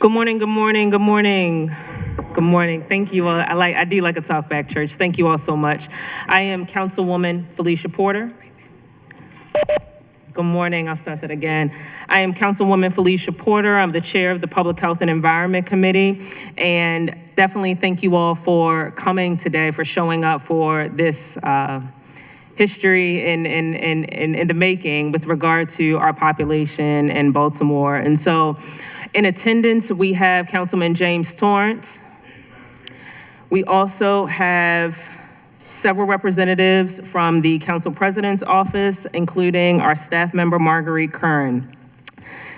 Good morning, good morning, good morning. Good morning. Thank you all. I do like a talk back, church. Thank you all so much. I am Councilwoman Felicia Porter. Good morning. I'll start that again. I am Councilwoman Felicia Porter. I'm the chair of the Public Health and Environment Committee. And definitely thank you all for coming today, for showing up for this history in the making with regard to our population in Baltimore. And so in attendance, we have Councilman James Torrance. We also have several representatives from the Council President's Office, including our staff member, Marguerite Kern.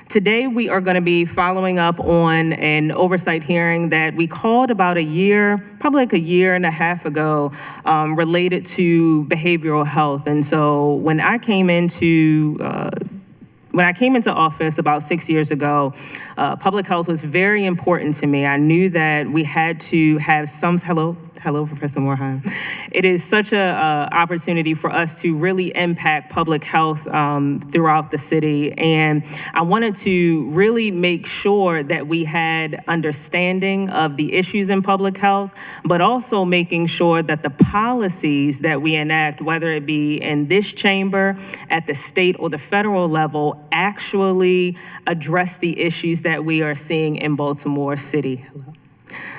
Today, we are going to be following up on an oversight hearing that we called about a year, probably like a year and a half ago, related to behavioral health. And so when I came into office about 6 years ago, public health was very important to me. I knew that we had to have some, hello, Professor Moorheim. It is such a opportunity for us to really impact public health throughout the city. And I wanted to really make sure that we had understanding of the issues in public health, but also making sure that the policies that we enact, whether it be in this chamber, at the state or the federal level, actually address the issues that we are seeing in Baltimore City.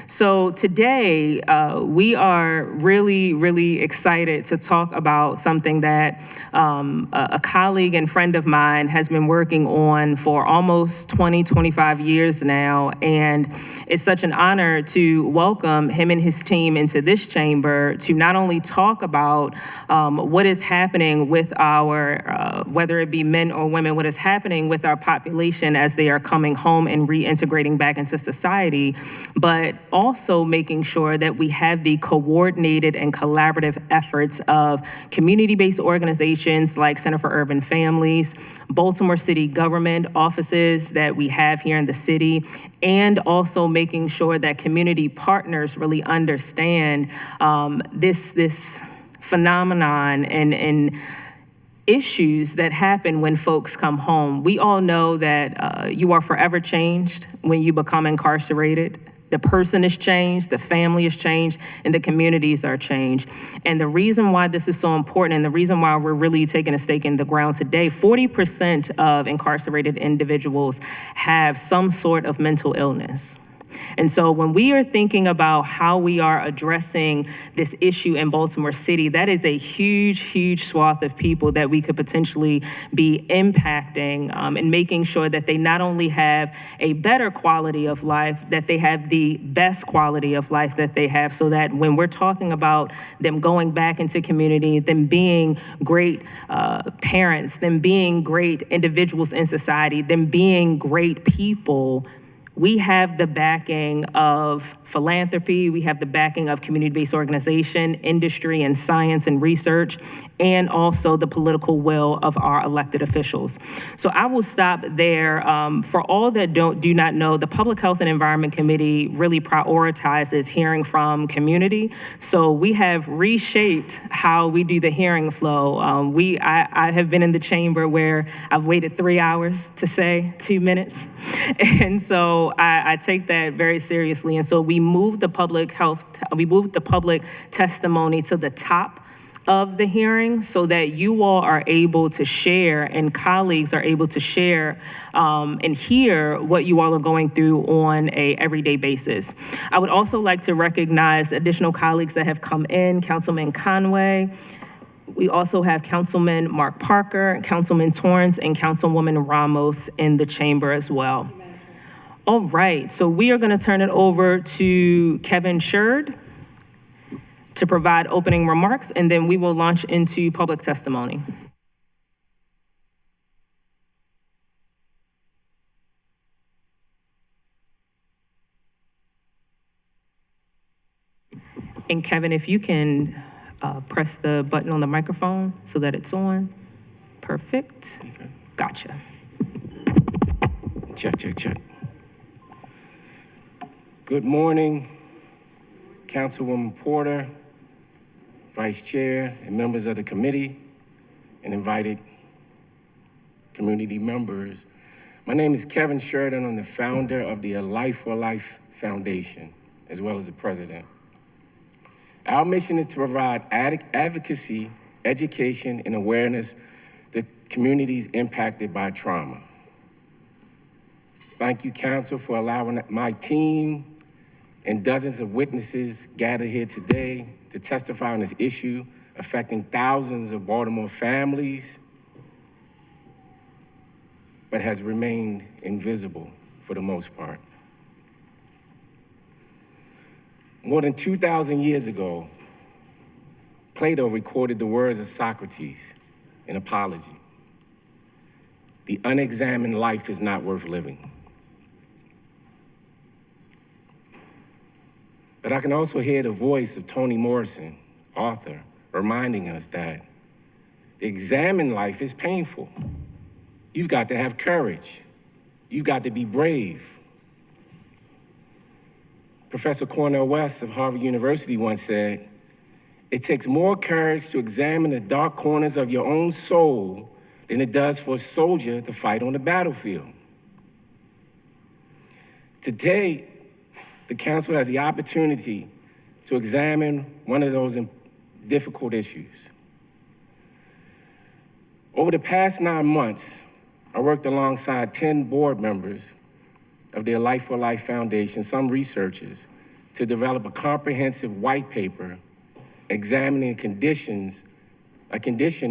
So today, we are really, really excited to talk about something that a colleague and friend of mine has been working on for almost 20, 25 years now. And it's such an honor to welcome him and his team into this chamber to not only talk about what is happening with our, whether it be men or women, what is happening with our population as they are coming home and reintegrating back into society, but also making sure that we have the coordinated and collaborative efforts of community-based organizations like Center for Urban Families, Baltimore City government offices that we have here in the city, and also making sure that community partners really understand this phenomenon and issues that happen when folks come home. We all know that you are forever changed when you become incarcerated. The person is changed, the family is changed, and the communities are changed. And the reason why this is so important, and the reason why we're really taking a stake in the ground today, 40% of incarcerated individuals have some sort of mental illness. And so when we are thinking about how we are addressing this issue in Baltimore City, that is a huge, huge swath of people that we could potentially be impacting and making sure that they not only have a better quality of life, that they have the best quality of life that they have, so that when we're talking about them going back into community, them being great parents, them being great individuals in society, them being great people, we have the backing of philanthropy, we have the backing of community-based organization, industry and science and research, and also the political will of our elected officials. So I will stop there. For all that do not know, the Public Health and Environment Committee really prioritizes hearing from community. So we have reshaped how we do the hearing flow. I have been in the chamber where I've waited 3 hours to say 2 minutes. And so I take that very seriously. And so we moved the public testimony to the top of the hearing so that you all are able to share and colleagues are able to share and hear what you all are going through on a everyday basis. I would also like to recognize additional colleagues that have come in, Councilman Conway. We also have Councilman Mark Parker, Councilman Torrance, and Councilwoman Ramos in the chamber as well. All right, so we are going to turn it over to Kevin Sherd to provide opening remarks, and then we will launch into public testimony. And Kevin, if you can press the button on the microphone so that it's on. Perfect. Okay. Gotcha. Check, check, check. Good morning, Councilwoman Porter, Vice Chair, and members of the committee, and invited community members. My name is Kevin Sheridan. I'm the founder of the Life for Life Foundation, as well as the president. Our mission is to provide advocacy, education, and awareness to communities impacted by trauma. Thank you, Council, for allowing my team and dozens of witnesses gathered here today to testify on this issue affecting thousands of Baltimore families, but has remained invisible for the most part. More than 2,000 years ago, Plato recorded the words of Socrates in Apology. The unexamined life is not worth living. But I can also hear the voice of Toni Morrison, author, reminding us that the examined life is painful. You've got to have courage. You've got to be brave. Professor Cornel West of Harvard University once said, "It takes more courage to examine the dark corners of your own soul than it does for a soldier to fight on the battlefield." Today, the Council has the opportunity to examine one of those difficult issues. Over the past 9 months, I worked alongside 10 board members of the Life for Life Foundation, some researchers, to develop a comprehensive white paper examining a condition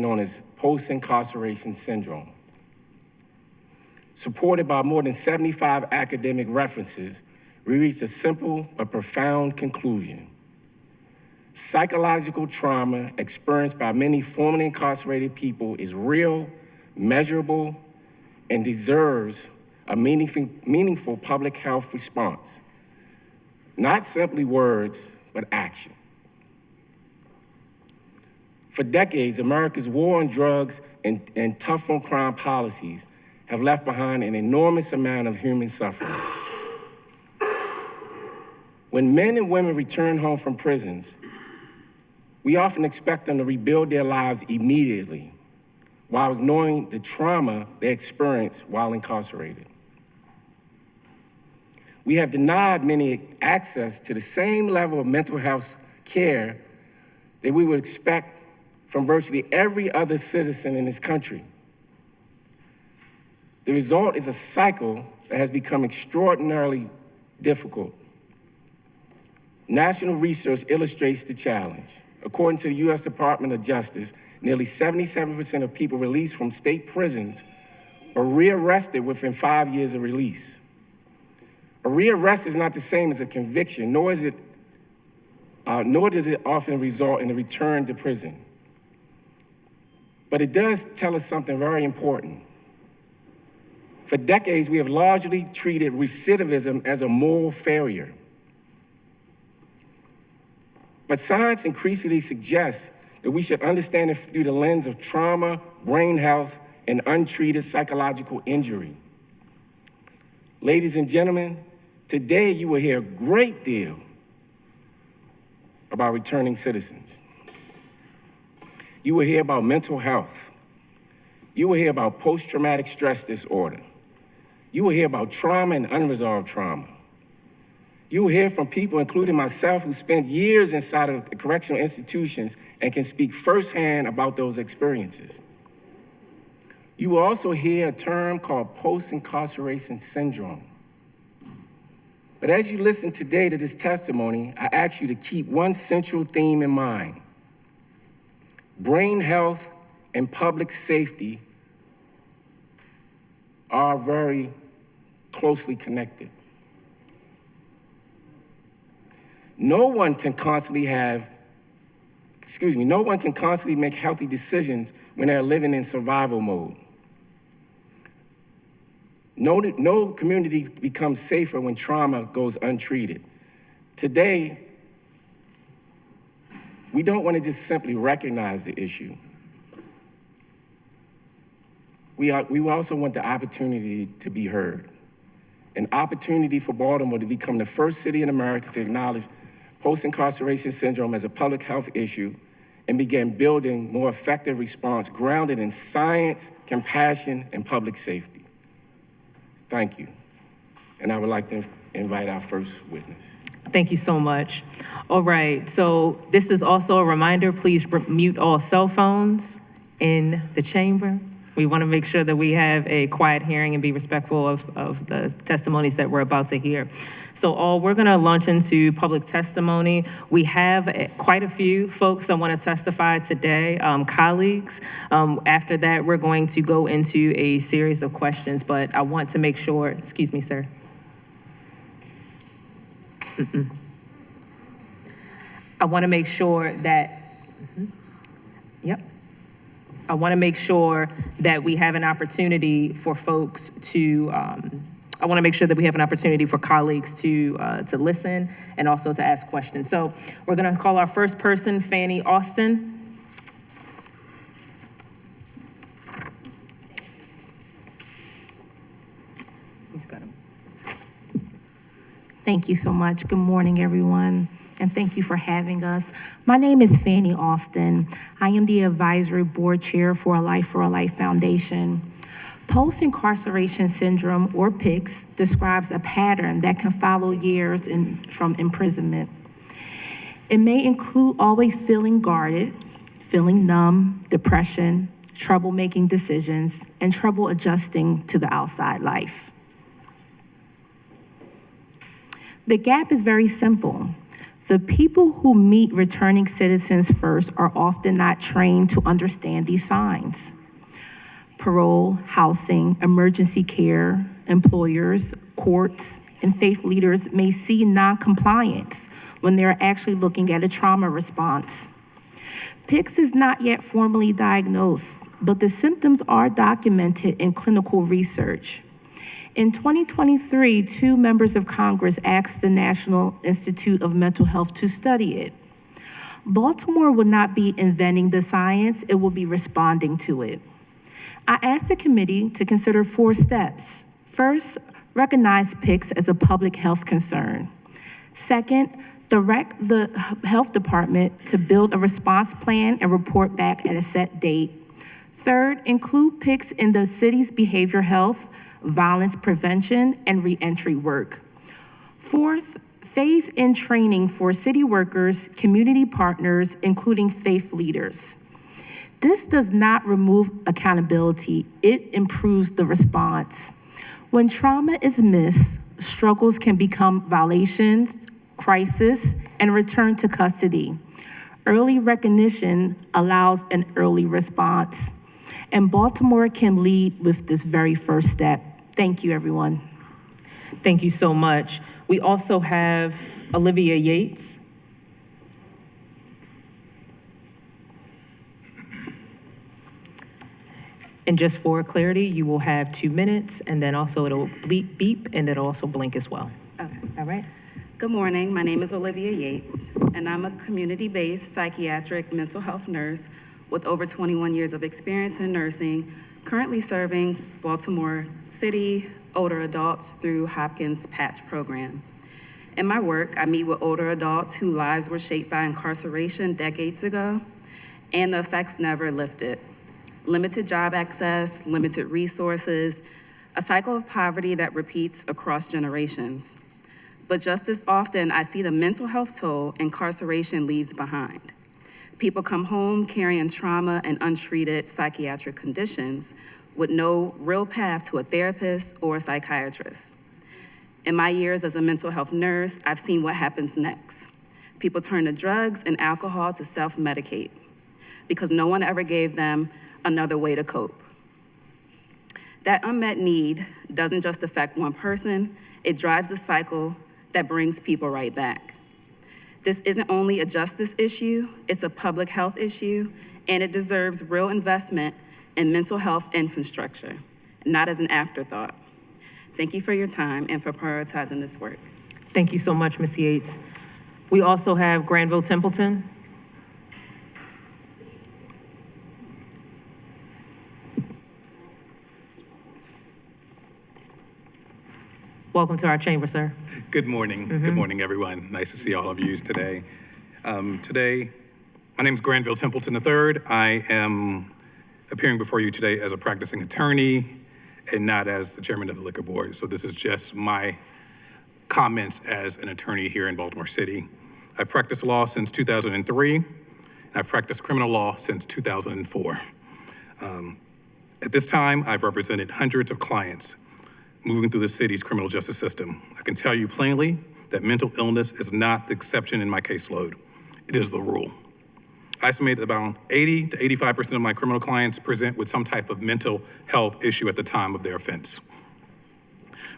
known as post-incarceration syndrome. Supported by more than 75 academic references, we reached a simple but profound conclusion. Psychological trauma experienced by many formerly incarcerated people is real, measurable, and deserves a meaningful public health response. Not simply words, but action. For decades, America's war on drugs and tough on crime policies have left behind an enormous amount of human suffering. When men and women return home from prisons, we often expect them to rebuild their lives immediately while ignoring the trauma they experienced while incarcerated. We have denied many access to the same level of mental health care that we would expect from virtually every other citizen in this country. The result is a cycle that has become extraordinarily difficult. National research illustrates the challenge. According to the U.S. Department of Justice, nearly 77% of people released from state prisons are rearrested within 5 years of release. A rearrest is not the same as a conviction, nor does it often result in a return to prison. But it does tell us something very important. For decades, we have largely treated recidivism as a moral failure. But science increasingly suggests that we should understand it through the lens of trauma, brain health, and untreated psychological injury. Ladies and gentlemen, today you will hear a great deal about returning citizens. You will hear about mental health. You will hear about post-traumatic stress disorder. You will hear about trauma and unresolved trauma. You will hear from people, including myself, who spent years inside of correctional institutions and can speak firsthand about those experiences. You will also hear a term called post-incarceration syndrome. But as you listen today to this testimony, I ask you to keep one central theme in mind. Brain health and public safety are very closely connected. No one can constantly make healthy decisions when they're living in survival mode. No community becomes safer when trauma goes untreated. Today, we don't want to just simply recognize the issue. We also want the opportunity to be heard. An opportunity for Baltimore to become the first city in America to acknowledge post-incarceration syndrome as a public health issue and begin building more effective response grounded in science, compassion, and public safety. Thank you. And I would like to invite our first witness. Thank you so much. All right, so this is also a reminder, please mute all cell phones in the chamber. We want to make sure that we have a quiet hearing and be respectful of the testimonies that we're about to hear. So we're going to launch into public testimony. We have quite a few folks that want to testify today, colleagues. After that, we're going to go into a series of questions, but I want to make sure, excuse me, sir. I want to make sure that, yep. I want to make sure that we have an opportunity for folks to, I want to make sure that we have an opportunity for colleagues to listen and also to ask questions. So we're going to call our first person, Fanny Austin. Thank you so much. Good morning, everyone, and thank you for having us. My name is Fanny Austin. I am the advisory board chair for A Life for a Life Foundation. Post-incarceration syndrome, or PICS, describes a pattern that can follow years from imprisonment. It may include always feeling guarded, feeling numb, depression, trouble making decisions, and trouble adjusting to the outside life. The gap is very simple. The people who meet returning citizens first are often not trained to understand these signs. Parole, housing, emergency care, employers, courts, and faith leaders may see non-compliance when they're actually looking at a trauma response. PICS is not yet formally diagnosed, but the symptoms are documented in clinical research. In 2023, 2 members of Congress asked the National Institute of Mental Health to study it. Baltimore will not be inventing the science, it will be responding to it. I asked the committee to consider 4 steps. First, recognize PICS as a public health concern. Second, direct the health department to build a response plan and report back at a set date. Third, include PICS in the city's behavioral health, violence prevention, and reentry work. Fourth, phase in training for city workers, community partners, including faith leaders. This does not remove accountability, it improves the response. When trauma is missed, struggles can become violations, crisis, and return to custody. Early recognition allows an early response, and Baltimore can lead with this very first step. Thank you, everyone. Thank you so much. We also have Olivia Yates. And just for clarity, you will have 2 minutes, and then also it'll beep, and it'll also blink as well. Okay. All right? Good morning. My name is Olivia Yates, and I'm a community-based psychiatric mental health nurse with over 21 years of experience in nursing, currently serving Baltimore City older adults through Hopkins Patch Program. In my work, I meet with older adults whose lives were shaped by incarceration decades ago, and the effects never lifted. Limited job access, limited resources, a cycle of poverty that repeats across generations. But just as often, I see the mental health toll incarceration leaves behind. People come home carrying trauma and untreated psychiatric conditions with no real path to a therapist or a psychiatrist. In my years as a mental health nurse, I've seen what happens next. People turn to drugs and alcohol to self-medicate because no one ever gave them another way to cope. That unmet need doesn't just affect one person, it drives a cycle that brings people right back. This isn't only a justice issue, it's a public health issue, and it deserves real investment in mental health infrastructure, not as an afterthought. Thank you for your time and for prioritizing this work. Thank you so much, Ms. Yates. We also have Granville Templeton. Welcome to our chamber, sir. Good morning. Good morning, everyone. Nice to see all of you today. Today, my name is Granville Templeton III. I am appearing before you today as a practicing attorney and not as the chairman of the liquor board. So this is just my comments as an attorney here in Baltimore City. I've practiced law since 2003, and I've practiced criminal law since 2004. At this time, I've represented hundreds of clients moving through the city's criminal justice system. I can tell you plainly that mental illness is not the exception in my caseload. It is the rule. I estimate that about 80 to 85% of my criminal clients present with some type of mental health issue at the time of their offense.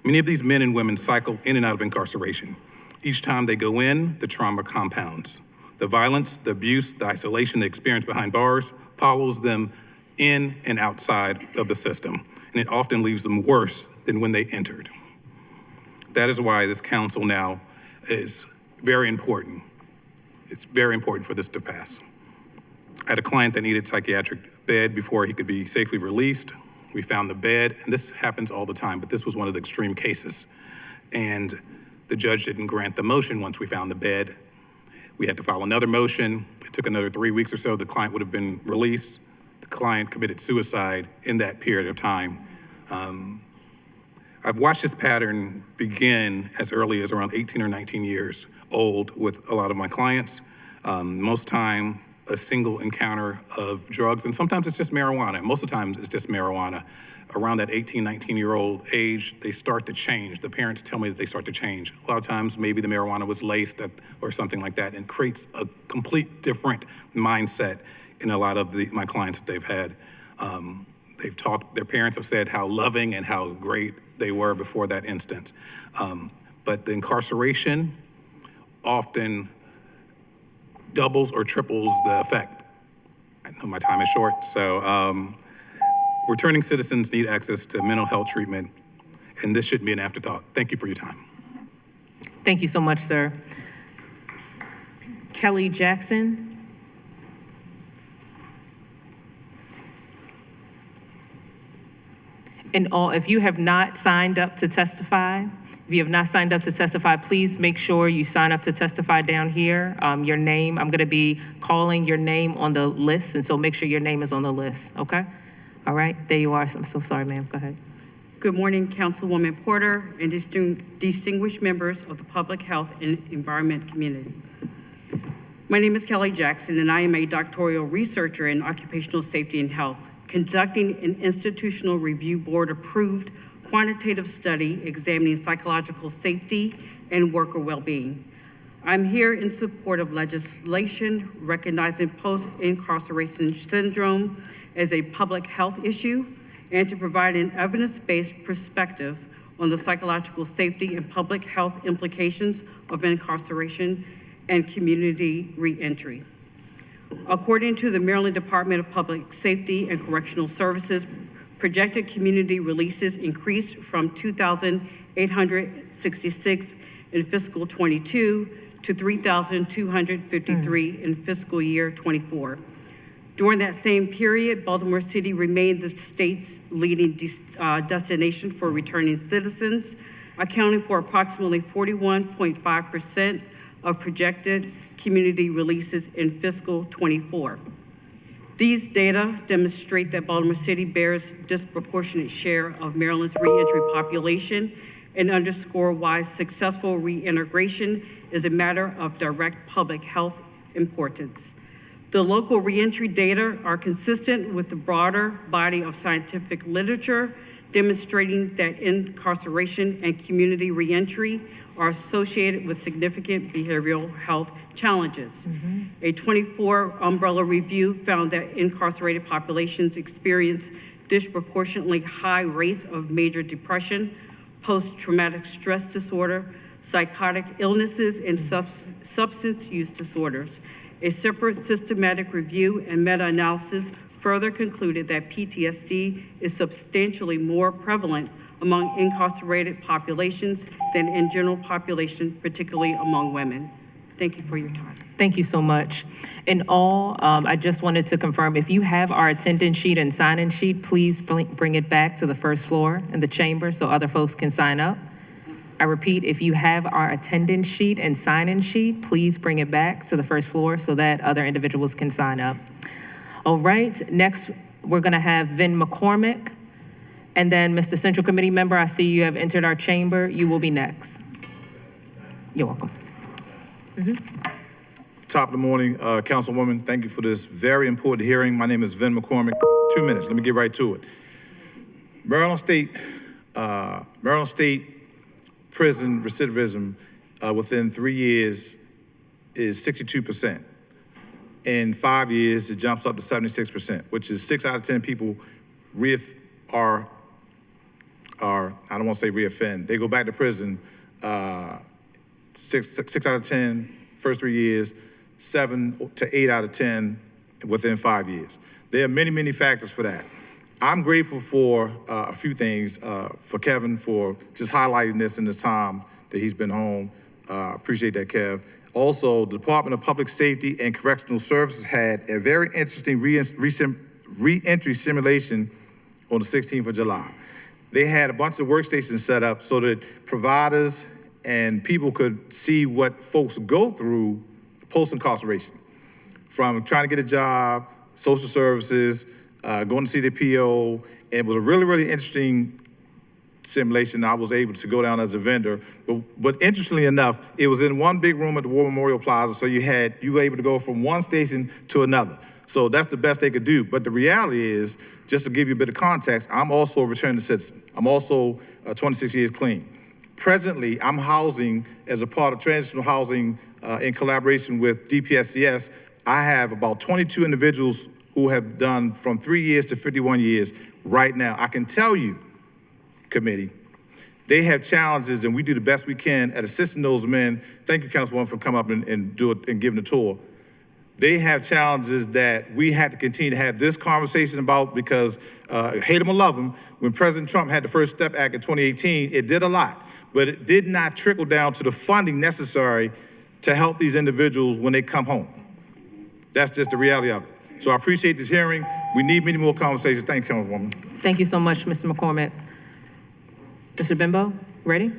Many of these men and women cycle in and out of incarceration. Each time they go in, the trauma compounds. The violence, the abuse, the isolation they experience behind bars follows them in and outside of the system, and it often leaves them worse than when they entered. That is why this council now is very important. It's very important for this to pass. I had a client that needed psychiatric bed before he could be safely released. We found the bed, and this happens all the time, but this was one of the extreme cases. And the judge didn't grant the motion once we found the bed. We had to file another motion. It took another 3 weeks or so. The client would have been released. The client committed suicide in that period of time. I've watched this pattern begin as early as around 18 or 19 years old with a lot of my clients. Most time, a single encounter of drugs, and sometimes it's just marijuana. Most of the time, it's just marijuana. Around that 18, 19-year-old age, they start to change. The parents tell me that they start to change. A lot of times, maybe the marijuana was laced up or something like that, and creates a complete different mindset in a lot of my clients that they've had. They've talked, their parents have said how loving and how great they were before that instance. But the incarceration often doubles or triples the effect. I know my time is short, so returning citizens need access to mental health treatment, and this shouldn't be an afterthought. Thank you for your time. Thank you so much, sir. Kelly Jackson. And if you have not signed up to testify, please make sure you sign up to testify down here. Your name, I'm gonna be calling your name on the list, and so make sure your name is on the list, okay? All right, there you are. I'm so sorry, ma'am, go ahead. Good morning, Councilwoman Porter and distinguished members of the public health and environment community. My name is Kelly Jackson, and I am a doctoral researcher in occupational safety and health, conducting an institutional review board-approved quantitative study examining psychological safety and worker well-being. I'm here in support of legislation recognizing post-incarceration syndrome as a public health issue and to provide an evidence-based perspective on the psychological safety and public health implications of incarceration and community reentry. According to the Maryland Department of Public Safety and Correctional Services, projected community releases increased from 2,866 in fiscal '22 to 3,253 in fiscal year '24. During that same period, Baltimore City remained the state's leading destination for returning citizens, accounting for approximately 41.5% of projected community releases in fiscal '24. These data demonstrate that Baltimore City bears disproportionate share of Maryland's reentry population and underscore why successful reintegration is a matter of direct public health importance. The local reentry data are consistent with the broader body of scientific literature demonstrating that incarceration and community reentry are associated with significant behavioral health challenges. A 24 umbrella review found that incarcerated populations experience disproportionately high rates of major depression, post-traumatic stress disorder, psychotic illnesses, and substance use disorders. A separate systematic review and meta-analysis further concluded that PTSD is substantially more prevalent among incarcerated populations than in general population, particularly among women. Thank you for your time. Thank you so much. In all, I just wanted to confirm, if you have our attendance sheet and sign-in sheet, please bring it back to the first floor in the chamber so other folks can sign up. I repeat, if you have our attendance sheet and sign-in sheet, please bring it back to the first floor so that other individuals can sign up. All right, next we're gonna have Vin McCormick, And then, Mr. Central Committee Member, I see you have entered our chamber. You will be next. You're welcome. Top of the morning, Councilwoman, thank you for this very important hearing. My name is Vin McCormick. 2 minutes, let me get right to it. Maryland State prison recidivism within 3 years is 62%. In 5 years, it jumps up to 76%, which is 6 out of 10 people are I don't want to say reoffend. They go back to prison. Six out of 10 first 3 years, 7 to 8 out of 10 within 5 years. There are many, many factors for that. I'm grateful for a few things, for Kevin for just highlighting this in this time that he's been home. Appreciate that, Kev. Also, the Department of Public Safety and Correctional Services had a very interesting re-entry simulation on the 16th of July. They had a bunch of workstations set up so that providers and people could see what folks go through post-incarceration, from trying to get a job, social services, going to see the PO. And it was a really, really interesting simulation. I was able to go down as a vendor. But interestingly enough, it was in one big room at the War Memorial Plaza, so you were able to go from one station to another. So that's the best they could do. But the reality is, just to give you a bit of context, I'm also a returning citizen. I'm also 26 years clean. Presently, I'm housing as a part of transitional housing in collaboration with DPSCS. I have about 22 individuals who have done from 3 years to 51 years right now. I can tell you, committee, they have challenges, and we do the best we can at assisting those men. Thank you, Councilwoman, for coming up and giving the tour. They have challenges that we had to continue to have this conversation about because, hate them or love them, when President Trump had the First Step Act in 2018, it did a lot, but it did not trickle down to the funding necessary to help these individuals when they come home. That's just the reality of it. So I appreciate this hearing. We need many more conversations. Thank you, Councilwoman. Thank you so much, Mr. McCormick. Mr. Bimbo, ready?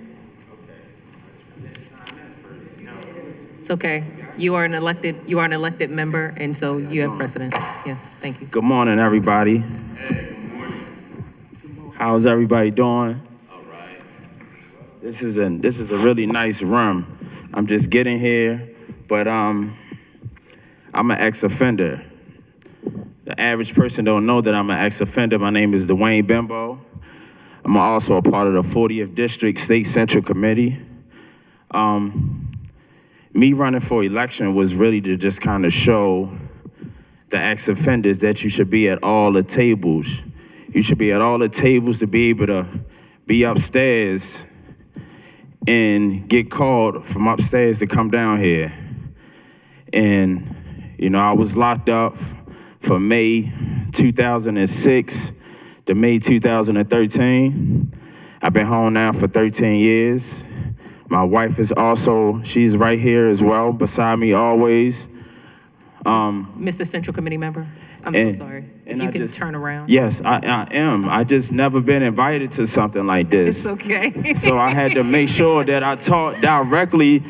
It's okay. You are an elected member, and so you have precedence. Yes, thank you. Good morning, everybody. How's everybody doing? All right. This is a really nice room. I'm just getting here, but I'm an ex-offender. The average person don't know that I'm an ex-offender. My name is Dwayne Bimbo. I'm also a part of the 40th District State Central Committee. Me running for election was really to just kind of show the ex-offenders that you should be at all the tables. You should be at all the tables to be able to be upstairs and get called from upstairs to come down here. And, you know, I was locked up from May 2006 to May 2013. I've been home now for 13 years. My wife is also, she's right here as well, beside me always. Mr. Central Committee Member, I'm so sorry. If you can turn around. Yes, I am. I just never been invited to something like this. It's okay. So I had to make sure that I talk directly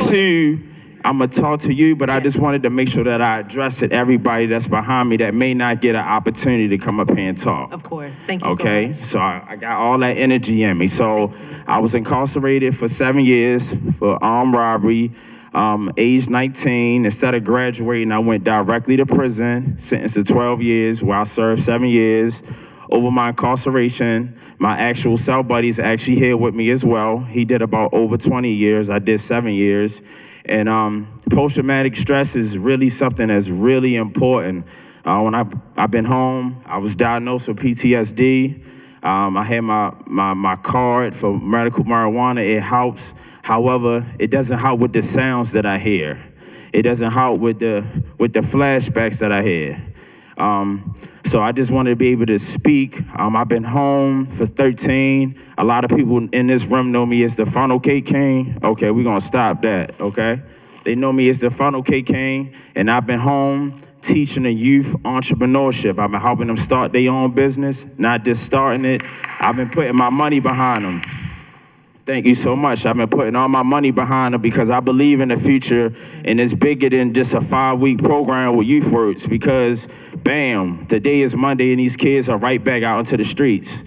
to, I'm gonna talk to you, but I just wanted to make sure that I address it, everybody that's behind me that may not get an opportunity to come up here and talk. Of course, thank you Okay, so much. so I got all that energy in me. So I was incarcerated for 7 years for armed robbery, age 19. Instead of graduating, I went directly to prison, sentenced to 12 years, where I served 7 years. Over my incarceration, my actual cell buddy's actually here with me as well. He did about over 20 years, I did 7 years. And post-traumatic stress is really something that's really important. When I've been home, I was diagnosed with PTSD. I had my card for medical marijuana. It helps. However, it doesn't help with the sounds that I hear. It doesn't help with the flashbacks that I hear. So I just wanted to be able to speak. I've been home for 13. A lot of people in this room know me as the Funnel Cake King. Okay, we're gonna stop that, okay? They know me as the Funnel Cake King, and I've been home teaching the youth entrepreneurship. I've been helping them start their own business, not just starting it. I've been putting my money behind them. Thank you so much. I've been putting all my money behind them because I believe in the future, and it's bigger than just a 5-week program with YouthWorks because, bam, today is Monday and these kids are right back out into the streets.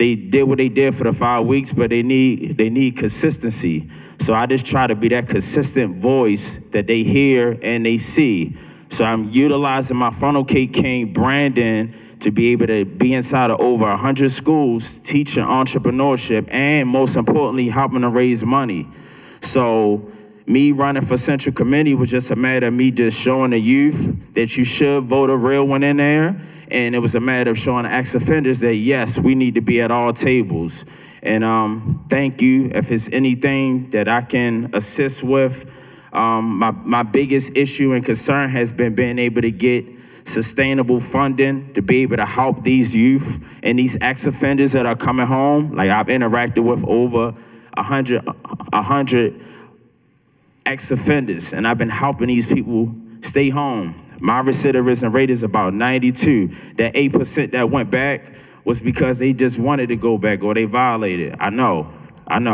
they did what they did for the 5 weeks, but they need consistency. So I just try to be that consistent voice that they hear and they see. So I'm utilizing my Funnel Cake King branding to be able to be inside of over 100 schools, teaching entrepreneurship, and most importantly, helping to raise money. So me running for Central Committee was just a matter of me just showing the youth that you should vote a real one in there. And it was a matter of showing the ex-offenders that, yes, we need to be at all tables. And thank you. If it's anything that I can assist with, my biggest issue and concern has been being able to get sustainable funding to be able to help these youth and these ex-offenders that are coming home. Like, I've interacted with over 100 ex-offenders, and I've been helping these people stay home. My recidivism rate is about 92. That 8% that went back was because they just wanted to go back or they violated. I know. And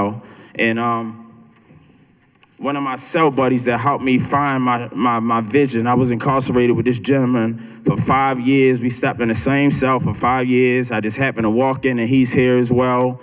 one of my cell buddies that helped me find my vision, I was incarcerated with this gentleman for 5 years. We slept in the same cell for 5 years. I just happened to walk in and he's here as well.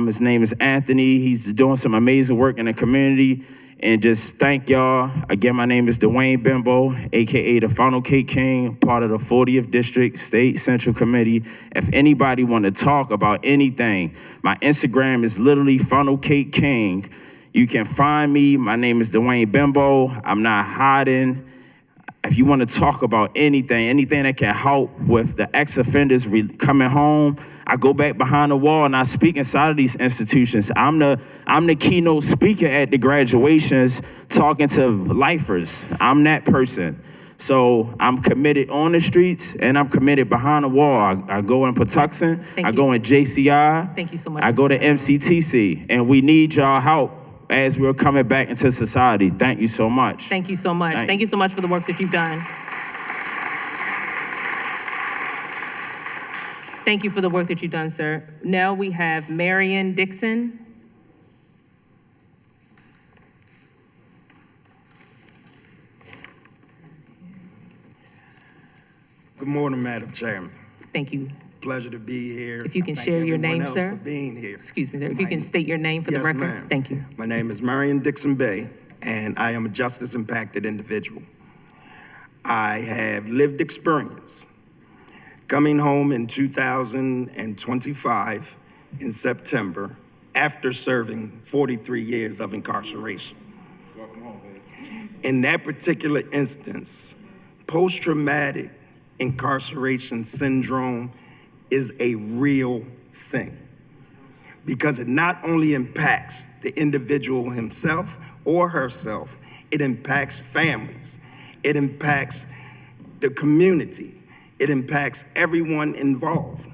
His name is Anthony. He's doing some amazing work in the community. And just thank y'all. Again, my name is Dwayne Bimbo, AKA the Funnel Cake King, part of the 40th District State Central Committee. If anybody want to talk about anything, my Instagram is literally Funnel Cake King. You can find me. My name is Dwayne Bimbo. I'm not hiding. If you want to talk about anything that can help with the ex-offenders coming home, I go back behind the wall and I speak inside of these institutions. I'm the keynote speaker at the graduations talking to lifers. I'm that person. So I'm committed on the streets and I'm committed behind the wall. I go in Patuxent, I go in JCI. Thank you so much, I go Mr. to MCTC, and we need y'all help as we're coming back into society. Thank you so much. Thank you so much. Thank Thank you so much for the work that you've done. Thank you for the work that you've done, sir. Now we have Marion Dixon. Good morning, Madam Chairman. Thank you. Pleasure to be here. If you can I thank share your everyone name, else sir. for being here. Excuse me, sir. If you can state your name for the Yes, record. ma'am. Thank you. My name is Marion Dixon Bay, and I am a justice-impacted individual. I have lived experience. Coming home in 2025 in September after serving 43 years of incarceration. In that particular instance, post-traumatic incarceration syndrome is a real thing because it not only impacts the individual himself or herself, it impacts families, it impacts the community, it impacts everyone involved.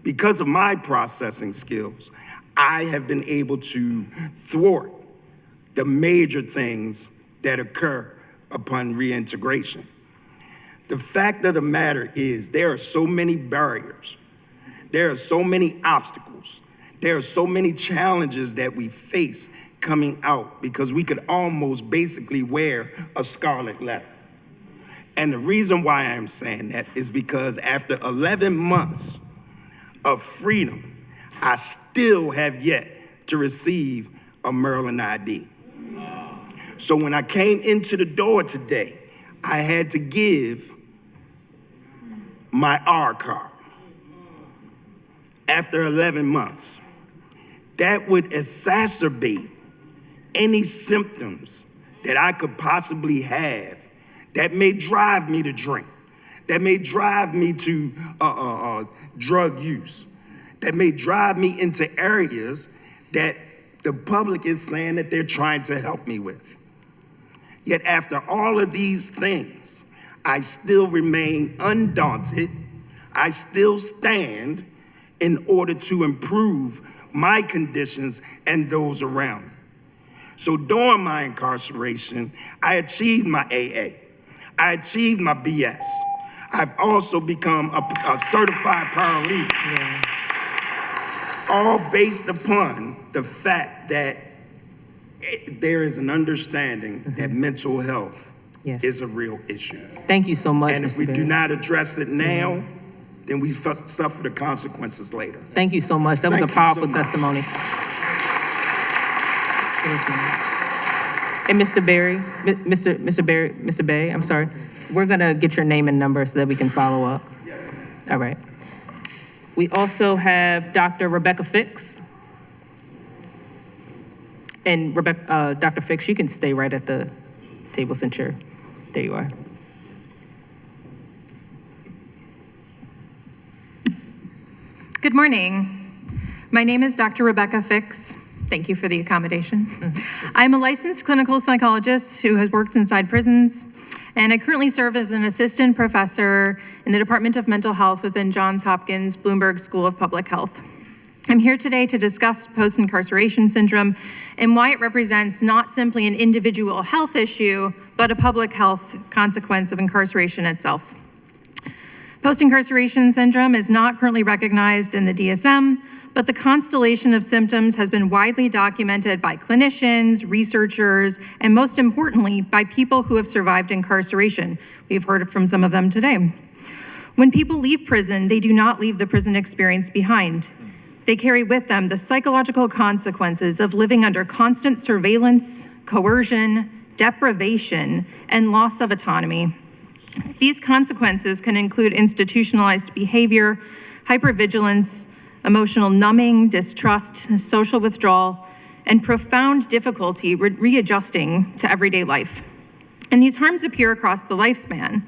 Because of my processing skills, I have been able to thwart the major things that occur upon reintegration. The fact of the matter is there are so many barriers. There are so many obstacles. There are so many challenges that we face coming out because we could almost basically wear a scarlet letter. And the reason why I'm saying that is because after 11 months of freedom, I still have yet to receive a Maryland ID. So when I came into the door today, I had to give my R card after 11 months. That would exacerbate any symptoms that I could possibly have that may drive me to drink, that may drive me to drug use, that may drive me into areas that the public is saying that they're trying to help me with. Yet after all of these things, I still remain undaunted. I still stand in order to improve my conditions and those around me. So during my incarceration, I achieved my AA. I achieved my BS. I've also become a certified paralegal. Yeah. All based upon the fact that there is an understanding that mental health Yes. is a real issue. Thank you so much, And if Mr. we do Barry. not address it now, then we suffer the consequences later. Thank you so much. That was a Thank you so powerful much. testimony. And Mr. Berry, Mr. Bay, I'm sorry. We're gonna get your name and number so that we can follow up. All right. We also have Dr. Rebecca Fix. And Dr. Fix, you can stay right at the table since you're, there you are. Good morning. My name is Dr. Rebecca Fix. Thank you for the accommodation. I'm a licensed clinical psychologist who has worked inside prisons, and I currently serve as an assistant professor in the Department of Mental Health within Johns Hopkins Bloomberg School of Public Health. I'm here today to discuss post-incarceration syndrome and why it represents not simply an individual health issue, but a public health consequence of incarceration itself. Post-incarceration syndrome is not currently recognized in the DSM, but the constellation of symptoms has been widely documented by clinicians, researchers, and most importantly, by people who have survived incarceration. We've heard from some of them today. When people leave prison, they do not leave the prison experience behind. They carry with them the psychological consequences of living under constant surveillance, coercion, deprivation, and loss of autonomy. These consequences can include institutionalized behavior, hypervigilance, emotional numbing, distrust, social withdrawal, and profound difficulty readjusting to everyday life. And these harms appear across the lifespan.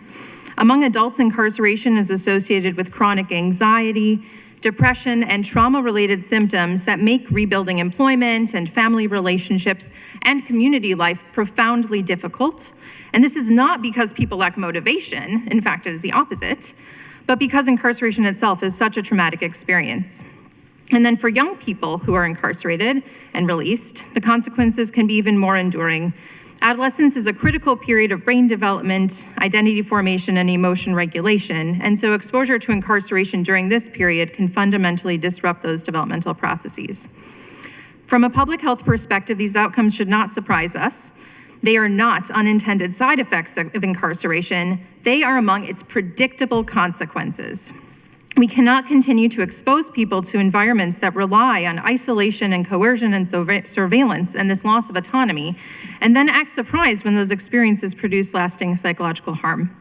Among adults, incarceration is associated with chronic anxiety, depression, and trauma-related symptoms that make rebuilding employment and family relationships and community life profoundly difficult. And this is not because people lack motivation, in fact, it is the opposite, but because incarceration itself is such a traumatic experience. And then for young people who are incarcerated and released, the consequences can be even more enduring. Adolescence is a critical period of brain development, identity formation, and emotion regulation, and so exposure to incarceration during this period can fundamentally disrupt those developmental processes. From a public health perspective, these outcomes should not surprise us. They are not unintended side effects of incarceration. They are among its predictable consequences. We cannot continue to expose people to environments that rely on isolation and coercion and surveillance and this loss of autonomy, and then act surprised when those experiences produce lasting psychological harm.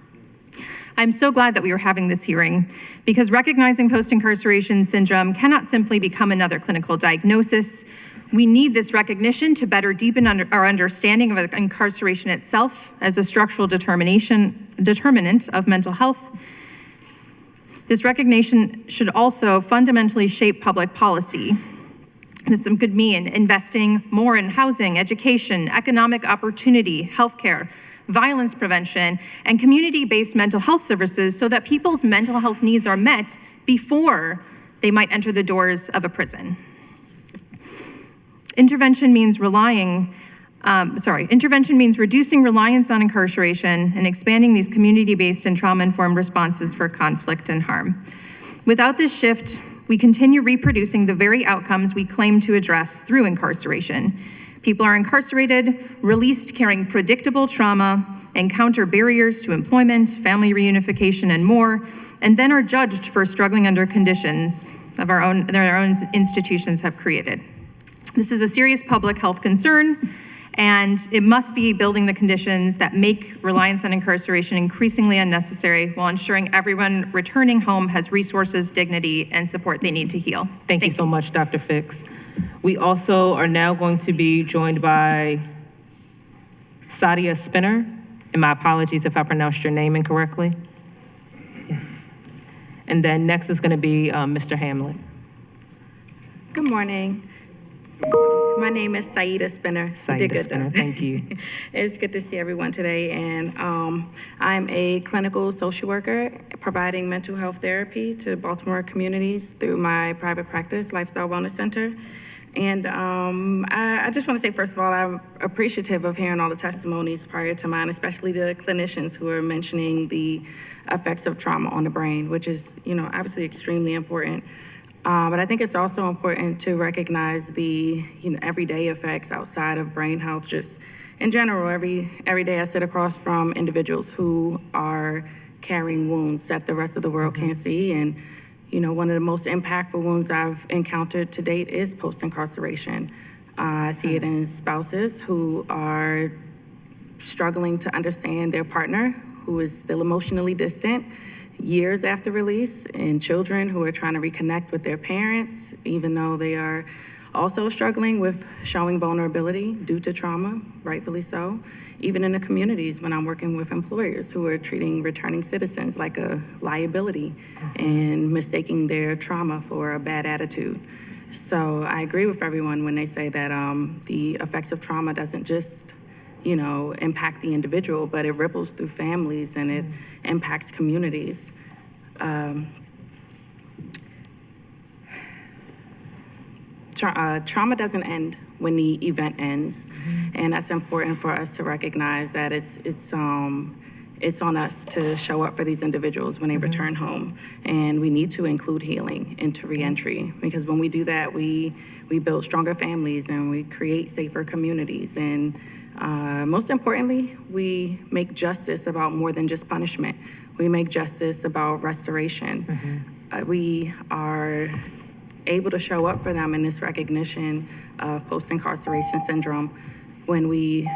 I'm so glad that we are having this hearing because recognizing post-incarceration syndrome cannot simply become another clinical diagnosis. We need this recognition to better deepen our understanding of incarceration itself as a structural determinant of mental health. This recognition should also fundamentally shape public policy. This could mean investing more in housing, education, economic opportunity, healthcare, violence prevention, and community-based mental health services so that people's mental health needs are met before they might enter the doors of a prison. Intervention means reducing reliance on incarceration and expanding these community-based and trauma-informed responses for conflict and harm. Without this shift, we continue reproducing the very outcomes we claim to address through incarceration. People are incarcerated, released carrying predictable trauma, encounter barriers to employment, family reunification, and more, and then are judged for struggling under conditions that our own institutions have created. This is a serious public health concern, and it must be building the conditions that make reliance on incarceration increasingly unnecessary while ensuring everyone returning home has resources, dignity, and support they need to heal. Thank you so much, Dr. Fix. We also are now going to be joined by Sadia Spinner, and my apologies if I pronounced your name incorrectly. Yes. And then next is going to be Mr. Hamlet. Good morning. My name is Saida Spinner. Saida Spinner, thank you. It's good to see everyone today, and I'm a clinical social worker providing mental health therapy to Baltimore communities through my private practice, Lifestyle Wellness Center. And I just want to say, first of all, I'm appreciative of hearing all the testimonies prior to mine, especially the clinicians who are mentioning the effects of trauma on the brain, which is, obviously extremely important. But I think it's also important to recognize the everyday effects outside of brain health. Just in general, every day I sit across from individuals who are carrying wounds that the rest of the world can't see. And, you know, one of the most impactful wounds I've encountered to date is post-incarceration. I see it in spouses who are struggling to understand their partner, who is still emotionally distant years after release, and children who are trying to reconnect with their parents, even though they are also struggling with showing vulnerability due to trauma, rightfully so. Even in the communities when I'm working with employers who are treating returning citizens like a liability and mistaking their trauma for a bad attitude. So I agree with everyone when they say that the effects of trauma doesn't just, you know, impact the individual, but it ripples through families and it impacts communities. Trauma doesn't end when the event ends, and that's important for us to recognize that it's on us to show up for these individuals when they return home, and we need to include healing into reentry, because when we do that, we build stronger families and we create safer communities, and most importantly, we make justice about more than just punishment. We make justice about restoration. We are able to show up for them in this recognition of post-incarceration syndrome when we,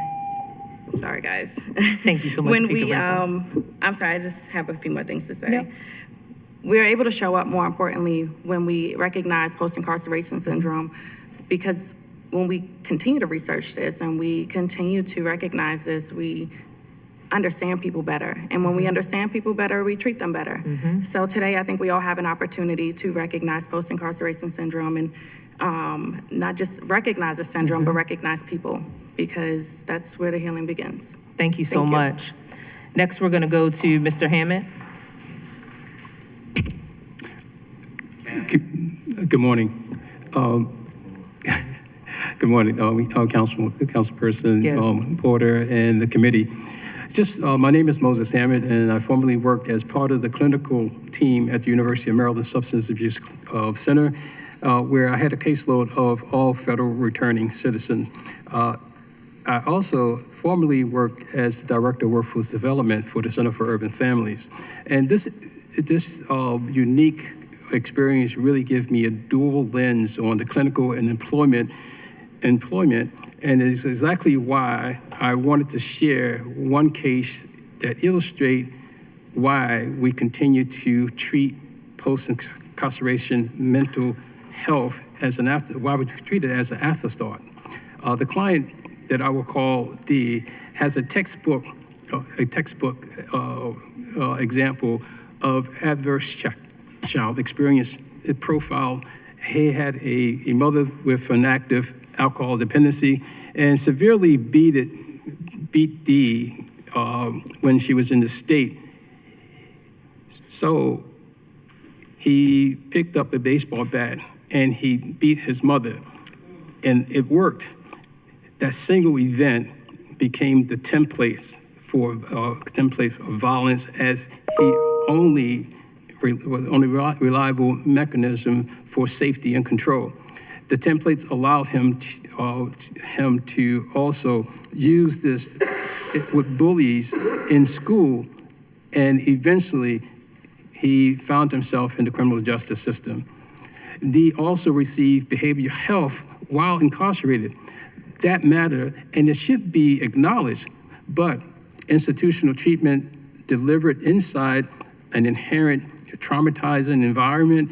sorry guys. Thank you so much. When we, I'm sorry, I just have a few more things to say. Yep. We're able to show up, more importantly, when we recognize post-incarceration syndrome, because when we continue to research this and we continue to recognize this, we understand people better. And when we understand people better, we treat them better. So today, I think we all have an opportunity to recognize post-incarceration syndrome and not just recognize the syndrome, but recognize people, because that's where the healing begins. Thank you so Thank you. much. Next, we're going to go to Mr. Hammond. Good morning. Good morning, Councilperson Yes. Porter and the committee. Just, my name is Moses Hammond, and I formerly worked as part of the clinical team at the University of Maryland Substance Abuse Center, where I had a caseload of all federal returning citizens. I also formerly worked as the Director of Workforce Development for the Center for Urban Families. And this unique experience really gives me a dual lens on the clinical and employment, and it's exactly why I wanted to share one case that illustrates why we continue to treat post-incarceration mental health as why we treat it as an afterthought. The client that I will call D has a textbook example of adverse child experience profile. He had a mother with an active alcohol dependency and severely beat D when she was in the state. So he picked up a baseball bat and he beat his mother, and it worked. That single event became the template for violence, as he only reliable mechanism for safety and control. The templates allowed him to also use this with bullies in school, and eventually he found himself in the criminal justice system. D also received behavioral health while incarcerated. That mattered, and it should be acknowledged, but institutional treatment delivered inside an inherent traumatizing environment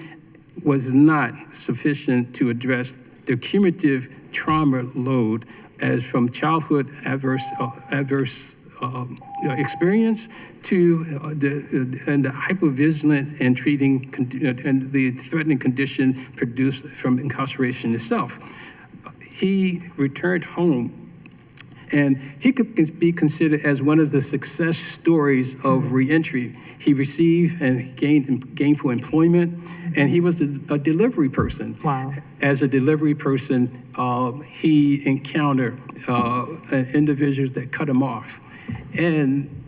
was not sufficient to address the cumulative trauma load as from childhood adverse experience to the hypervigilance and treating and the threatening condition produced from incarceration itself. He returned home, and he could be considered as one of the success stories of reentry. He received and gained gainful employment, and he was a delivery person. Wow. As a delivery person, he encountered individuals that cut him off. And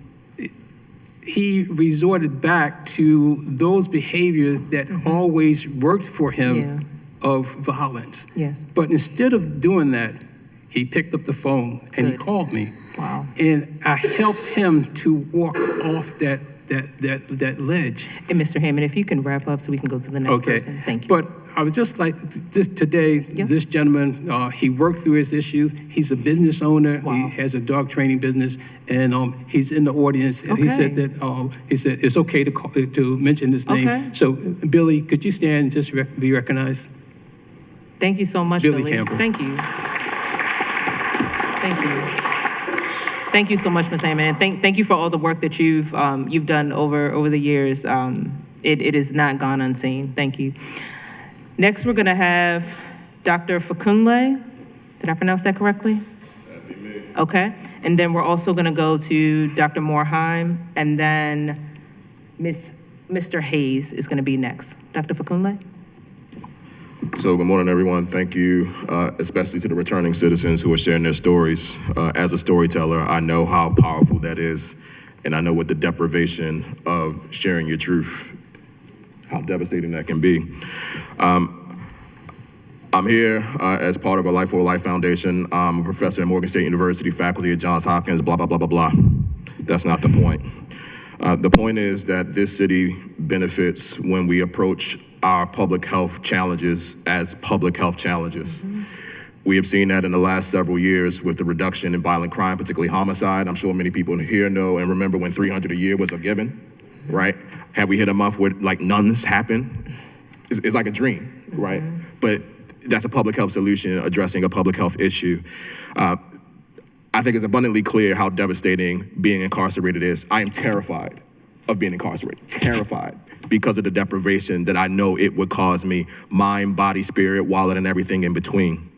he resorted back to those behaviors that always worked for him of violence. Yes. But instead of doing that, he picked up the phone and he called me. Wow. And I helped him to walk off that that ledge. And Mr. Hammond, if you can wrap up so we can go to the next Okay. person. Thank you. But I would just like, just today, this gentleman, he worked through his issues. He's a business owner. Wow. He has a dog training business, and he's in the audience. And he said Okay. that, he said it's okay to mention his name. Okay. So, Billy, could you stand and just be recognized? Thank you so much, Billy Billy. Campbell. Thank you. Thank you. Thank you so much, Ms. Hammond, and thank you for all the work that you've done over the years. It has not gone unseen. Thank you. Next, we're going to have Dr. Fakunle. Did I pronounce that correctly? That'd be me. Okay, and then we're also going to go to Dr. Morheim, and then Mr. Hayes is going to be next. Dr. Fakunle? So good morning, everyone. Thank you, especially to the returning citizens who are sharing their stories. As a storyteller, I know how powerful that is, and I know what the deprivation of sharing your truth, how devastating that can be. I'm here as part of a Life for Life Foundation. I'm a professor at Morgan State University, faculty at Johns Hopkins, blah, blah, blah, blah, blah. That's not the point. The point is that this city benefits when we approach our public health challenges as public health challenges. We have seen that in the last several years with the reduction in violent crime, particularly homicide. I'm sure many people here know and remember when 300 a year was a given, right? Have we hit a month where like none's happened? It's like a dream, right? But that's a public health solution addressing a public health issue. I think it's abundantly clear how devastating being incarcerated is. I am terrified of being incarcerated, terrified, because of the deprivation that I know it would cause me, mind, body, spirit, wallet, and everything in between.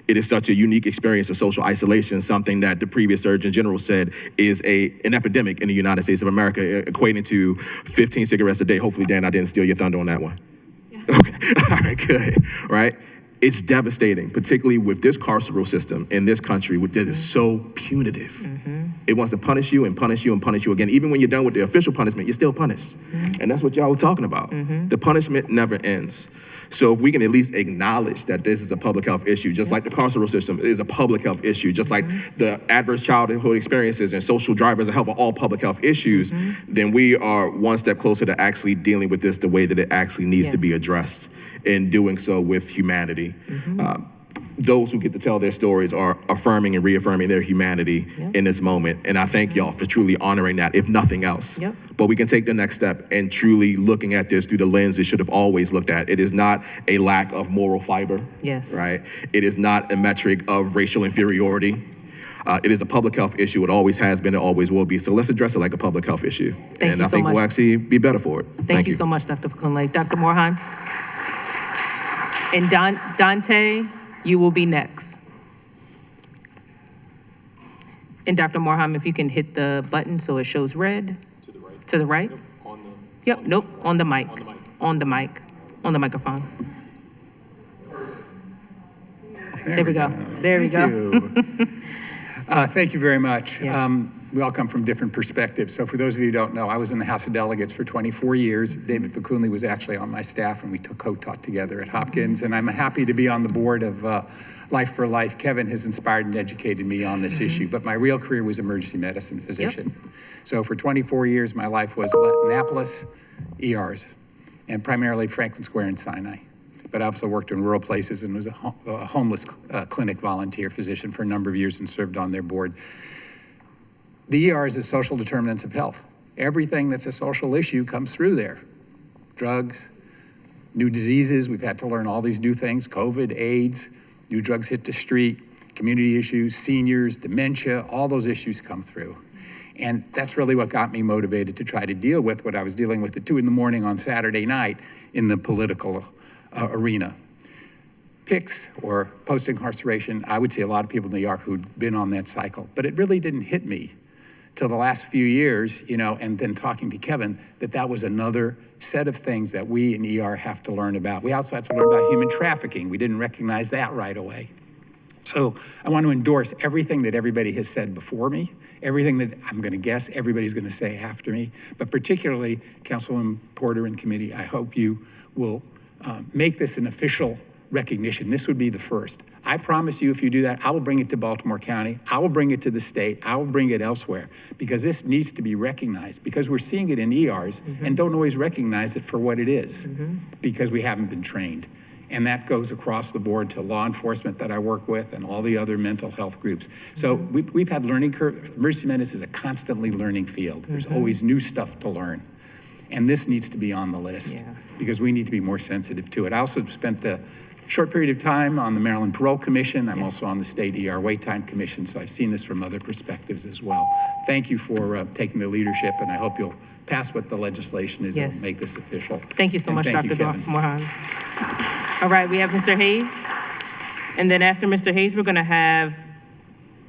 It is such a unique experience of social isolation, something that the previous Surgeon General said is an epidemic in the United States of America, equating to 15 cigarettes a day. Hopefully, Dan, I didn't steal your thunder on that one. Yeah. Okay, all right, good, right? It's devastating, particularly with this carceral system in this country that is so punitive. It wants to punish you and punish you and punish you again. Even when you're done with the official punishment, you're still punished. And that's what y'all were talking about. The punishment never ends. So if we can at least acknowledge that this is a public health issue, just like the carceral system is a public health issue, just like the adverse childhood experiences and social drivers of health are all public health issues, then we are one step closer to actually dealing with this the way that it actually needs to be addressed, and doing so with humanity. Those who get to tell their stories are affirming and reaffirming their humanity in this moment. And I thank y'all for truly honoring that, if nothing else. But we can take the next step and truly looking at this through the lens it should have always looked at. It is not a lack of moral fiber, right? It is not a metric of racial inferiority. It is a public health issue. It always has been, it always will be. So let's address it like a public health issue. And I think we'll actually be better for it. Thank you so much, Dr. Fakunle. Dr. Morheim? And Dante, you will be next. And Dr. Morheim, if you can hit the button so it shows red. To the right. To the right? Yep, nope, on the mic. On the mic. On the microphone. There we go. There we go. Thank you very much. We all come from different perspectives. So for those of you who don't know, I was in the House of Delegates for 24 years. David Fakunle was actually on my staff, and we co-taught together at Hopkins. And I'm happy to be on the board of Life for Life. Kevin has inspired and educated me on this issue, but my real career was emergency medicine physician. So for 24 years, my life was Annapolis, ERs, and primarily Franklin Square and Sinai. But I also worked in rural places and was a homeless clinic volunteer physician for a number of years and served on their board. The ER is a social determinants of health. Everything that's a social issue comes through there. Drugs, new diseases, we've had to learn all these new things, COVID, AIDS, new drugs hit the street, community issues, seniors, dementia, all those issues come through. And that's really what got me motivated to try to deal with what I was dealing with at 2 a.m. on Saturday night in the political arena. PICS, or post-incarceration, I would see a lot of people in the ER who'd been on that cycle, but it really didn't hit me till the last few years, and then talking to Kevin, that was another set of things that we in ER have to learn about. We also have to learn about human trafficking. We didn't recognize that right away. So I want to endorse everything that everybody has said before me, everything that I'm going to guess everybody's going to say after me, but particularly Councilwoman Porter and committee, I hope you will make this an official recognition. This would be the first. I promise you, if you do that, I will bring it to Baltimore County. I will bring it to the state. I will bring it elsewhere because this needs to be recognized because we're seeing it in ERs and don't always recognize it for what it is because we haven't been trained. And that goes across the board to law enforcement that I work with and all the other mental health groups. So we've had learning curve. Emergency medicine is a constantly learning field. There's always new stuff to learn. And this needs to be on the list because we need to be more sensitive to it. I also spent a short period of time on the Maryland Parole Commission. I'm also on the State ER Wait Time Commission, so I've seen this from other perspectives as well. Thank you for taking the leadership, and I hope you'll pass what the legislation is and make this official. Thank you so And much, thank you, Dr. Kevin. Mohan. All right, we have Mr. Hayes. And then after Mr. Hayes, we're gonna have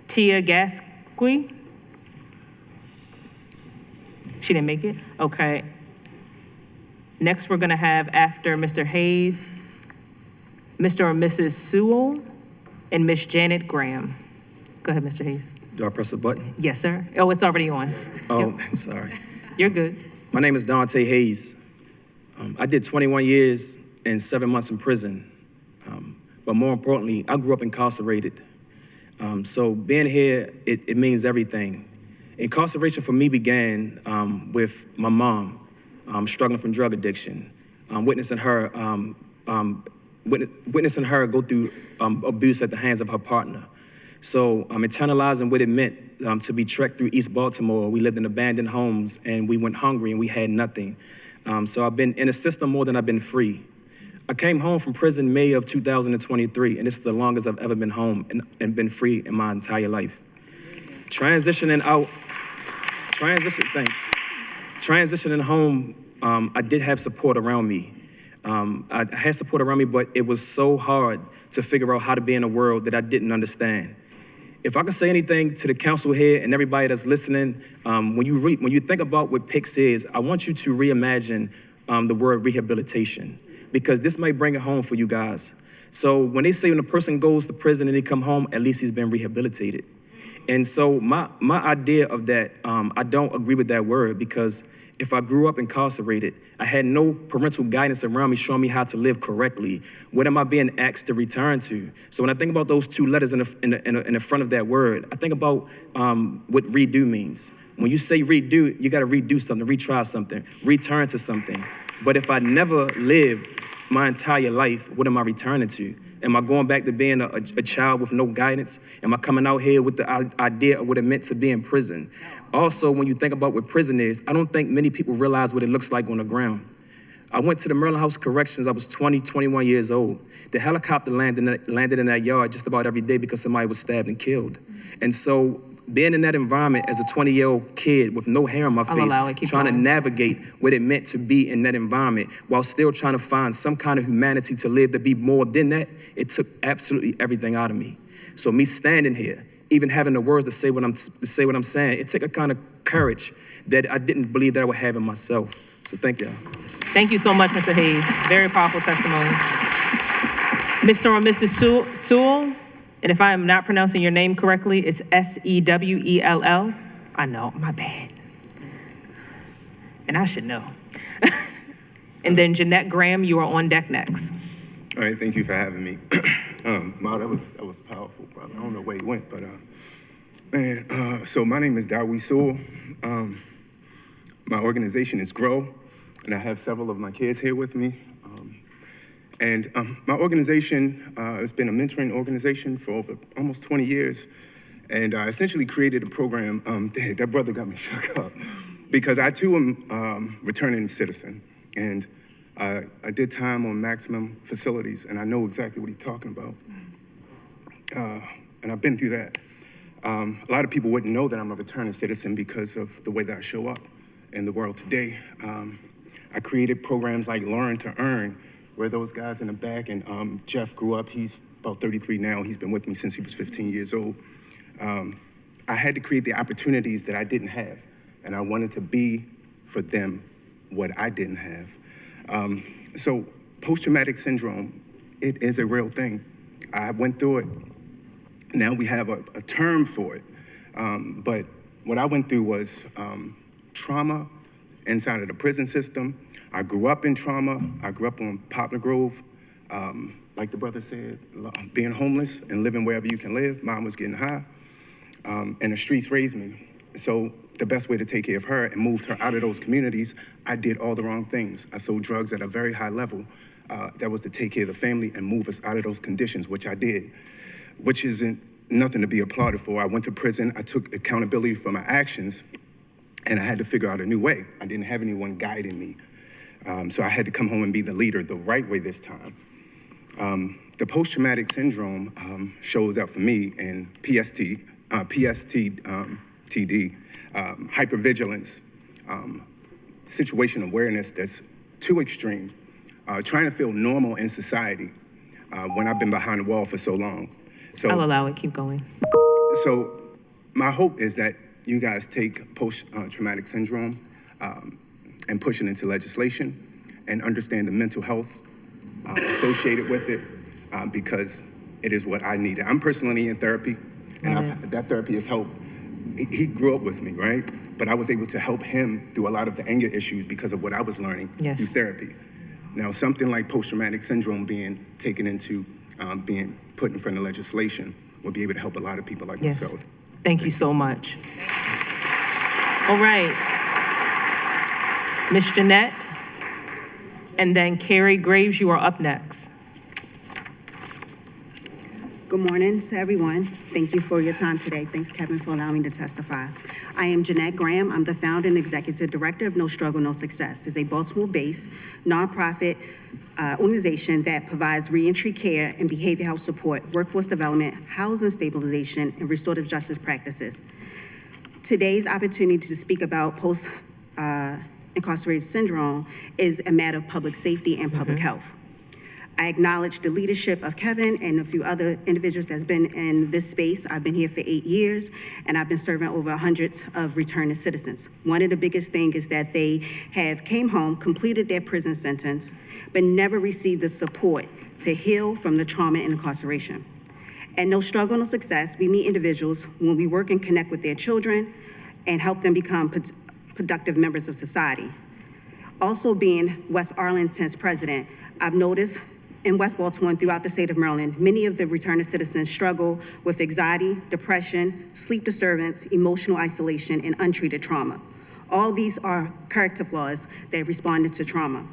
Tia Gasqui. She didn't make it? Okay. Next, we're gonna have, after Mr. Hayes, Mr. or Mrs. Sewell and Miss Janet Graham. Go ahead, Mr. Hayes. Do I press a button? Yes, sir. Oh, it's already on. Oh, Yep. I'm sorry. You're good. My name is Dante Hayes. I did 21 years and 7 months in prison. But more importantly, I grew up incarcerated. So being here, it means everything. Incarceration for me began with my mom struggling from drug addiction, witnessing her go through abuse at the hands of her partner. So internalizing what it meant to be trekked through East Baltimore. We lived in abandoned homes and we went hungry and we had nothing. So I've been in a system more than I've been free. I came home from prison May of 2023, and this is the longest I've ever been home and been free in my entire life. Transitioning home, I did have support around me. I had support around me, but it was so hard to figure out how to be in a world that I didn't understand. If I could say anything to the council here and everybody that's listening, when you think about what PICS is, I want you to reimagine the word rehabilitation, because this might bring it home for you guys. So when they say when a person goes to prison and they come home, at least he's been rehabilitated. And so my idea of that, I don't agree with that word, because if I grew up incarcerated, I had no parental guidance around me showing me how to live correctly. What am I being asked to return to? So when I think about those two letters in the front of that word, I think about what redo means. When you say redo, you gotta redo something, retry something, return to something. But if I never lived my entire life, what am I returning to? Am I going back to being a child with no guidance? Am I coming out here with the idea of what it meant to be in prison? Also, when you think about what prison is, I don't think many people realize what it looks like on the ground. I went to the Maryland House of Corrections. I was 21 years old. The helicopter landed in that yard just about every day because somebody was stabbed and killed. And so being in that environment as a 20-year-old kid with no hair on my face, trying to navigate what it meant to be in that environment while still trying to find some kind of humanity to live, to be more than that, it took absolutely everything out of me. So me standing here, even having the words to say what I'm saying, it took a kind of courage that I didn't believe that I would have in myself. So thank y'all. Thank you so much, Mr. Hayes. Very powerful testimony. Mr. or Mrs. Sewell, and if I am not pronouncing your name correctly, it's Sewell. I know, my bad. And I should know. And then Jeanette Graham, you are on deck next. All right, thank you for having me. Wow, that was powerful, brother. I don't know where he went, but so my name is Darwi Sewell. My organization is GROW, and I have several of my kids here with me. My organization has been a mentoring organization for over almost 20 years. And I essentially created a program, that brother got me shook up, because I too am returning citizen. And I did time on maximum facilities, and I know exactly what he's talking about. And I've been through that. A lot of people wouldn't know that I'm a returning citizen because of the way that I show up in the world today. I created programs like Learn to Earn, where those guys in the back, and Jeff grew up, he's about 33 now, he's been with me since he was 15 years old. I had to create the opportunities that I didn't have, and I wanted to be for them what I didn't have. So post-traumatic syndrome, it is a real thing. I went through it. Now we have a term for it, but what I went through was trauma inside of the prison system. I grew up in trauma. I grew up on Poplar Grove. like the brother said, being homeless and living wherever you can live. Mom was getting high, and the streets raised me. So the best way to take care of her and moved her out of those communities, I did all the wrong things. I sold drugs at a very high level. That was to take care of the family and move us out of those conditions, which I did, which isn't nothing to be applauded for. I went to prison, I took accountability for my actions, and I had to figure out a new way. I didn't have anyone guiding me. So I had to come home and be the leader the right way this time. The post-traumatic syndrome shows up for me in PTSD, hypervigilance, situation awareness that's too extreme, trying to feel normal in society when I've been behind the wall for so long. So, I'll allow it, keep going. So my hope is that you guys take post-traumatic syndrome and push it into legislation and understand the mental health associated with it because it is what I needed. I'm personally in therapy, and that therapy has helped. He grew up with me, right? But I was able to help him through a lot of the anger issues because of what I was learning through therapy. Now, something like post-traumatic syndrome being taken into, being put in front of legislation will be able to help a lot of people like myself. Thank you so much. All right. Ms. Jeanette, and then Carrie Graves, you are up next. Good morning to everyone. Thank you for your time today. Thanks, Kevin, for allowing me to testify. I am Jeanette Graham. I'm the founder and executive director of No Struggle, No Success. It's a Baltimore-based nonprofit organization that provides reentry care and behavioral health support, workforce development, housing stabilization, and restorative justice practices. Today's opportunity to speak about post-incarceration syndrome is a matter of public safety and public health. I acknowledge the leadership of Kevin and a few other individuals that's been in this space. I've been here for 8 years, and I've been serving over hundreds of returning citizens. One of the biggest things is that they have came home, completed their prison sentence, but never received the support to heal from the trauma and incarceration. At No Struggle, No Success, we meet individuals when we work and connect with their children and help them become productive members of society. Also being West Arlington's president, I've noticed in West Baltimore and throughout the state of Maryland, many of the returning citizens struggle with anxiety, depression, sleep disturbance, emotional isolation, and untreated trauma. All these are character flaws that responded to trauma.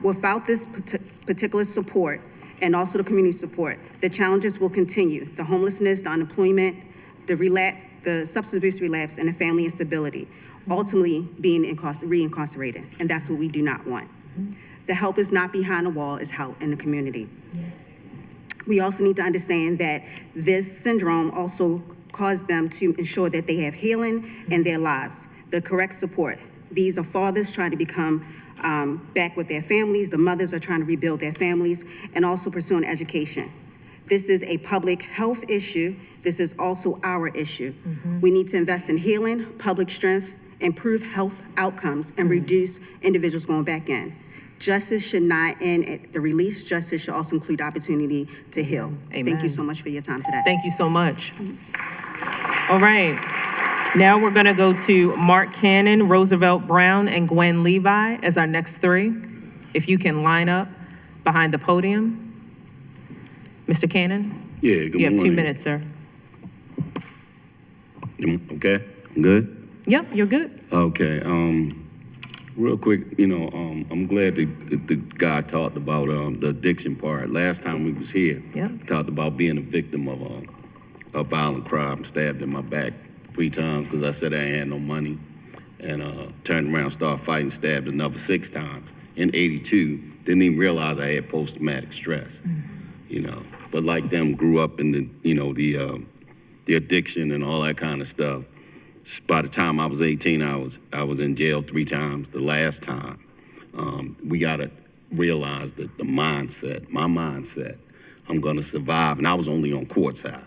Without this particular support, and also the community support, the challenges will continue. The homelessness, the unemployment, the substance abuse relapse, and the family instability, ultimately being re-incarcerated, and that's what we do not want. The help is not behind the wall, it's help in the community. We also need to understand that this syndrome also caused them to ensure that they have healing in their lives, the correct support. These are fathers trying to become back with their families, the mothers are trying to rebuild their families, and also pursuing education. This is a public health issue. This is also our issue. We need to invest in healing, public strength, improve health outcomes, and reduce individuals going back in. Justice should not end at the release. Justice should also include opportunity to heal. Amen. Thank you so much for your time today. Thank you so much. All right. Now we're going to go to Mark Cannon, Roosevelt Brown, and Gwen Levi as our next three. If you can line up behind the podium. Mr. Cannon? Yeah, good morning. You have 2 minutes, sir. Okay, I'm good? Yep, you're good. Okay, real quick, I'm glad that the guy talked about the addiction part. Last time we was here, he talked about being a victim of a violent crime, stabbed in my back 3 times because I said I ain't had no money, and turned around, started fighting, stabbed another 6 times. In '82, didn't even realize I had post-traumatic stress, But like them, grew up in the addiction and all that kind of stuff. By the time I was 18, I was in jail 3 times. The last time, we gotta realize that my mindset, I'm gonna survive, and I was only on court side.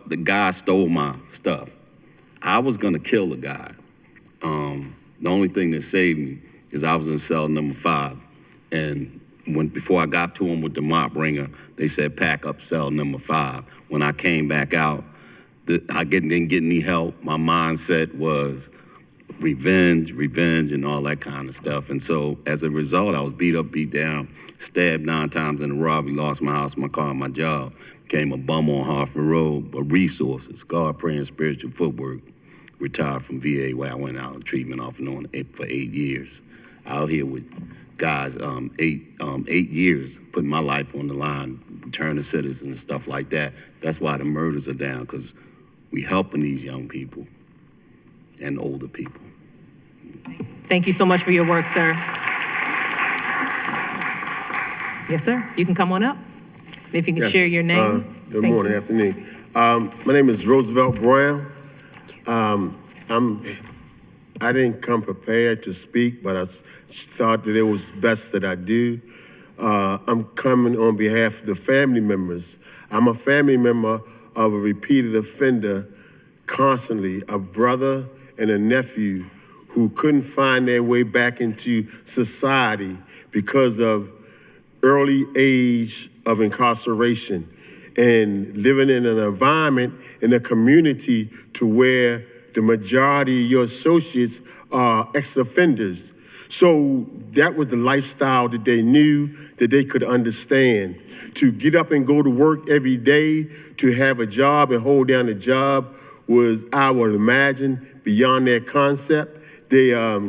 The guy stole my stuff. I was gonna kill the guy. The only thing that saved me is I was in cell number 5, and before I got to him with the mop ringer, they said pack up cell number 5. When I came back out, I didn't get any help. My mindset was revenge, and all that kind of stuff. And so as a result, I was beat up, beat down, stabbed 9 times in a robbery, lost my house, my car, my job, became a bum on Hartford Road, but resources, God, prayer, and spiritual footwork. Retired from VA where I went out on treatment off and on for 8 years. Out here with guys, 8 years, putting my life on the line, return to citizens and stuff like that. That's why the murders are down, because we helping these young people and older people. Thank you so much for your work, sir. Yes, sir. You can come on up. If you can share your name. Good morning, afternoon. My name is Roosevelt Brown. I didn't come prepared to speak, but I thought that it was best that I do. I'm coming on behalf of the family members. I'm a family member of a repeated offender constantly, a brother and a nephew who couldn't find their way back into society because of early age of incarceration and living in an environment in a community to where the majority of your associates are ex-offenders. So that was the lifestyle that they knew, that they could understand. To get up and go to work every day, to have a job and hold down a job was, I would imagine, beyond their concept. I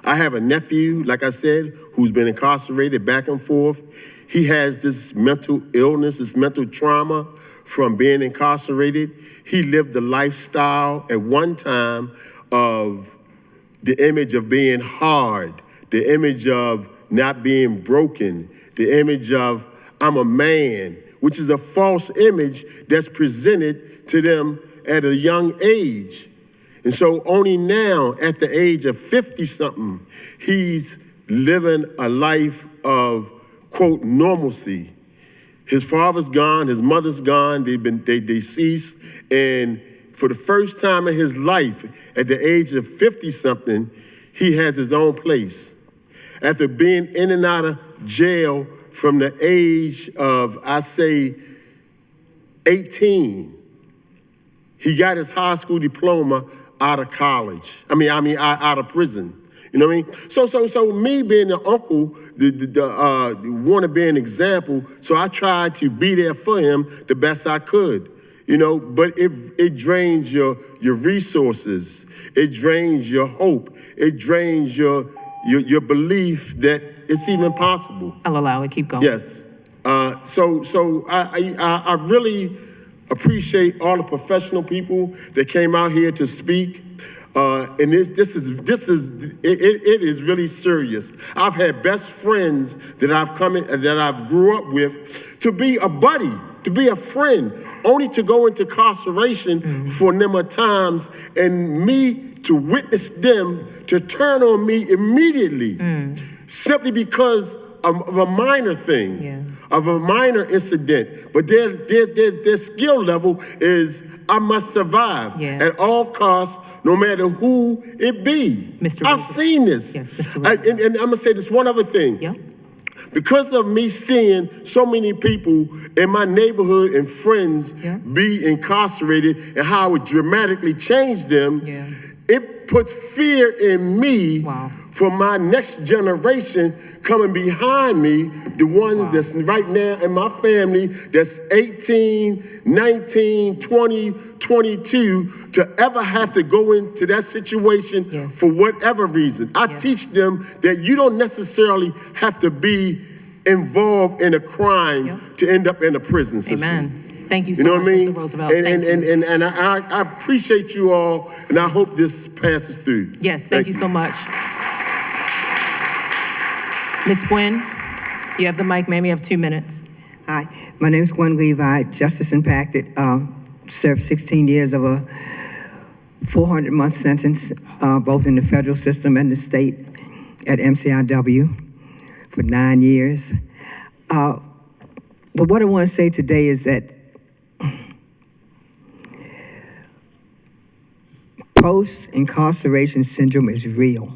have a nephew, like I said, who's been incarcerated back and forth. He has this mental illness, this mental trauma from being incarcerated. He lived the lifestyle at one time of the image of being hard, the image of not being broken, the image of I'm a man, which is a false image that's presented to them at a young age. And so only now, at the age of 50-something, he's living a life of, quote, normalcy. His father's gone, his mother's gone, they deceased, and for the first time in his life, at the age of 50-something, he has his own place. After being in and out of jail from the age of, I say, 18, he got his high school diploma out of college. Out of prison. You know what I mean? So me being the uncle, want to be an example, so I tried to be there for him the best I could. You know, but it drains your resources. It drains your hope. It drains your belief that it's even possible. I'll allow it. Keep going. Yes. So I really appreciate all the professional people that came out here to speak. And this is really serious. I've had best friends that I've grew up with to be a buddy, to be a friend, only to go into incarceration for a number of times, and me to witness them to turn on me immediately, simply because of a minor thing, of a minor incident. But their skill level is, I must survive at all costs, no matter who it be. I've seen this. Yes, Mr. And I'm gonna say this one other thing. Because of me seeing so many people in my neighborhood and friends be incarcerated and how it dramatically changed them, it puts fear in me for my next generation coming behind me, the ones that's right now in my family that's 18, 19, 20, 22, to ever have to go into that situation for whatever reason. I teach them that you don't necessarily have to be involved in a crime to end up in a prison system. Amen. Thank you so know much, what I mean? Mr. Roosevelt. And I appreciate you all, and I hope this passes through. Yes, thank you so much. Ms. Gwen, you have the mic, ma'am. You have 2 minutes. Hi, my name is Gwen Levi, Justice Impacted. Served 16 years of a 400-month sentence, both in the federal system and the state at MCIW for 9 years. But what I want to say today is that post-incarceration syndrome is real.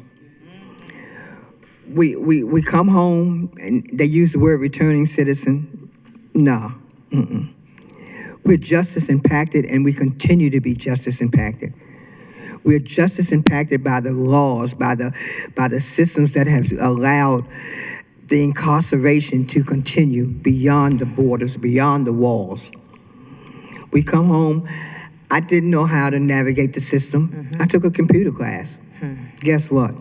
We come home and they use the word returning citizen. No. We're justice impacted, and we continue to be justice impacted. We're just as impacted by the laws, by the systems that have allowed the incarceration to continue beyond the borders, beyond the walls. We come home, I didn't know how to navigate the system. I took a computer class. Guess what?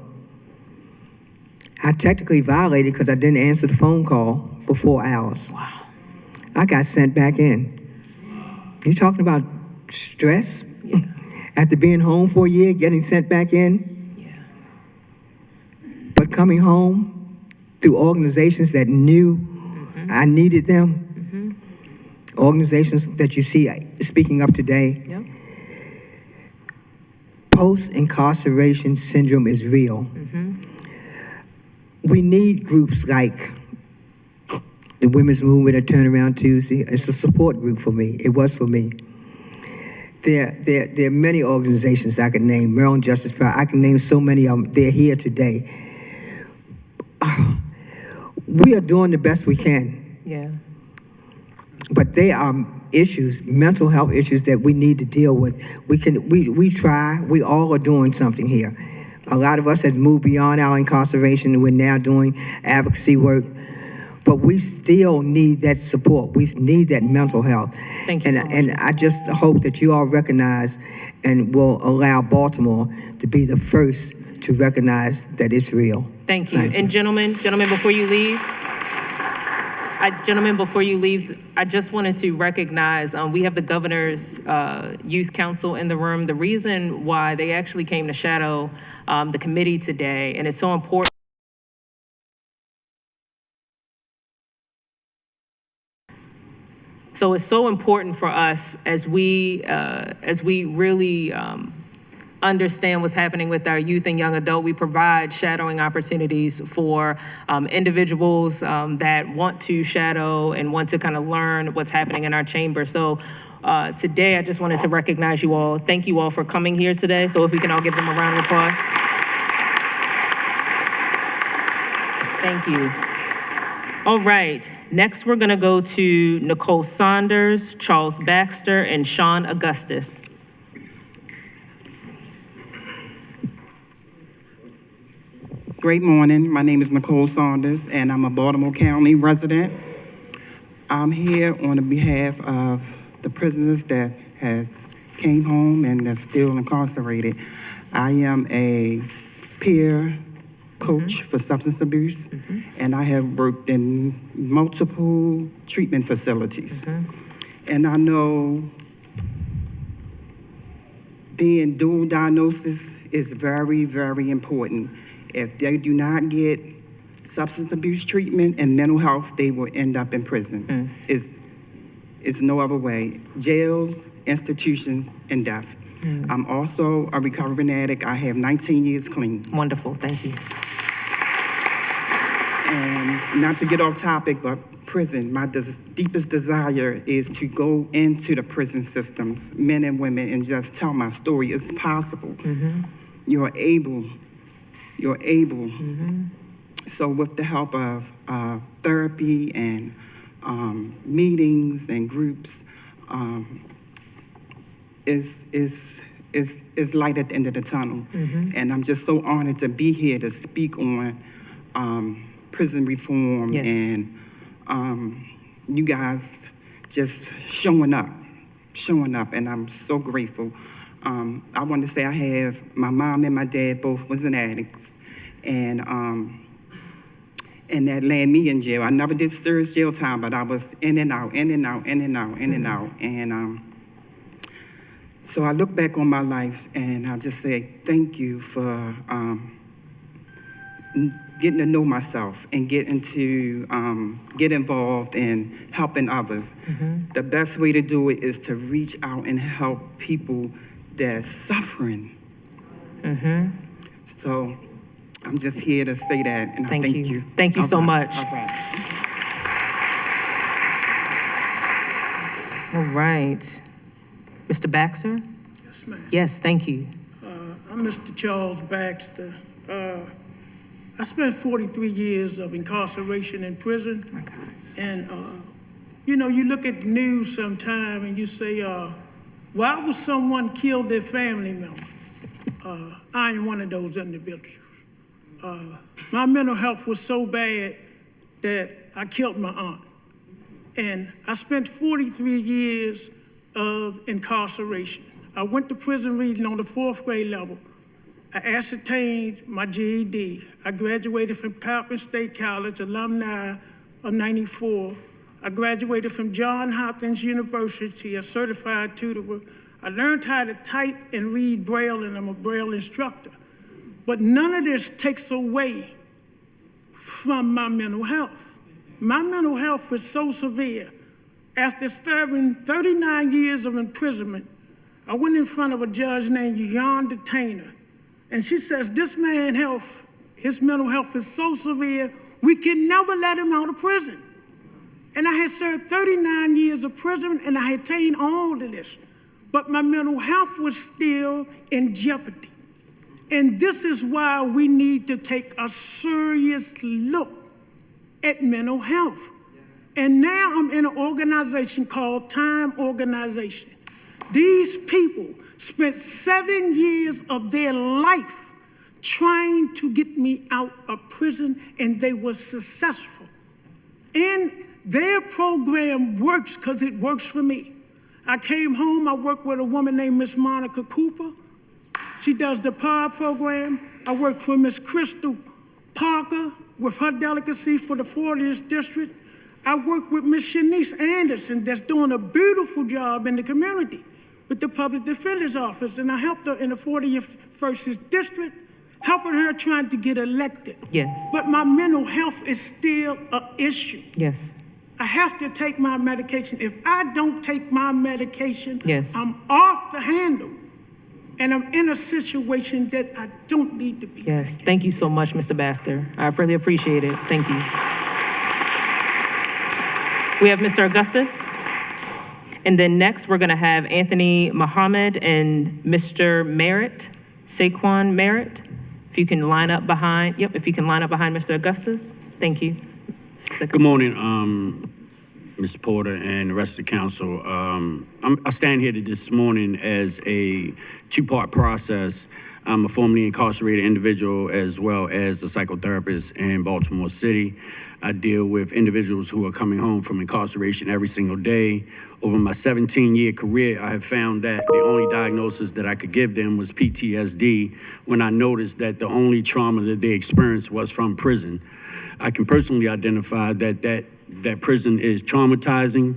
I technically violated because I didn't answer the phone call for 4 hours. Wow. I got sent back in. You talking about stress? Yeah. After being home for a year, getting sent back in? Yeah. But coming home through organizations that knew I needed them, organizations that you see speaking up today, Yep. post-incarceration syndrome is real. We need groups like the Women's Movement at Turnaround Tuesday. It's a support group for me. It was for me. There are many organizations I can name. Maryland Justice Project. I can name so many of them. They're here today. We are doing the best we can. Yeah. But they are issues, mental health issues that we need to deal with. We try. We all are doing something here. A lot of us has moved beyond our incarceration. We're now doing advocacy work. But we still need that support. We need that mental health. Thank you so much. And I just hope that you all recognize and will allow Baltimore to be the first to recognize that it's real. Thank you. And gentlemen, before you leave, I just wanted to recognize, we have the governor's youth council in the room. The reason why they actually came to shadow the committee today, and it's so important. So it's so important for us as we really understand what's happening with our youth and young adult. We provide shadowing opportunities for individuals that want to shadow and want to kind of learn what's happening in our chamber. So today, I just wanted to recognize you all. Thank you all for coming here today. So if we can all give them a round of applause. Thank you. All right, next we're gonna go to Nicole Saunders, Charles Baxter, and Sean Augustus. Great morning. My name is Nicole Saunders, and I'm a Baltimore County resident. I'm here on the behalf of the prisoners that has came home and that's still incarcerated. I am a peer coach for substance abuse, and I have worked in multiple treatment facilities. And I know being dual diagnosis is very, very important. If they do not get substance abuse treatment and mental health, they will end up in prison. It's no other way. Jails, institutions, and death. I'm also a recovering addict. I have 19 years clean. Wonderful, thank you. And not to get off topic, but prison, my deepest desire is to go into the prison systems, men and women, and just tell my story. It's possible. You're able. So with the help of therapy and meetings and groups, is light at the end of the tunnel. And I'm just so honored to be here to speak on prison reform. Yes. And you guys just showing up, and I'm so grateful. I want to say I have, my mom and my dad both was an addicts, and that landed me in jail. I never did serious jail time, but I was in and out. And so I look back on my life, and I just say thank you for getting to know myself and get involved in helping others. The best way to do it is to reach out and help people that's suffering. So I'm just here to say that, and I thank you. Thank you so much. All right. Mr. Baxter? Yes, ma'am. Yes, thank you. I'm Mr. Charles Baxter. I spent 43 years of incarceration in prison. And, you know, you look at the news sometime and you say, why would someone kill their family member? I am one of those individuals. My mental health was so bad that I killed my aunt. And I spent 43 years of incarceration. I went to prison reading on the 4th grade level. I ascertained my GED. I graduated from Coppin State College, alumni of '94. I graduated from Johns Hopkins University, a certified tutor. I learned how to type and read Braille, and I'm a Braille instructor. But none of this takes away from my mental health. My mental health was so severe. After serving 39 years of imprisonment, I went in front of a judge named Jan Detainer, and she says, this man's health, his mental health is so severe, we can never let him out of prison. And I had served 39 years of prison, and I had attained all of this, but my mental health was still in jeopardy. And this is why we need to take a serious look at mental health. And now I'm in an organization called Time Organization. These people spent 7 years of their life trying to get me out of prison, and they were successful. And their program works because it works for me. I came home, I worked with a woman named Miss Monica Cooper. She does the PAR program. I work for Miss Crystal Parker with her delegacy for the 40th District. I work with Miss Shanice Anderson that's doing a beautiful job in the community with the Public Defender's Office, and I helped her in the 41st District, helping her trying to get elected. Yes. But my mental health is still an issue. Yes. I have to take my medication. If I don't take my medication, Yes. I'm off the handle. And I'm in a situation that I don't need to be. Yes, thank you so much, Mr. Baxter. I really appreciate it. Thank you. We have Mr. Augustus. And then next, we're gonna have Anthony Muhammad and Mr. Merritt, Saquon Merritt. If you can line up behind, if you can line up behind Mr. Augustus. Thank you. Good morning, Ms. Porter and the rest of the council. I stand here this morning as a two-part process. I'm a formerly incarcerated individual as well as a psychotherapist in Baltimore City. I deal with individuals who are coming home from incarceration every single day. Over my 17-year career, I have found that the only diagnosis that I could give them was PTSD when I noticed that the only trauma that they experienced was from prison. I can personally identify that prison is traumatizing.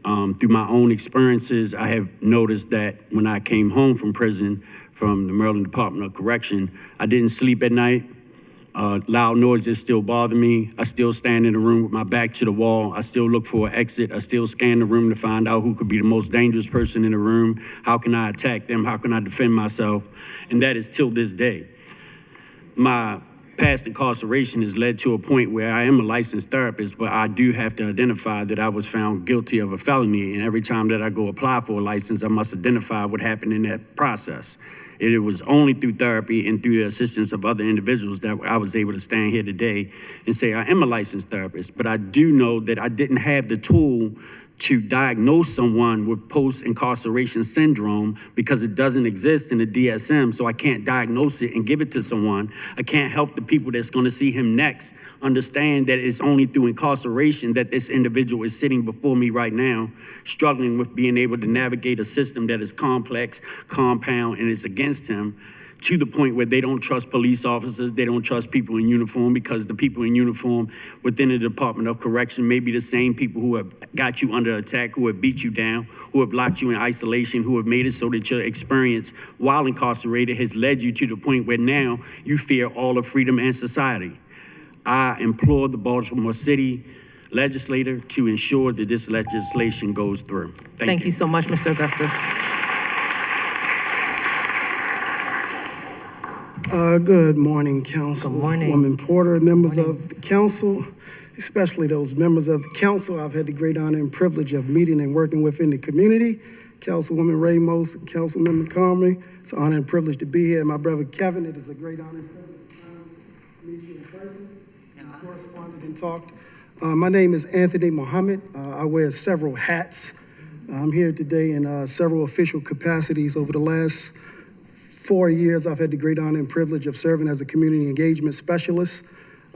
Through my own experiences, I have noticed that when I came home from prison, from the Maryland Department of Correction, I didn't sleep at night. Loud noises still bother me. I still stand in the room with my back to the wall. I still look for an exit. I still scan the room to find out who could be the most dangerous person in the room. How can I attack them? How can I defend myself? And that is till this day. My past incarceration has led to a point where I am a licensed therapist, but I do have to identify that I was found guilty of a felony. And every time that I go apply for a license, I must identify what happened in that process. It was only through therapy and through the assistance of other individuals that I was able to stand here today and say I am a licensed therapist. But I do know that I didn't have the tool to diagnose someone with post-incarceration syndrome because it doesn't exist in the DSM, so I can't diagnose it and give it to someone. I can't help the people that's gonna see him next understand that it's only through incarceration that this individual is sitting before me right now, struggling with being able to navigate a system that is complex, compound, and is against him, to the point where they don't trust police officers, they don't trust people in uniform, because the people in uniform within the Department of Correction may be the same people who have got you under attack, who have beat you down, who have locked you in isolation, who have made it so that your experience while incarcerated has led you to the point where now you fear all of freedom and society. I implore the Baltimore City legislator to ensure that this legislation goes through. Thank you so much, Mr. Augustus. Good morning, Council. Good morning. Woman Porter, members of the council, especially those members of the council I've had the great honor and privilege of meeting and working with in the community. Councilwoman Ramos, Councilman Montgomery, it's an honor and privilege to be here. My brother Kevin, it is a great honor and privilege to meet you in person. We corresponded and talked. My name is Anthony Muhammad. I wear several hats. I'm here today in several official capacities over the last 4 years, I've had the great honor and privilege of serving as a community engagement specialist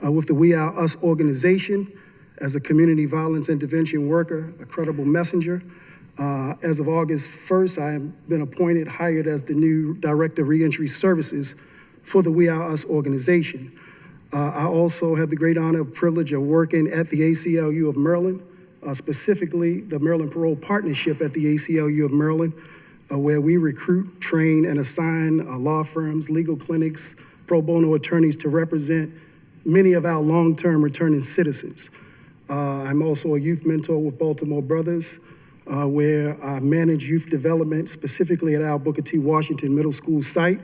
with the We Are Us organization, as a community violence intervention worker, a credible messenger. As of August 1st, I have been hired as the new Director of Reentry Services for the We Are Us organization. I also have the great honor and privilege of working at the ACLU of Maryland, specifically the Maryland Parole Partnership at the ACLU of Maryland, where we recruit, train, and assign law firms, legal clinics, pro bono attorneys to represent many of our long-term returning citizens. I'm also a youth mentor with Baltimore Brothers, where I manage youth development, specifically at our Booker T. Washington Middle School site,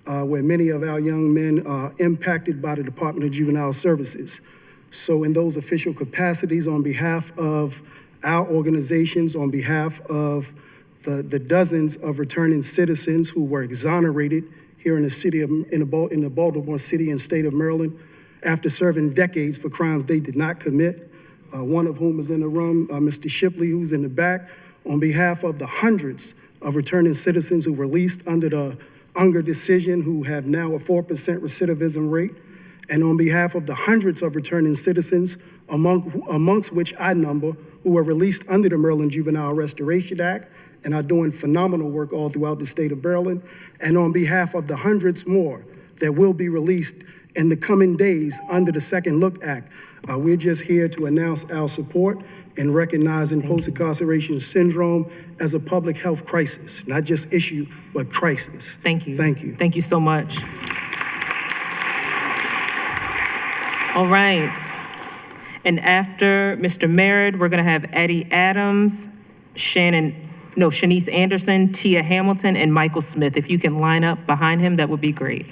where many of our young men are impacted by the Department of Juvenile Services. So in those official capacities, on behalf of our organizations, on behalf of the dozens of returning citizens who were exonerated here in the city of, in the Baltimore City and state of Maryland, after serving decades for crimes they did not commit, one of whom is in the room, Mr. Shipley, who's in the back, on behalf of the hundreds of returning citizens who were released under the Unger decision, who have now a 4% recidivism rate, and on behalf of the hundreds of returning citizens, amongst which I number, who were released under the Maryland Juvenile Restoration Act and are doing phenomenal work all throughout the state of Maryland, and on behalf of the hundreds more that will be released in the coming days under the Second Look Act. We're just here to announce our support in recognizing post-incarceration syndrome as a public health crisis, not just issue, but crisis. Thank you. Thank you. Thank you so much. All right. And after Mr. Merritt, we're going to have Eddie Adams, Shanice Anderson, Tia Hamilton, and Michael Smith. If you can line up behind him, that would be great.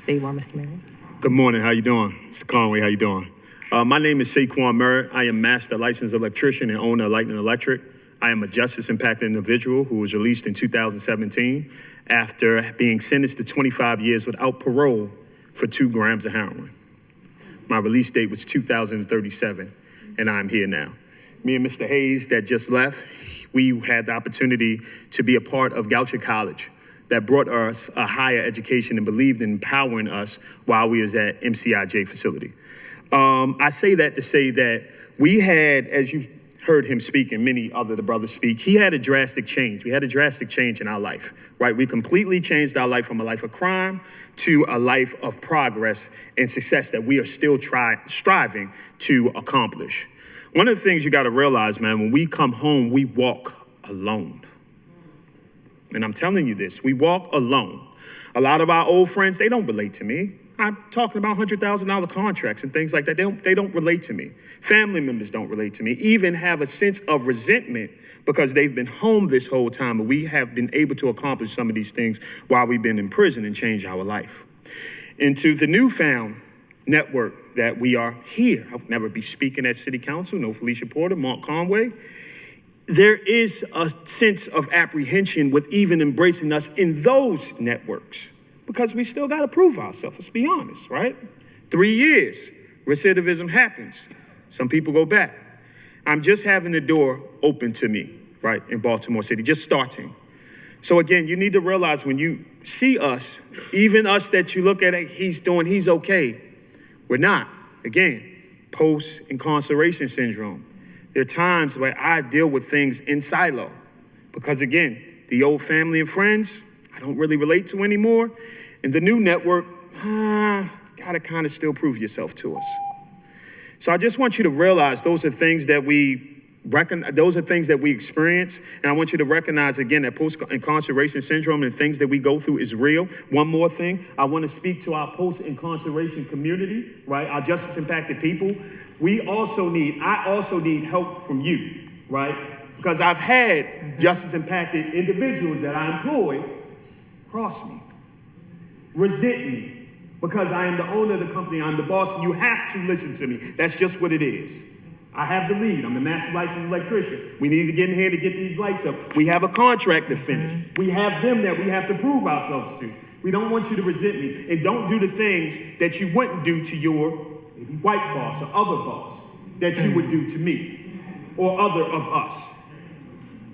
There you are, Mr. Merritt. Good morning. How you doing? Mr. Conway, how you doing? My name is Saquon Merritt. I am master licensed electrician and owner of Lightning Electric. I am a justice-impacted individual who was released in 2017 after being sentenced to 25 years without parole for 2 grams of heroin. My release date was 2037, and I'm here now. Me and Mr. Hayes that just left, we had the opportunity to be a part of Goucher College that brought us a higher education and believed in empowering us while we was at MCIJ facility. I say that to say that we had, as you heard him speak and many other the brothers speak, he had a drastic change. We had a drastic change in our life, right? We completely changed our life from a life of crime to a life of progress and success that we are still striving to accomplish. One of the things you got to realize, man, when we come home, we walk alone. And I'm telling you this, we walk alone. A lot of our old friends, they don't relate to me. I'm talking about $100,000 contracts and things like that. They don't relate to me. Family members don't relate to me, even have a sense of resentment because they've been home this whole time, but we have been able to accomplish some of these things while we've been in prison and change our life. Into the newfound network that we are here. I'll never be speaking at City Council, no Felicia Porter, Mark Conway. There is a sense of apprehension with even embracing us in those networks because we still got to prove ourselves, let's be honest, right? 3 years, recidivism happens. Some people go back. I'm just having the door open to me, right, in Baltimore City, just starting. So again, you need to realize when you see us, even us that you look at it, he's okay. We're not. Again, post-incarceration syndrome. There are times where I deal with things in silo because again, the old family and friends, I don't really relate to anymore. And the new network, gotta kind of still prove yourself to us. So I just want you to realize those are things that we experience. And I want you to recognize again that post-incarceration syndrome and things that we go through is real. One more thing, I want to speak to our post-incarceration community, right? Our justice-impacted people. I also need help from you, right? Because I've had justice-impacted individuals that I employ cross me, resent me, because I am the owner of the company, I'm the boss, and you have to listen to me. That's just what it is. I have the lead. I'm the master licensed electrician. We need to get in here to get these lights up. We have a contract to finish. We have them that we have to prove ourselves to. We don't want you to resent me. And don't do the things that you wouldn't do to your maybe white boss or other boss that you would do to me or other of us,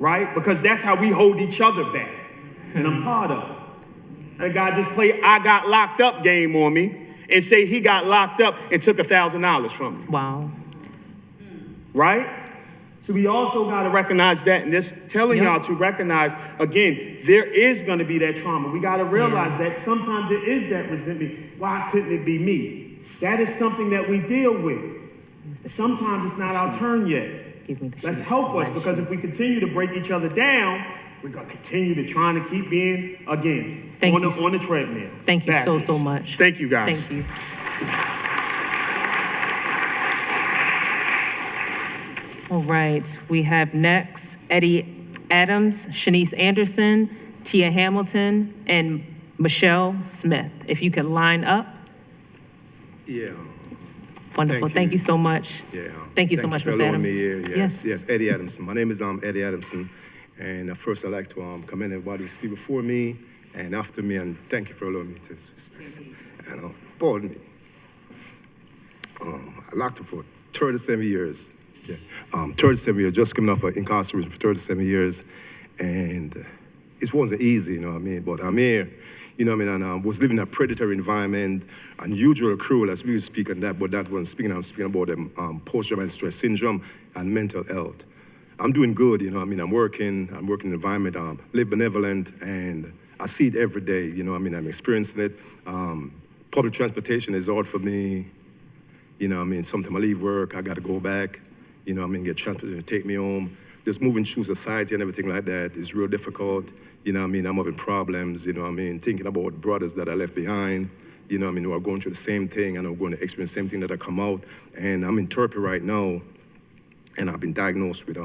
right? Because that's how we hold each other back. And I'm tired of it. A guy just play I got locked up game on me and say he got locked up and took $1,000 from me. Wow. Right? So we also got to recognize that, and just telling y'all to recognize, again, there is going to be that trauma. We got to realize that sometimes there is that resentment. Why couldn't it be me? That is something that we deal with. Sometimes it's not our turn yet. Let's help us, because if we continue to break each other down, we're going to continue to trying to keep being, again, on the treadmill. Thank you backwards. so much. Thank you, guys. Thank you. All right, we have next Eddie Adams, Shanice Anderson, Tia Hamilton, and Michelle Smith. If you could line up. Yeah. Wonderful. Thank you so much. Yeah. Thank you so much, for Mr. allowing Adams. me here. Yes. Yes, Eddie Adamson. My name is Eddie Adamson. And first, I'd like to commend everybody who speak before me and after me, and thank you for allowing me to speak. And pardon me. I locked up for 37 years. Yeah. 37 years, just coming off of incarceration for 37 years. And it wasn't easy, you know what I mean? But I'm here, you know what I mean? And I was living in a predatory environment, unusual, cruel, as we speak on that, but that was speaking, I'm speaking about post-traumatic stress syndrome and mental health. I'm doing good, you know what I mean? I'm working in an environment, live benevolent, and I see it every day, you know what I mean? I'm experiencing it. Public transportation is hard for me, you know what I mean? Sometimes I leave work, I gotta go back, you know what I mean? Get transportation to take me home. Just moving through society and everything like that is real difficult, you know what I mean? I'm having problems, you know what I mean? Thinking about brothers that I left behind, you know what I mean, who are going through the same thing and are going to experience the same thing that I come out. And I'm in therapy right now, and I've been diagnosed with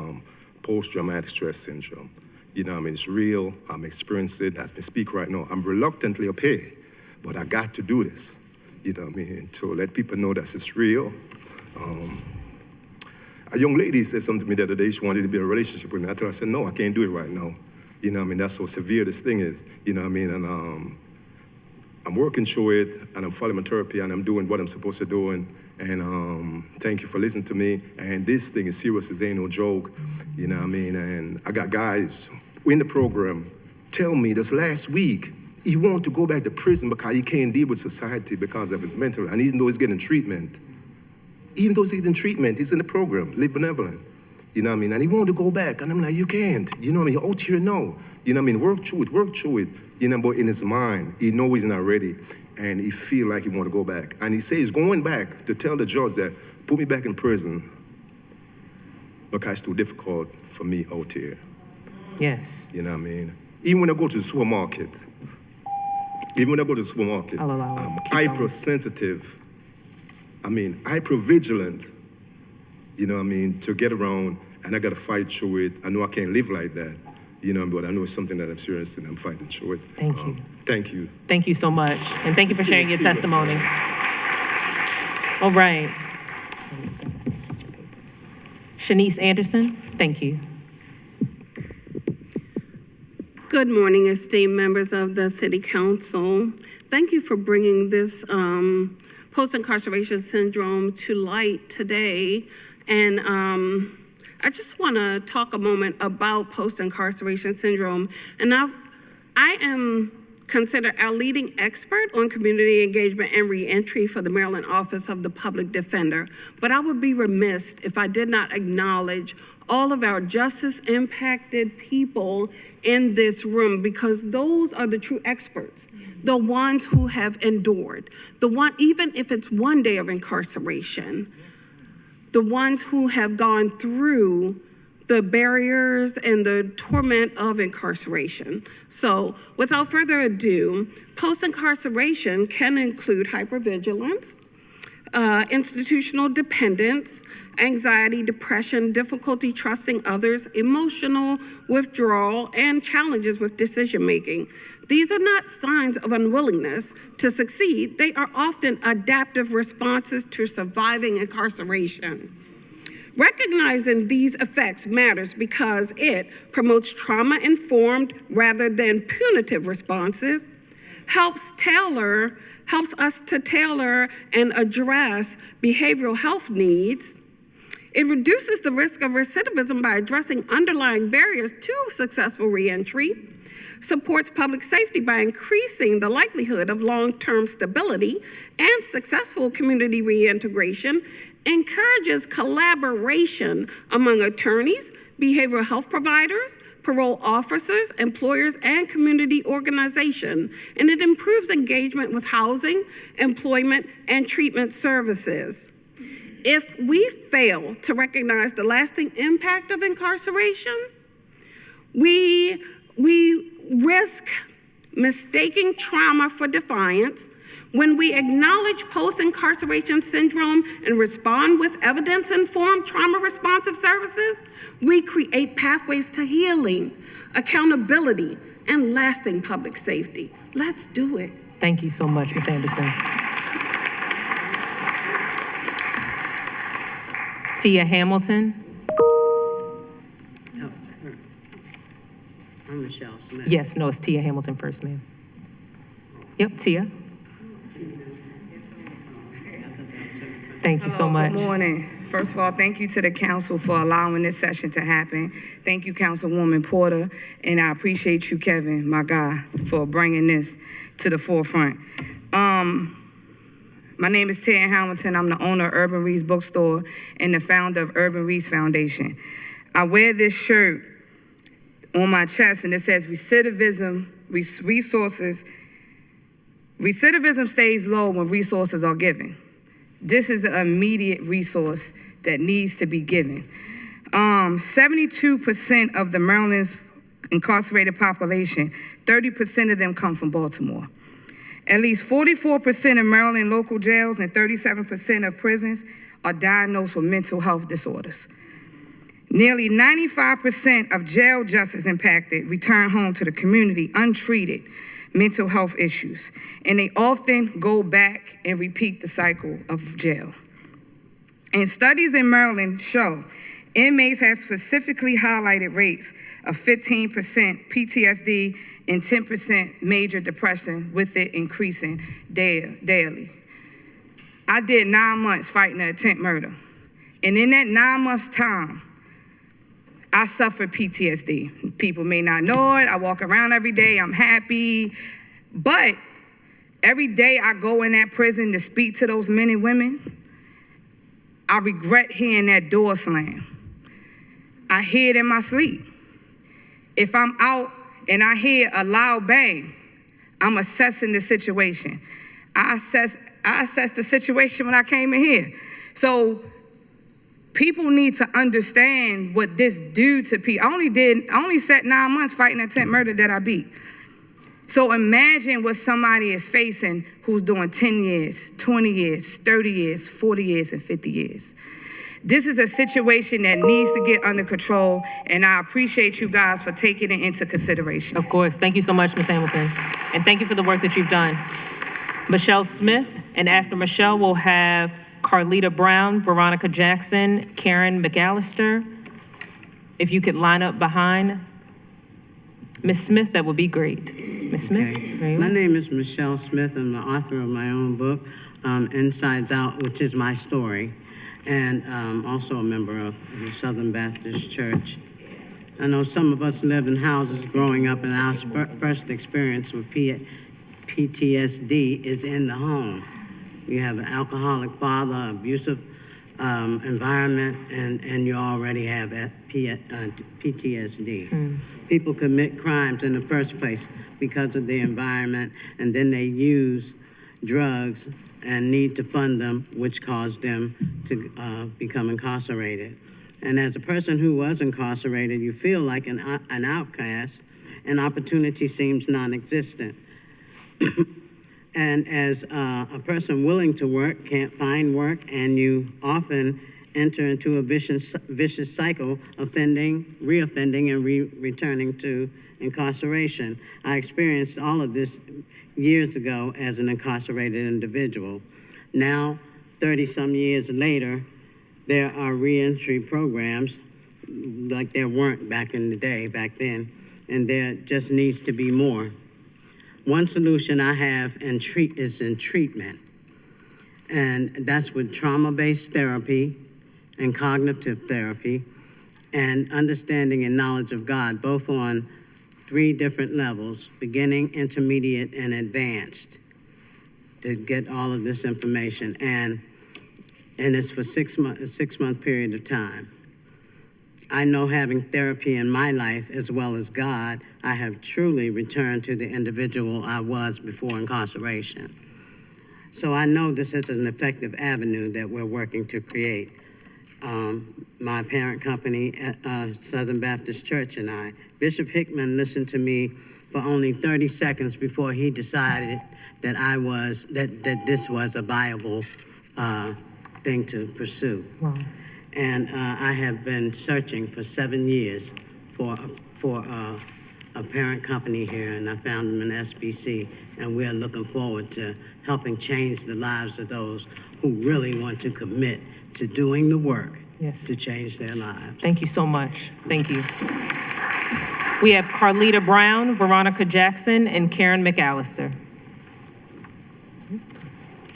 post-traumatic stress syndrome. You know what I mean? It's real. I'm experiencing it. As I speak right now, I'm reluctantly up here, but I got to do this. You know what I mean? To let people know that it's real. A young lady said something to me the other day. She wanted to be in a relationship with me. I told her, I said, no, I can't do it right now. You know what I mean? That's how severe this thing is. You know what I mean? And I'm working through it, and I'm following my therapy, and I'm doing what I'm supposed to do. And thank you for listening to me. And this thing is serious. It ain't no joke. You know what I mean? And I got guys in the program tell me this last week, he want to go back to prison because he can't deal with society because of his mental. And even though he's getting treatment, he's in the program, Live Benevolent. You know what I mean? And he wanted to go back. And I'm like, you can't. You know what I mean? You're out here now. You know what I mean? Work through it. You know, but in his mind, he knows he's not ready. And he feel like he want to go back. And he says he's going back to tell the judge that, put me back in prison because it's too difficult for me out here. Yes. You know what I mean? Even when I go to the supermarket, I'm hypersensitive. I mean, hypervigilant, you know what I mean, to get around, and I got to fight through it. I know I can't live like that, you know, but I know it's something that I'm serious and I'm fighting through it. Thank you. Thank you. Thank you so much. And thank you for sharing your testimony. All right. Shanice Anderson, thank you. Good morning, esteemed members of the City Council. Thank you for bringing this post-incarceration syndrome to light today. And I just want to talk a moment about post-incarceration syndrome. And I am considered our leading expert on community engagement and reentry for the Maryland Office of the Public Defender. But I would be remiss if I did not acknowledge all of our justice-impacted people in this room, because those are the true experts, the ones who have endured, even if it's one day of incarceration, the ones who have gone through the barriers and the torment of incarceration. So without further ado, post-incarceration can include hypervigilance, institutional dependence, anxiety, depression, difficulty trusting others, emotional withdrawal, and challenges with decision-making. These are not signs of unwillingness to succeed. They are often adaptive responses to surviving incarceration. Recognizing these effects matters because it promotes trauma-informed rather than punitive responses, helps us to tailor and address behavioral health needs. It reduces the risk of recidivism by addressing underlying barriers to successful reentry. supports public safety by increasing the likelihood of long-term stability and successful community reintegration, encourages collaboration among attorneys, behavioral health providers, parole officers, employers, and community organizations, and it improves engagement with housing, employment, and treatment services. If we fail to recognize the lasting impact of incarceration, we risk mistaking trauma for defiance. When we acknowledge post-incarceration syndrome and respond with evidence-informed trauma-responsive services, we create pathways to healing, accountability, and lasting public safety. Let's do it. Thank you so much, Ms. Anderson. Tia Hamilton. I'm Michelle Smith. Yes, no, it's Tia Hamilton first, ma'am. Yep, Tia. Thank you so much. Good morning. First of all, thank you to the council for allowing this session to happen. Thank you, Councilwoman Porter, and I appreciate you, Kevin, my guy, for bringing this to the forefront. My name is Tia Hamilton. I'm the owner of Urban Reese Bookstore and the founder of Urban Reese Foundation. I wear this shirt on my chest, and it says recidivism stays low when resources are given. This is an immediate resource that needs to be given. 72% of the Maryland's incarcerated population, 30% of them come from Baltimore. At least 44% of Maryland local jails and 37% of prisons are diagnosed with mental health disorders. Nearly 95% of jail justice impacted return home to the community untreated mental health issues, and they often go back and repeat the cycle of jail. And studies in Maryland show inmates have specifically highlighted rates of 15% PTSD and 10% major depression, with it increasing daily. I did 9 months fighting an attempt murder, and in that 9 months' time, I suffered PTSD. People may not know it. I walk around every day, I'm happy. But every day I go in that prison to speak to those men and women, I regret hearing that door slam. I hear it in my sleep. If I'm out and I hear a loud bang, I'm assessing the situation. I assessed the situation when I came in here. So people need to understand what this do to people. I only sat 9 months fighting attempt murder that I beat. So imagine what somebody is facing who's doing 10 years, 20 years, 30 years, 40 years, and 50 years. This is a situation that needs to get under control, and I appreciate you guys for taking it into consideration. Of course. Thank you so much, Ms. Hamilton. And thank you for the work that you've done. Michelle Smith, and after Michelle, we'll have Carlita Brown, Veronica Jackson, Karen McAllister. If you could line up behind Ms. Smith, that would be great. Ms. Smith? Okay. My name is Michelle Smith. I'm the author of my own book, Insides Out, which is my story, and also a member of the Southern Baptist Church. I know some of us lived in houses growing up, and our first experience with PTSD is in the home. You have an alcoholic father, abusive environment, and you already have PTSD. People commit crimes in the first place because of the environment, and then they use drugs and need to fund them, which caused them to become incarcerated. And as a person who was incarcerated, you feel like an outcast, and opportunity seems non-existent. And as a person willing to work can't find work, and you often enter into a vicious cycle, offending, reoffending, and returning to incarceration. I experienced all of this years ago as an incarcerated individual. Now, 30-some years later, there are reentry programs like there weren't back in the day, back then, and there just needs to be more. One solution I have is in treatment, and that's with trauma-based therapy and cognitive therapy and understanding and knowledge of God, both on 3 different levels, beginning, intermediate, and advanced, to get all of this information. And it's for a 6-month period of time. I know, having therapy in my life as well as God, I have truly returned to the individual I was before incarceration. So I know this is an effective avenue that we're working to create. My parent company, Southern Baptist Church, and I, Bishop Hickman listened to me for only 30 seconds before he decided that that this was a viable thing to pursue. Wow. And I have been searching for 7 years for a parent company here, and I found them in SBC, and we are looking forward to helping change the lives of those who really want to commit to doing the work to change their lives. Thank you so much. Thank you. We have Carlita Brown, Veronica Jackson, and Karen McAllister.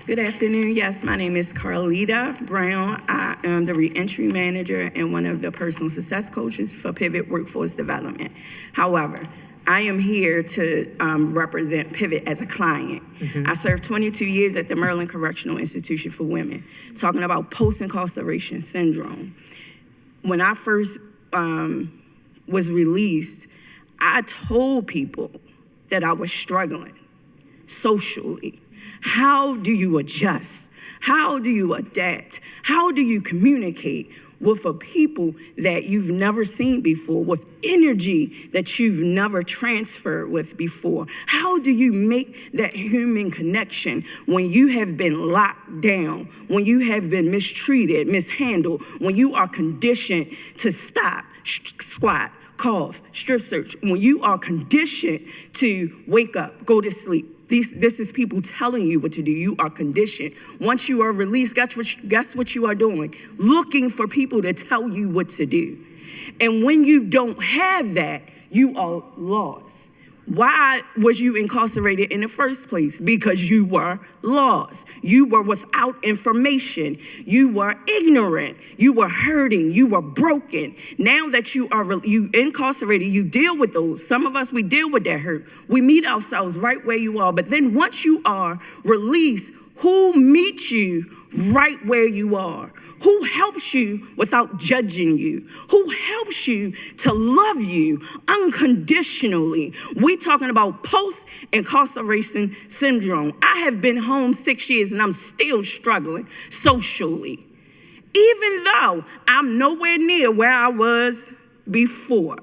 Good afternoon. Yes, my name is Carlita Brown. I am the reentry manager and one of the personal success coaches for Pivot Workforce Development. However, I am here to represent Pivot as a client. I served 22 years at the Maryland Correctional Institution for Women, talking about post-incarceration syndrome. When I first was released, I told people that I was struggling socially. How do you adjust? How do you adapt? How do you communicate with a people that you've never seen before, with energy that you've never transferred with before? How do you make that human connection when you have been locked down, when you have been mistreated, mishandled, when you are conditioned to stop, squat, cough, strip search, when you are conditioned to wake up, go to sleep? This is people telling you what to do. You are conditioned. Once you are released, guess what you are doing? Looking for people to tell you what to do. And when you don't have that, you are lost. Why was you incarcerated in the first place? Because you were lost. You were without information. You were ignorant. You were hurting. You were broken. Now that you are incarcerated, you deal with those. Some of us, we deal with that hurt. We meet ourselves right where you are. But then once you are released, who meets you right where you are? Who helps you without judging you? Who helps you to love you unconditionally? We're talking about post-incarceration syndrome. I have been home 6 years and I'm still struggling socially. Even though I'm nowhere near where I was before,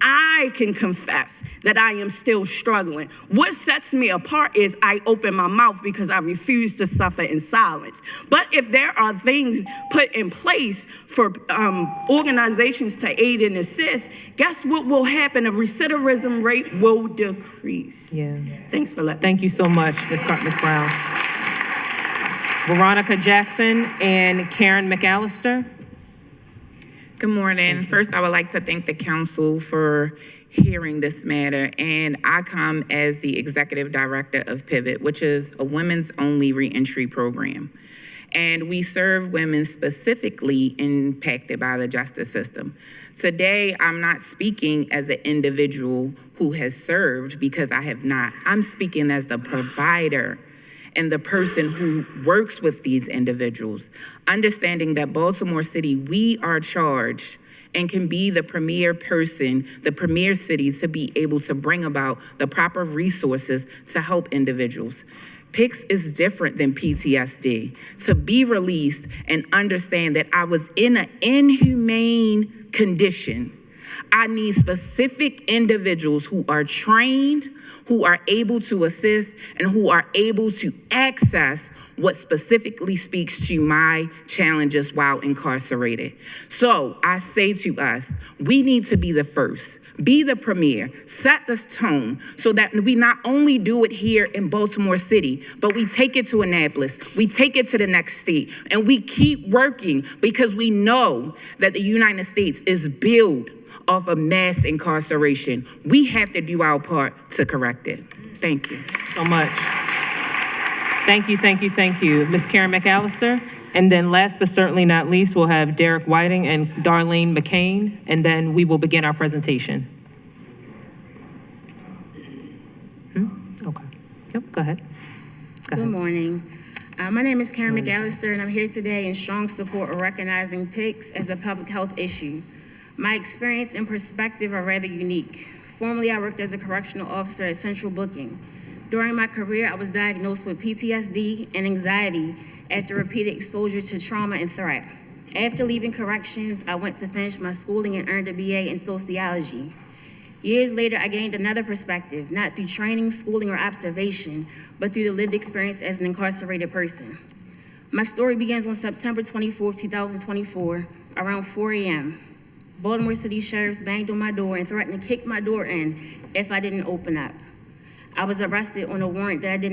I can confess that I am still struggling. What sets me apart is I open my mouth because I refuse to suffer in silence. But if there are things put in place for organizations to aid and assist, guess what will happen? The recidivism rate will decrease. Yeah. Thanks for letting me. Thank you so much, Ms. Brown. Veronica Jackson and Karen McAllister. Good morning. First, I would like to thank the council for hearing this matter. And I come as the executive director of Pivot, which is a women's only reentry program. And we serve women specifically impacted by the justice system. Today, I'm not speaking as an individual who has served, because I have not. I'm speaking as the provider and the person who works with these individuals, understanding that Baltimore City, we are charged and can be the premier person, the premier city to be able to bring about the proper resources to help individuals. PICS is different than PTSD. To be released and understand that I was in an inhumane condition, I need specific individuals who are trained, who are able to assist, and who are able to access what specifically speaks to my challenges while incarcerated. So I say to us, we need to be the first, be the premier, set the tone so that we not only do it here in Baltimore City, but we take it to Annapolis, we take it to the next state, and we keep working, because we know that the United States is built off of mass incarceration. We have to do our part to correct it. Thank you so much. Thank you, thank you, thank you. Ms. Karen McAllister. And then last but certainly not least, we'll have Derek Whiting and Darlene McCain, and then we will begin our presentation. Go ahead. Good morning. My name is Karen McAllister, and I'm here today in strong support of recognizing PICS as a public health issue. My experience and perspective are rather unique. Formerly, I worked as a correctional officer at Central Booking. During my career, I was diagnosed with PTSD and anxiety after repeated exposure to trauma and threat. After leaving corrections, I went to finish my schooling and earned a BA in sociology. Years later, I gained another perspective, not through training, schooling, or observation, but through the lived experience as an incarcerated person. My story begins on September 24, 2024, around 4 a.m. Baltimore City sheriffs banged on my door and threatened to kick my door in if I didn't open up. I was arrested on a warrant that I did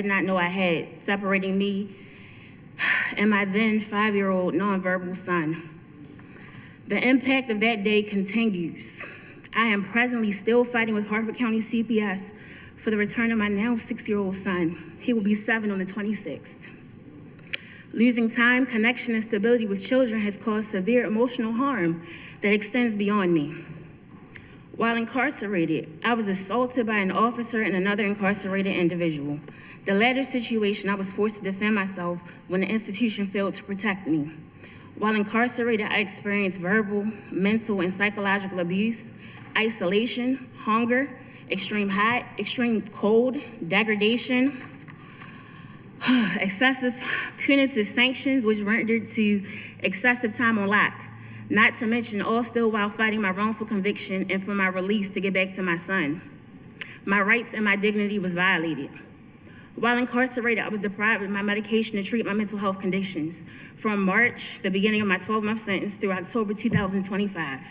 not know I had, separating me and my then 5-year-old nonverbal son. The impact of that day continues. I am presently still fighting with Harford County CPS for the return of my now 6-year-old son. He will be 7 on the 26th. Losing time, connection, and stability with children has caused severe emotional harm that extends beyond me. While incarcerated, I was assaulted by an officer and another incarcerated individual. The latter situation, I was forced to defend myself when the institution failed to protect me. While incarcerated, I experienced verbal, mental, and psychological abuse, isolation, hunger, extreme hot, extreme cold, degradation, excessive punitive sanctions, which rendered to excessive time on lock. Not to mention, all still while fighting my wrongful conviction and for my release to get back to my son. My rights and my dignity was violated. While incarcerated, I was deprived of my medication to treat my mental health conditions from March, the beginning of my 12-month sentence, through October 2025.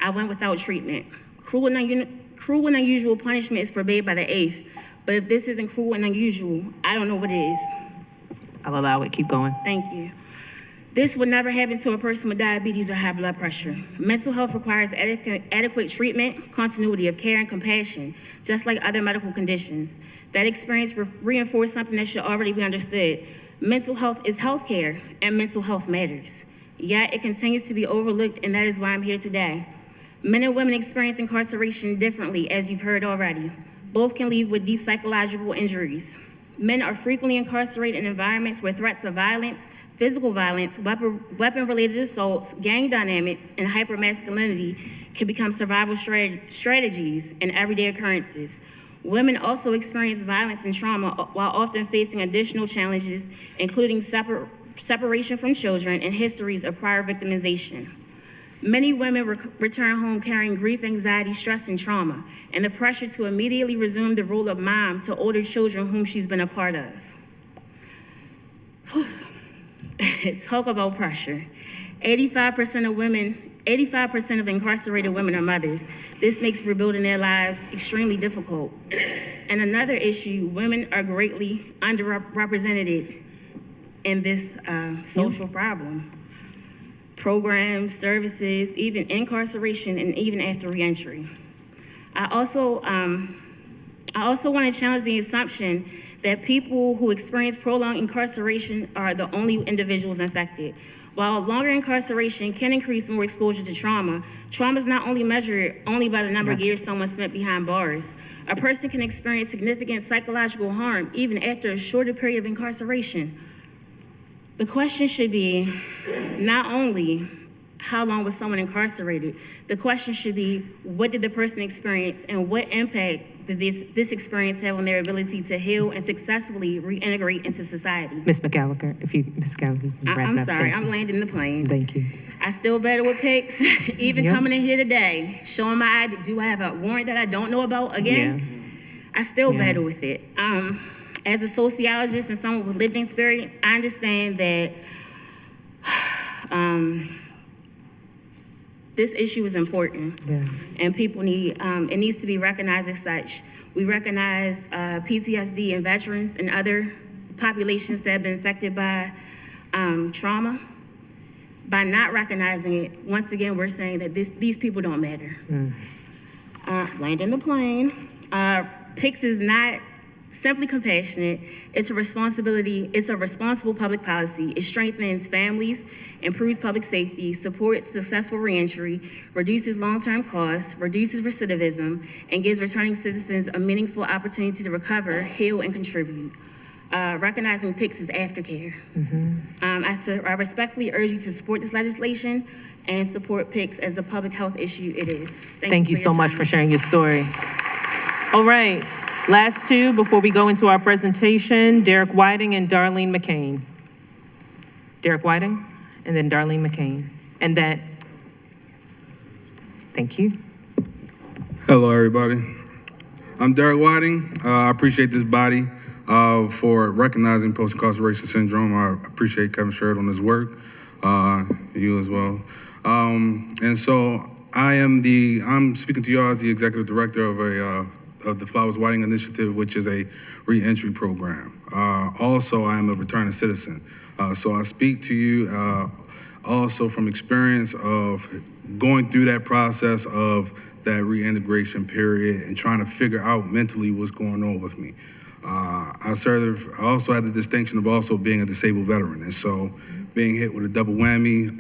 I went without treatment. Cruel and unusual punishment is forbade by the 8th, but if this isn't cruel and unusual, I don't know what is. I'll allow it. Keep going. Thank you. This would never happen to a person with diabetes or high blood pressure. Mental health requires adequate treatment, continuity of care, and compassion, just like other medical conditions. That experience reinforced something that should already be understood. Mental health is health care, and mental health matters. Yet it continues to be overlooked, and that is why I'm here today. Men and women experience incarceration differently, as you've heard already. Both can leave with deep psychological injuries. Men are frequently incarcerated in environments where threats of violence, physical violence, weapon-related assaults, gang dynamics, and hypermasculinity can become survival strategies and everyday occurrences. Women also experience violence and trauma while often facing additional challenges, including separation from children and histories of prior victimization. Many women return home carrying grief, anxiety, stress, and trauma, and the pressure to immediately resume the role of mom to older children whom she's been a part of. Talk about pressure. 85% of incarcerated women are mothers. This makes rebuilding their lives extremely difficult. And another issue, women are greatly underrepresented in this social problem. Programs, services, even incarceration, and even after reentry. I also want to challenge the assumption that people who experience prolonged incarceration are the only individuals infected. While longer incarceration can increase more exposure to trauma, trauma is not only measured only by the number of years someone spent behind bars. A person can experience significant psychological harm even after a shorter period of incarceration. The question should be not only how long was someone incarcerated, the question should be what did the person experience and what impact did this experience have on their ability to heal and successfully reintegrate into society. Ms. McGallagher, Ms. Gallagher, I'm sorry, I'm landing the plane. Thank you. I still battle with PICS, even coming in here today, showing my ID. Do I have a warrant that I don't know about again? Yeah. I still battle with it. As a sociologist and someone with lived experience, I understand that this issue is important, and people need, it needs to be recognized as such. We recognize PTSD in veterans and other populations that have been affected by trauma. By not recognizing it, once again, we're saying that these people don't matter. Landing the plane. PICS is not Simply Compassionate, it's a responsible public policy. It strengthens families, improves public safety, supports successful reentry, reduces long-term costs, reduces recidivism, and gives returning citizens a meaningful opportunity to recover, heal, and contribute. Recognizing PICS as aftercare. I respectfully urge you to support this legislation and support PICS as the public health issue it is. Thank you for so your much time. for sharing your story. All right, last two before we go into our presentation, Derek Whiting and Darlene McCain. Derek Whiting and then Darlene McCain. And that, thank you. Hello, everybody. I'm Derek Whiting. I appreciate this body for recognizing post-incarceration syndrome. I appreciate Kevin Sherrod on his work, you as well. And so I'm speaking to you all as the executive director of the Flowers Whiting Initiative, which is a reentry program. Also, I am a returning citizen. So I speak to you also from experience of going through that process of that reintegration period and trying to figure out mentally what's going on with me. I also had the distinction of also being a disabled veteran. And so being hit with a double whammy,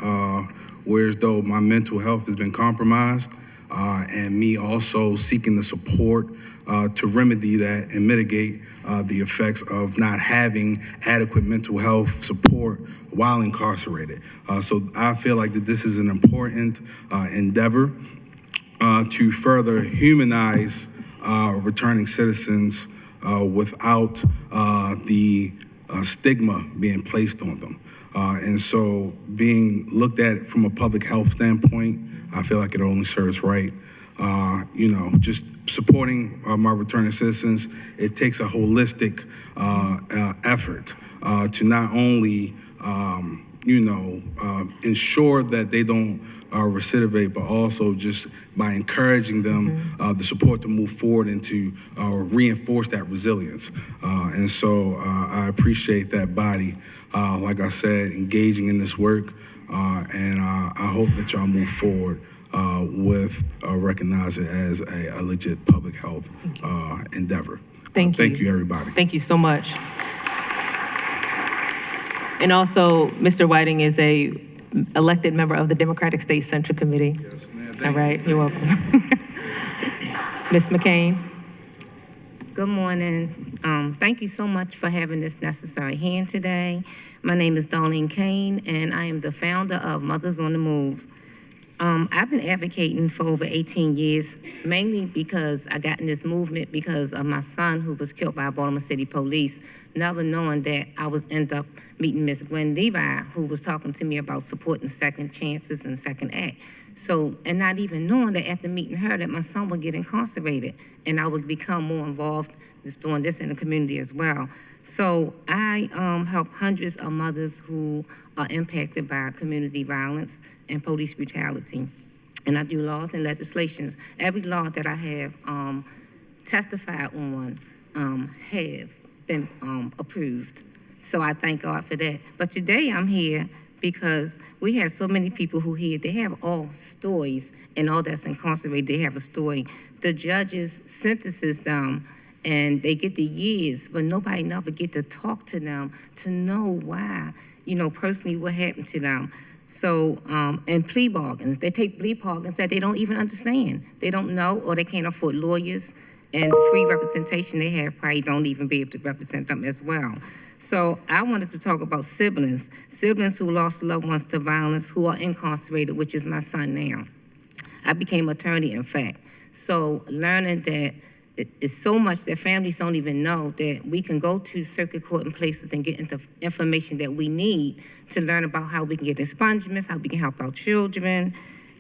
whereas though my mental health has been compromised, and me also seeking the support to remedy that and mitigate the effects of not having adequate mental health support while incarcerated. So I feel like that this is an important endeavor to further humanize returning citizens without the stigma being placed on them. And so being looked at from a public health standpoint, I feel like it only serves right. Just supporting my returning citizens, it takes a holistic effort to not only, ensure that they don't recidivate, but also just by encouraging them the support to move forward and to reinforce that resilience. And so I appreciate that body, like I said, engaging in this work, and I hope that y'all move forward with recognize it as a legit public health endeavor. Thank you. Thank you, everybody. Thank you so much. And also, Mr. Whiting is a elected member of the Democratic State Central Committee. Yes, ma'am. All right, you're welcome. Ms. McCain. Good morning. Thank you so much for having this necessary hearing today. My name is Darlene Kane, and I am the founder of Mothers on the Move. I've been advocating for over 18 years, mainly because I got in this movement because of my son who was killed by Baltimore City Police, never knowing that I was end up meeting Ms. Gwen Levi, who was talking to me about supporting second chances and second act. So, and not even knowing that after meeting her that my son would get incarcerated and I would become more involved doing this in the community as well. So I help hundreds of mothers who are impacted by community violence and police brutality. And I do laws and legislations. Every law that I have testified on have been approved. So I thank God for that. But today I'm here because we have so many people who here, they have all stories, and all that's incarcerated, they have a story. The judges sentences them, and they get the years, but nobody never get to talk to them to know why, personally what happened to them. So, and plea bargains, they take plea bargains that they don't even understand. They don't know, or they can't afford lawyers, and the free representation they have probably don't even be able to represent them as well. So I wanted to talk about siblings who lost loved ones to violence, who are incarcerated, which is my son now. I became attorney, in fact. So learning that it's so much that families don't even know that we can go to circuit court and places and get into information that we need to learn about how we can get expungements, how we can help our children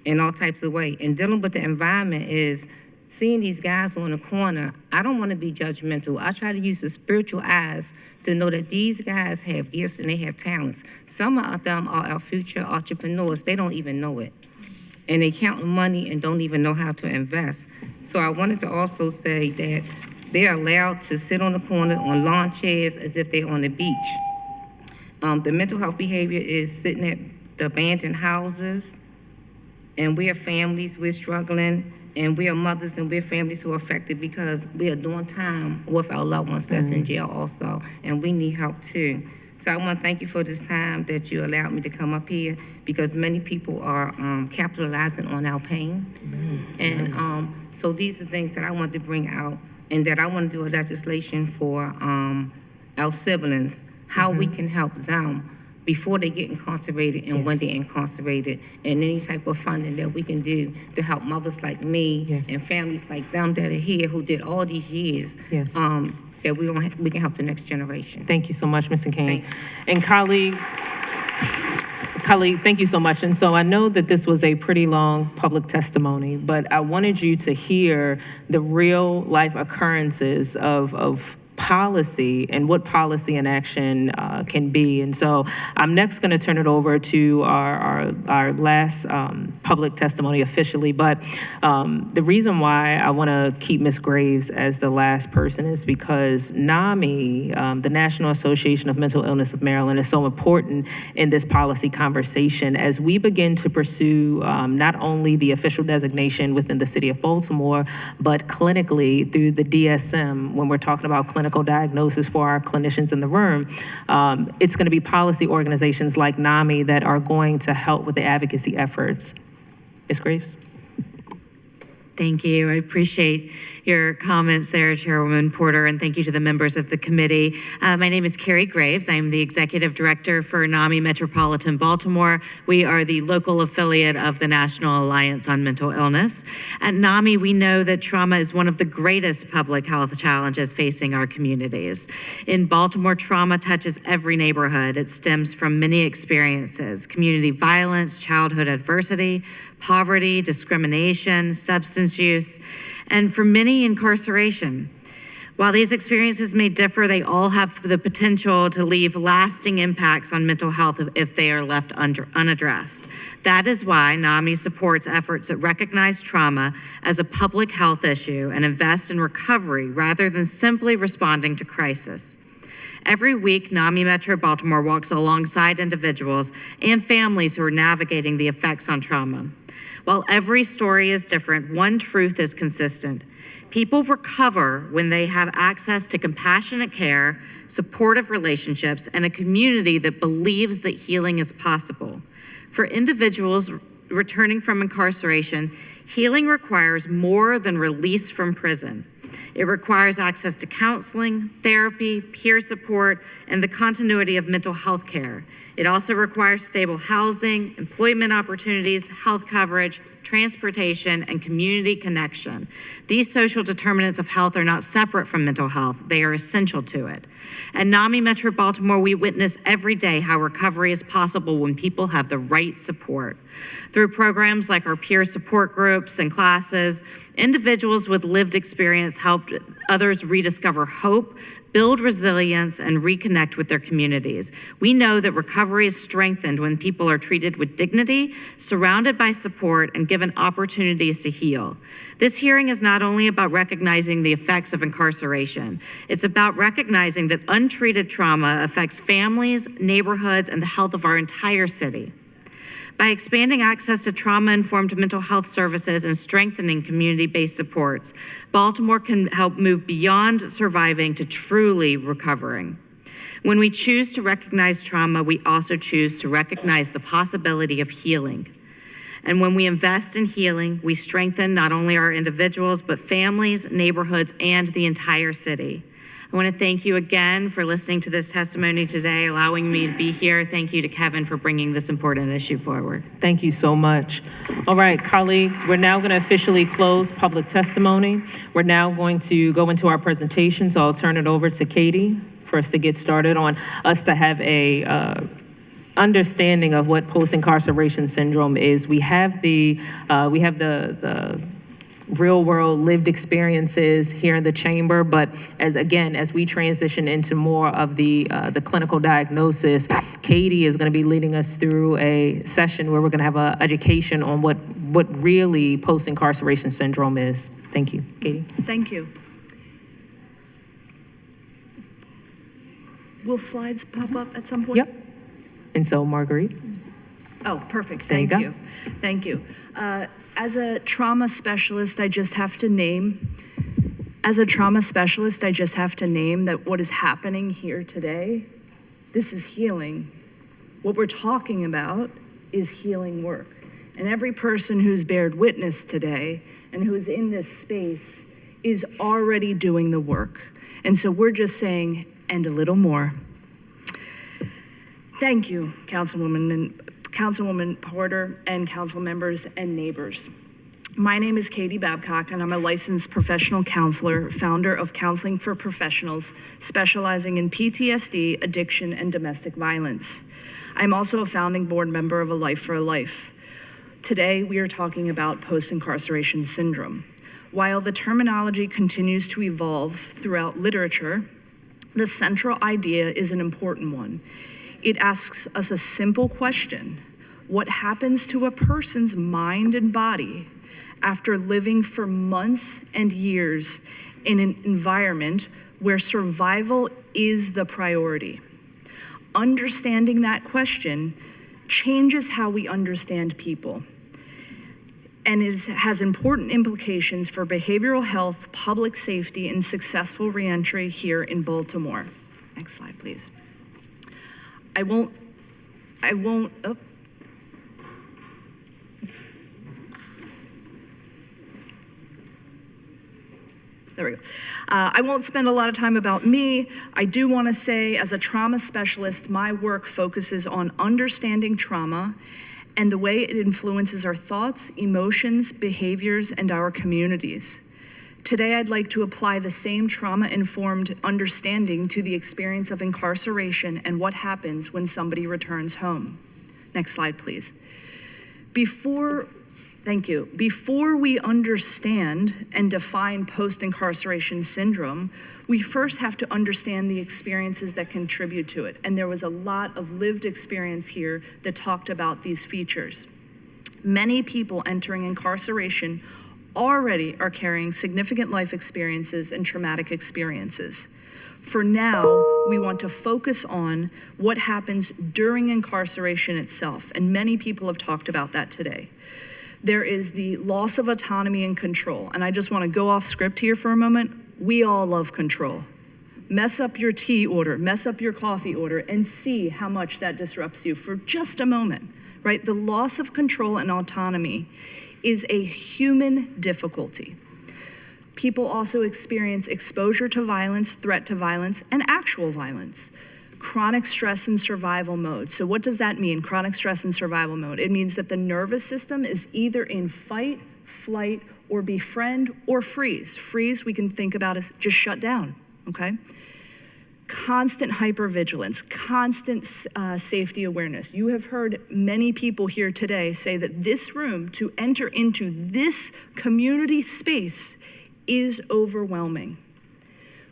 in all types of ways. And dealing with the environment is seeing these guys on the corner. I don't want to be judgmental. I try to use the spiritual eyes to know that these guys have gifts and they have talents. Some of them are our future entrepreneurs. They don't even know it. And they count money and don't even know how to invest. So I wanted to also say that they're allowed to sit on the corner on lawn chairs as if they're on the beach. The mental health behavior is sitting at the abandoned houses, and we're families, we're struggling, And we are mothers and we're families who are affected because we are doing time with our loved ones that's in jail also, and we need help too. So I want to thank you for this time that you allowed me to come up here, because many people are capitalizing on our pain. And so these are things that I want to bring out, and that I want to do a legislation for our siblings, how we can help them before they get incarcerated and when they're incarcerated, and any type of funding that we can do to help mothers like me and families like them that are here who did all these years, that we can help the next generation. Thank you so much, Mr. Kane. And colleagues, thank you so much. And so I know that this was a pretty long public testimony, but I wanted you to hear the real life occurrences of policy and what policy and action can be. And so I'm next going to turn it over to our last public testimony officially. But the reason why I want to keep Ms. Graves as the last person is because NAMI, the National Association of Mental Illness of Maryland, is so important in this policy conversation as we begin to pursue not only the official designation within the city of Baltimore, but clinically through the DSM, when we're talking about clinical diagnosis for our clinicians in the room. It's going to be policy organizations like NAMI that are going to help with the advocacy efforts. Ms. Graves? Thank you. I appreciate your comments there, Chairwoman Porter, and thank you to the members of the committee. My name is Carrie Graves. I am the Executive Director for NAMI Metropolitan Baltimore. We are the local affiliate of the National Alliance on Mental Illness. At NAMI, we know that trauma is one of the greatest public health challenges facing our communities. In Baltimore, trauma touches every neighborhood. It stems from many experiences: community violence, childhood adversity, poverty, discrimination, substance use, and for many, incarceration. While these experiences may differ, they all have the potential to leave lasting impacts on mental health if they are left unaddressed. That is why NAMI supports efforts that recognize trauma as a public health issue and invest in recovery rather than simply responding to crisis. Every week, NAMI Metro Baltimore walks alongside individuals and families who are navigating the effects on trauma. While every story is different, one truth is consistent. People recover when they have access to compassionate care, supportive relationships, and a community that believes that healing is possible. For individuals returning from incarceration, healing requires more than release from prison. It requires access to counseling, therapy, peer support, and the continuity of mental health care. It also requires stable housing, employment opportunities, health coverage, transportation, and community connection. These social determinants of health are not separate from mental health. They are essential to it. At NAMI Metro Baltimore, we witness every day how recovery is possible when people have the right support. Through programs like our peer support groups and classes, individuals with lived experience help others rediscover hope, build resilience, and reconnect with their communities. We know that recovery is strengthened when people are treated with dignity, surrounded by support, and given opportunities to heal. This hearing is not only about recognizing the effects of incarceration, it's about recognizing that untreated trauma affects families, neighborhoods, and the health of our entire city. By expanding access to trauma-informed mental health services and strengthening community-based supports, Baltimore can help move beyond surviving to truly recovering. When we choose to recognize trauma, we also choose to recognize the possibility of healing. And when we invest in healing, we strengthen not only our individuals, but families, neighborhoods, and the entire city. I want to thank you again for listening to this testimony today, allowing me to be here. Thank you to Kevin for bringing this important issue forward. Thank you so much. All right, colleagues, we're now going to officially close public testimony. We're now going to go into our presentation, so I'll turn it over to Katie for us to get started on us to have a understanding of what post-incarceration syndrome is. We have the real world lived experiences here in the chamber, but as we transition into more of the clinical diagnosis, Katie is going to be leading us through a session where we're going to have an education on what really post-incarceration syndrome is. Thank you, Katie. Thank you. Will slides pop up at some point? Yep. And so, Marguerite. Oh, perfect. There you Thank go. you. Thank you. As a trauma specialist, I just have to name that what is happening here today, this is healing. What we're talking about is healing work. And every person who's bared witness today and who is in this space is already doing the work. And so we're just saying, and a little more. Thank you, Councilwoman Porter and council members and neighbors. My name is Katie Babcock, and I'm a licensed professional counselor, founder of Counseling for Professionals, specializing in PTSD, addiction, and domestic violence. I'm also a founding board member of A Life for a Life. Today, we are talking about post-incarceration syndrome. While the terminology continues to evolve throughout literature, the central idea is an important one. It asks us a simple question: what happens to a person's mind and body after living for months and years in an environment where survival is the priority? Understanding that question changes how we understand people, and it has important implications for behavioral health, public safety, and successful reentry here in Baltimore. Next slide, please. Oh. There we go. I won't spend a lot of time about me. I do want to say, as a trauma specialist, my work focuses on understanding trauma and the way it influences our thoughts, emotions, behaviors, and our communities. Today, I'd like to apply the same trauma-informed understanding to the experience of incarceration and what happens when somebody returns home. Next slide, please. Thank you. Before we understand and define post-incarceration syndrome, we first have to understand the experiences that contribute to it. And there was a lot of lived experience here that talked about these features. Many people entering incarceration already are carrying significant life experiences and traumatic experiences. For now, we want to focus on what happens during incarceration itself, and many people have talked about that today. There is the loss of autonomy and control, and I just want to go off script here for a moment. We all love control. Mess up your tea order, mess up your coffee order, and see how much that disrupts you for just a moment, right? The loss of control and autonomy is a human difficulty. People also experience exposure to violence, threat to violence, and actual violence. Chronic stress and survival mode. So what does that mean, chronic stress and survival mode? It means that the nervous system is either in fight, flight, or befriend, or freeze. Freeze, we can think about as just shut down, okay? Constant hypervigilance, constant safety awareness. You have heard many people here today say that this room, to enter into this community space, is overwhelming.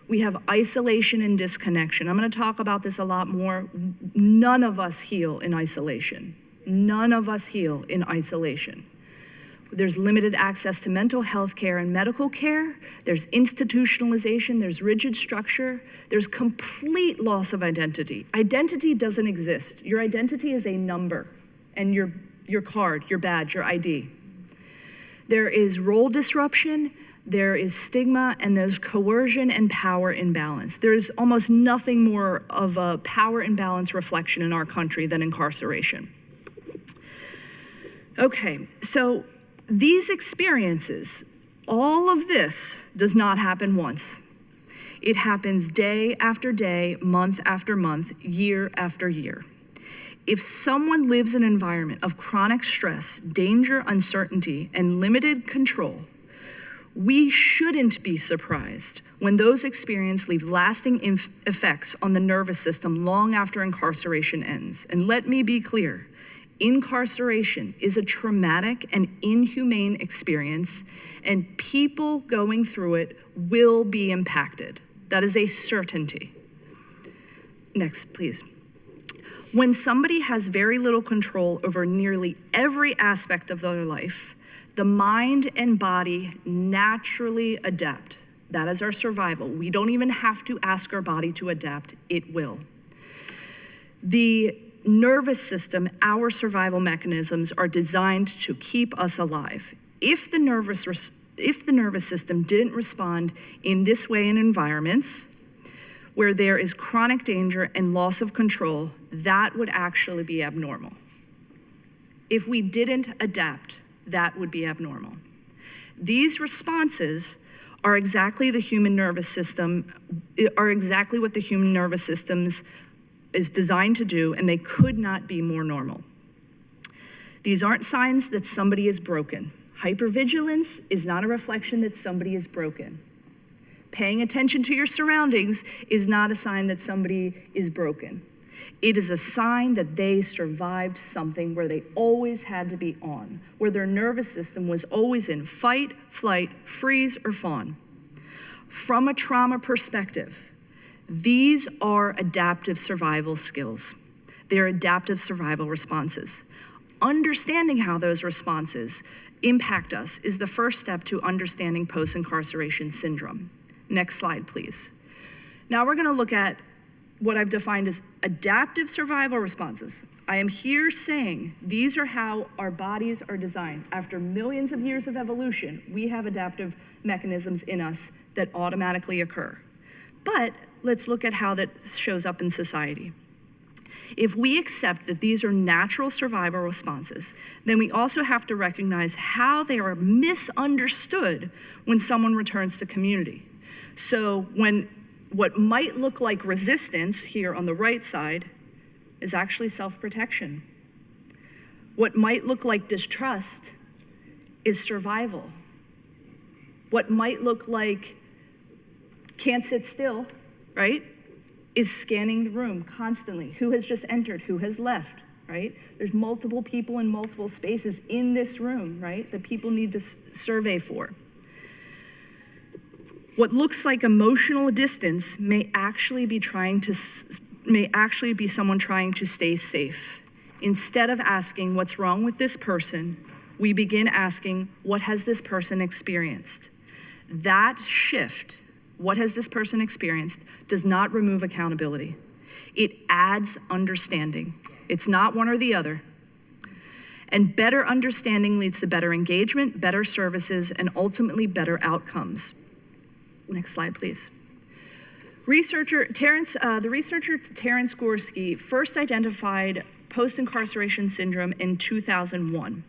We have isolation and disconnection. I'm going to talk about this a lot more. None of us heal in isolation. None of us heal in isolation. There's limited access to mental health care and medical care. There's institutionalization. There's rigid structure. There's complete loss of identity. Identity doesn't exist. Your identity is a number, and your card, your badge, your ID. There is role disruption. There is stigma, and there's coercion and power imbalance. There's almost nothing more of a power imbalance reflection in our country than incarceration. Okay, so these experiences, all of this does not happen once. It happens day after day, month after month, year after year. If someone lives in an environment of chronic stress, danger, uncertainty, and limited control, we shouldn't be surprised when those experiences leave lasting effects on the nervous system long after incarceration ends. And let me be clear, incarceration is a traumatic and inhumane experience, and people going through it will be impacted. That is a certainty. Next, please. When somebody has very little control over nearly every aspect of their life, the mind and body naturally adapt. That is our survival. We don't even have to ask our body to adapt, it will. The nervous system, our survival mechanisms are designed to keep us alive. If the nervous system didn't respond in this way in environments where there is chronic danger and loss of control, that would actually be abnormal. If we didn't adapt, that would be abnormal. These responses are exactly what the human nervous system is designed to do, and they could not be more normal. These aren't signs that somebody is broken. Hypervigilance is not a reflection that somebody is broken. Paying attention to your surroundings is not a sign that somebody is broken. It is a sign that they survived something where they always had to be on, where their nervous system was always in fight, flight, freeze, or fawn. From a trauma perspective, these are adaptive survival skills. They are adaptive survival responses. Understanding how those responses impact us is the first step to understanding post-incarceration syndrome. Next slide, please. Now we're gonna look at what I've defined as adaptive survival responses. I am here saying these are how our bodies are designed. After millions of years of evolution, we have adaptive mechanisms in us that automatically occur. But let's look at how that shows up in society. If we accept that these are natural survival responses, then we also have to recognize how they are misunderstood when someone returns to community. So when what might look like resistance here on the right side is actually self-protection. What might look like distrust is survival. What might look like can't sit still, right, is scanning the room constantly. Who has just entered? Who has left, right? There's multiple people in multiple spaces in this room, right, that people need to survey for. What looks like emotional distance may actually be someone trying to stay safe. Instead of asking what's wrong with this person, we begin asking, what has this person experienced? That shift, what has this person experienced, does not remove accountability. It adds understanding. It's not one or the other. And better understanding leads to better engagement, better services, and ultimately better outcomes. Next slide, please. The researcher Terence Gorski first identified post-incarceration syndrome in 2001.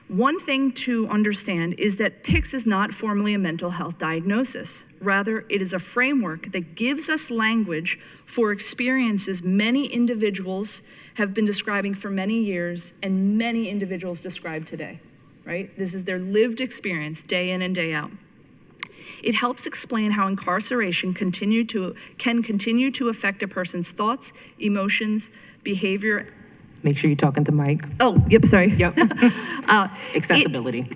One thing to understand is that PICS is not formally a mental health diagnosis. Rather, it is a framework that gives us language for experiences many individuals have been describing for many years and many individuals describe today, right? This is their lived experience day in and day out. It helps explain how incarceration can continue to affect a person's thoughts, emotions, behavior. Make sure you're talking to Mike. Oh, yep, sorry. Yep. Accessibility.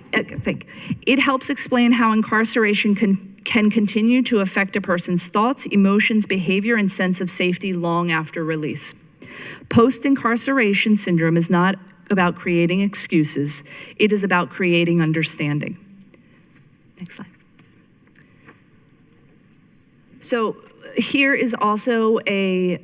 It helps explain how incarceration can continue to affect a person's thoughts, emotions, behavior, and sense of safety long after release. Post-incarceration syndrome is not about creating excuses. It is about creating understanding. Next slide. So here is also a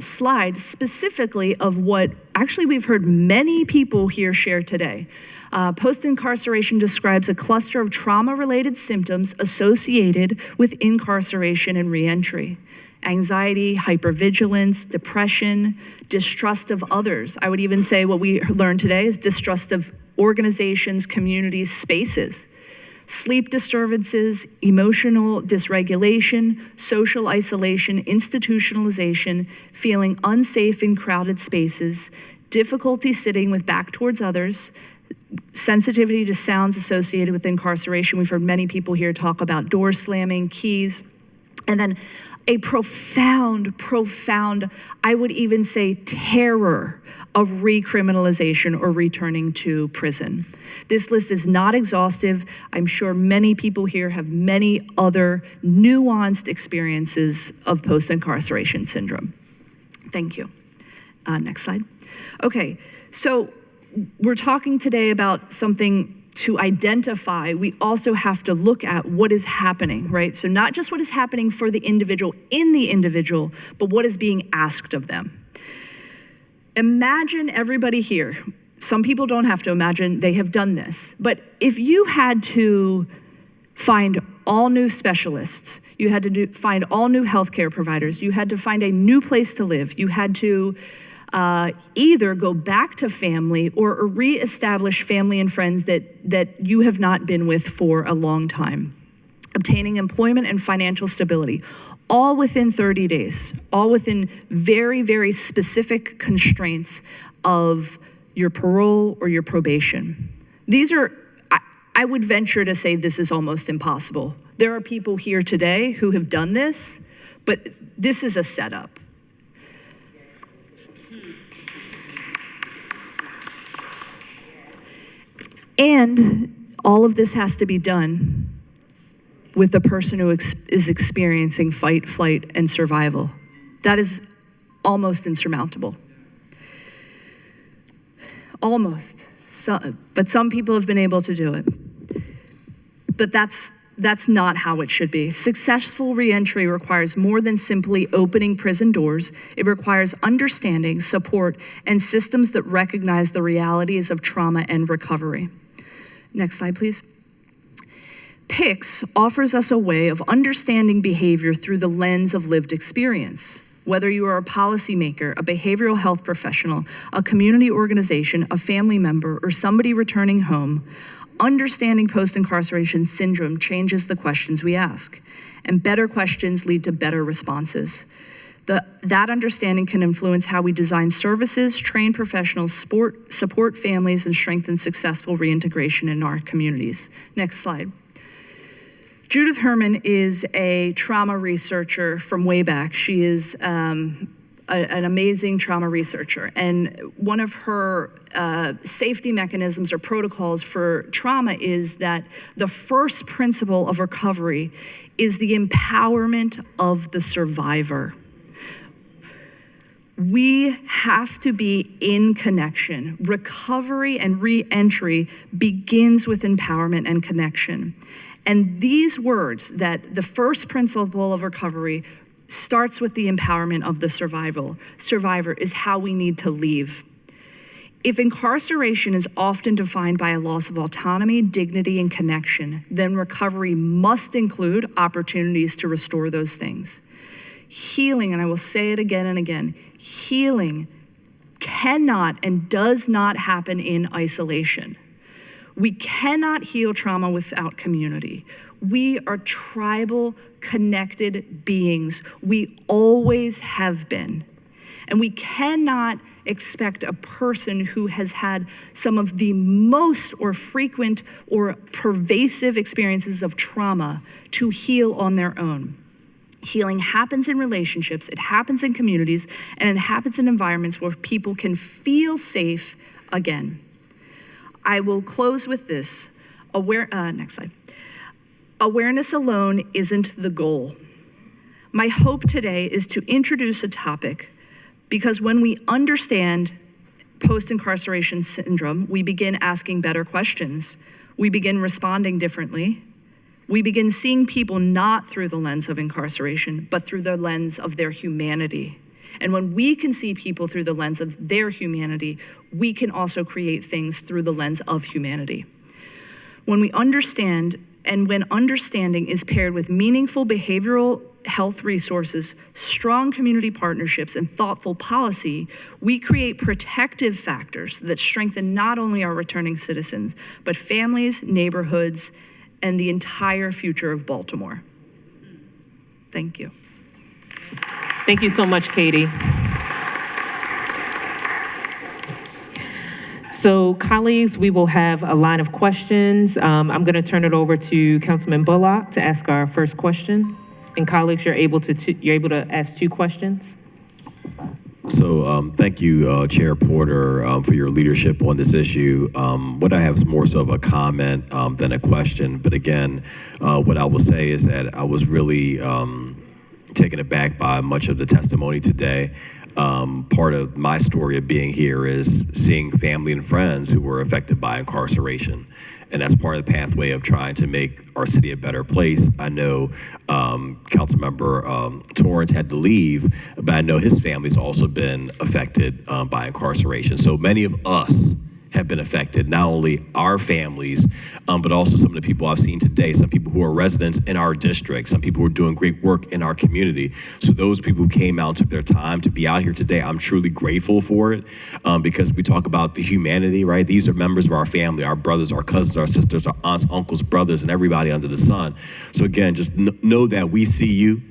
slide specifically of what actually we've heard many people here share today. Post-incarceration describes a cluster of trauma-related symptoms associated with incarceration and reentry. Anxiety, hypervigilance, depression, distrust of others. I would even say what we learned today is distrust of organizations, communities, spaces. Sleep disturbances, emotional dysregulation, social isolation, institutionalization, feeling unsafe in crowded spaces, difficulty sitting with back towards others, sensitivity to sounds associated with incarceration. We've heard many people here talk about door slamming, keys, and then a profound, I would even say terror of recriminalization or returning to prison. This list is not exhaustive. I'm sure many people here have many other nuanced experiences of post-incarceration syndrome. Thank you. Next slide. Okay, so we're talking today about something to identify. We also have to look at what is happening, right? So not just what is happening for the individual in the individual, but what is being asked of them. Imagine everybody here. Some people don't have to imagine, they have done this. But if you had to find all new specialists, you had to find all new healthcare providers, you had to find a new place to live, you had to either go back to family or reestablish family and friends that you have not been with for a long time, obtaining employment and financial stability, all within 30 days, all within very, very specific constraints of your parole or your probation. These are, I would venture to say this is almost impossible. There are people here today who have done this, but this is a setup. And all of this has to be done with the person who is experiencing fight, flight, and survival. That is almost insurmountable. Almost. But some people have been able to do it. But that's not how it should be. Successful reentry requires more than simply opening prison doors. It requires understanding, support, and systems that recognize the realities of trauma and recovery. Next slide, please. PICS offers us a way of understanding behavior through the lens of lived experience. Whether you are a policymaker, a behavioral health professional, a community organization, a family member, or somebody returning home, understanding post-incarceration syndrome changes the questions we ask, and better questions lead to better responses. That understanding can influence how we design services, train professionals, support families, and strengthen successful reintegration in our communities. Next slide. Judith Herman is a trauma researcher from way back. She is an amazing trauma researcher. And one of her safety mechanisms or protocols for trauma is that the first principle of recovery is the empowerment of the survivor. We have to be in connection. Recovery and re-entry begins with empowerment and connection. And these words, that the first principle of recovery starts with the empowerment of the survivor, is how we need to leave. If incarceration is often defined by a loss of autonomy, dignity, and connection, then recovery must include opportunities to restore those things. Healing, and I will say it again and again, healing cannot and does not happen in isolation. We cannot heal trauma without community. We are tribal, connected beings. We always have been. And we cannot expect a person who has had some of the most or frequent or pervasive experiences of trauma to heal on their own. Healing happens in relationships, it happens in communities, and it happens in environments where people can feel safe again. I will close with this. Next slide. Awareness alone isn't the goal. My hope today is to introduce a topic because when we understand post-incarceration syndrome, we begin asking better questions. We begin responding differently. We begin seeing people not through the lens of incarceration, but through the lens of their humanity. And when we can see people through the lens of their humanity, we can also create things through the lens of humanity. When we understand, and when understanding is paired with meaningful behavioral health resources, strong community partnerships, and thoughtful policy, we create protective factors that strengthen not only our returning citizens, but families, neighborhoods, and the entire future of Baltimore. Thank you. Thank you so much, Katie. So, colleagues, we will have a line of questions. I'm going to turn it over to Councilman Bullock to ask our first question. And colleagues, you're able to ask 2 questions. So thank you, Chair Porter, for your leadership on this issue. What I have is more so of a comment than a question. But again, what I will say is that I was really taken aback by much of the testimony today. Part of my story of being here is seeing family and friends who were affected by incarceration. and that's part of the pathway of trying to make our city a better place. I know Councilmember Torrance had to leave, but I know his family's also been affected by incarceration. So many of us have been affected, not only our families, but also some of the people I've seen today, some people who are residents in our district, some people who are doing great work in our community. So those people who came out and took their time to be out here today, I'm truly grateful for it, because we talk about the humanity, right? These are members of our family, our brothers, our cousins, our sisters, our aunts, uncles, brothers, and everybody under the sun. So again, just know that we see you,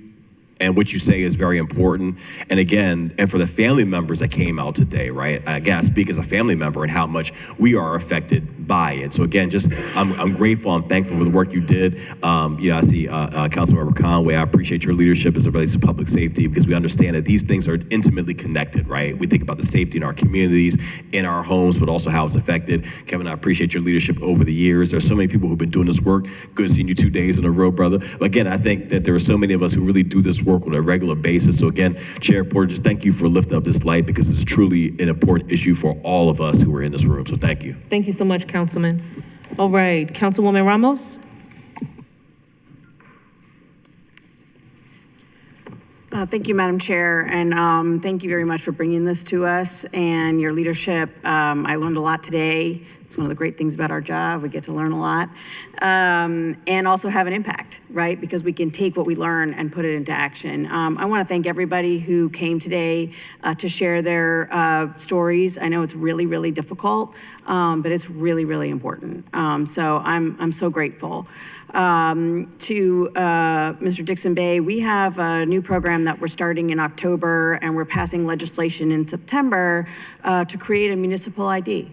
and what you say is very important. And again, and for the family members that came out today, right? Again, I speak as a family member and how much we are affected by it. So again, just I'm grateful, I'm thankful for the work you did. I see Councilmember Conway, I appreciate your leadership as it relates to public safety, because we understand that these things are intimately connected, right? We think about the safety in our communities, in our homes, but also how it's affected. Kevin, I appreciate your leadership over the years. There's so many people who've been doing this work. Good seeing you 2 days in a row, brother. But again, I think that there are so many of us who really do this work on a regular basis. So again, Chair Porter, just thank you for lifting up this light, because it's truly an important issue for all of us who are in this room. So thank you. Thank you so much, Councilman. All right, Councilwoman Ramos. Thank you, Madam Chair, and thank you very much for bringing this to us and your leadership. I learned a lot today. It's one of the great things about our job. We get to learn a lot and also have an impact, right? Because we can take what we learn and put it into action. I want to thank everybody who came today to share their stories. I know it's really, really difficult, but it's really, really important. So I'm so grateful. To Mr. Dixon Bay, we have a new program that we're starting in October, and we're passing legislation in September to create a municipal ID.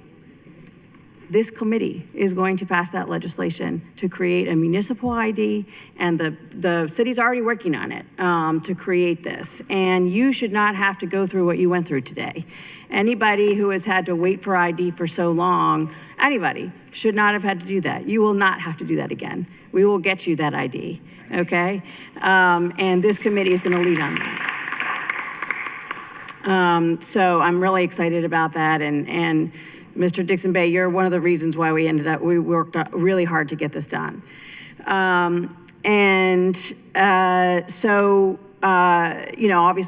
This committee is going to pass that legislation to create a municipal ID, and the city's already working on it to create this. And you should not have to go through what you went through today. Anybody who has had to wait for ID for so long, anybody should not have had to do that. You will not have to do that again. We will get you that ID, okay? And this committee is going to lead on that. So I'm really excited about that, and Mr. Dixon Bay, you're one of the reasons why we worked really hard to get this done. Obviously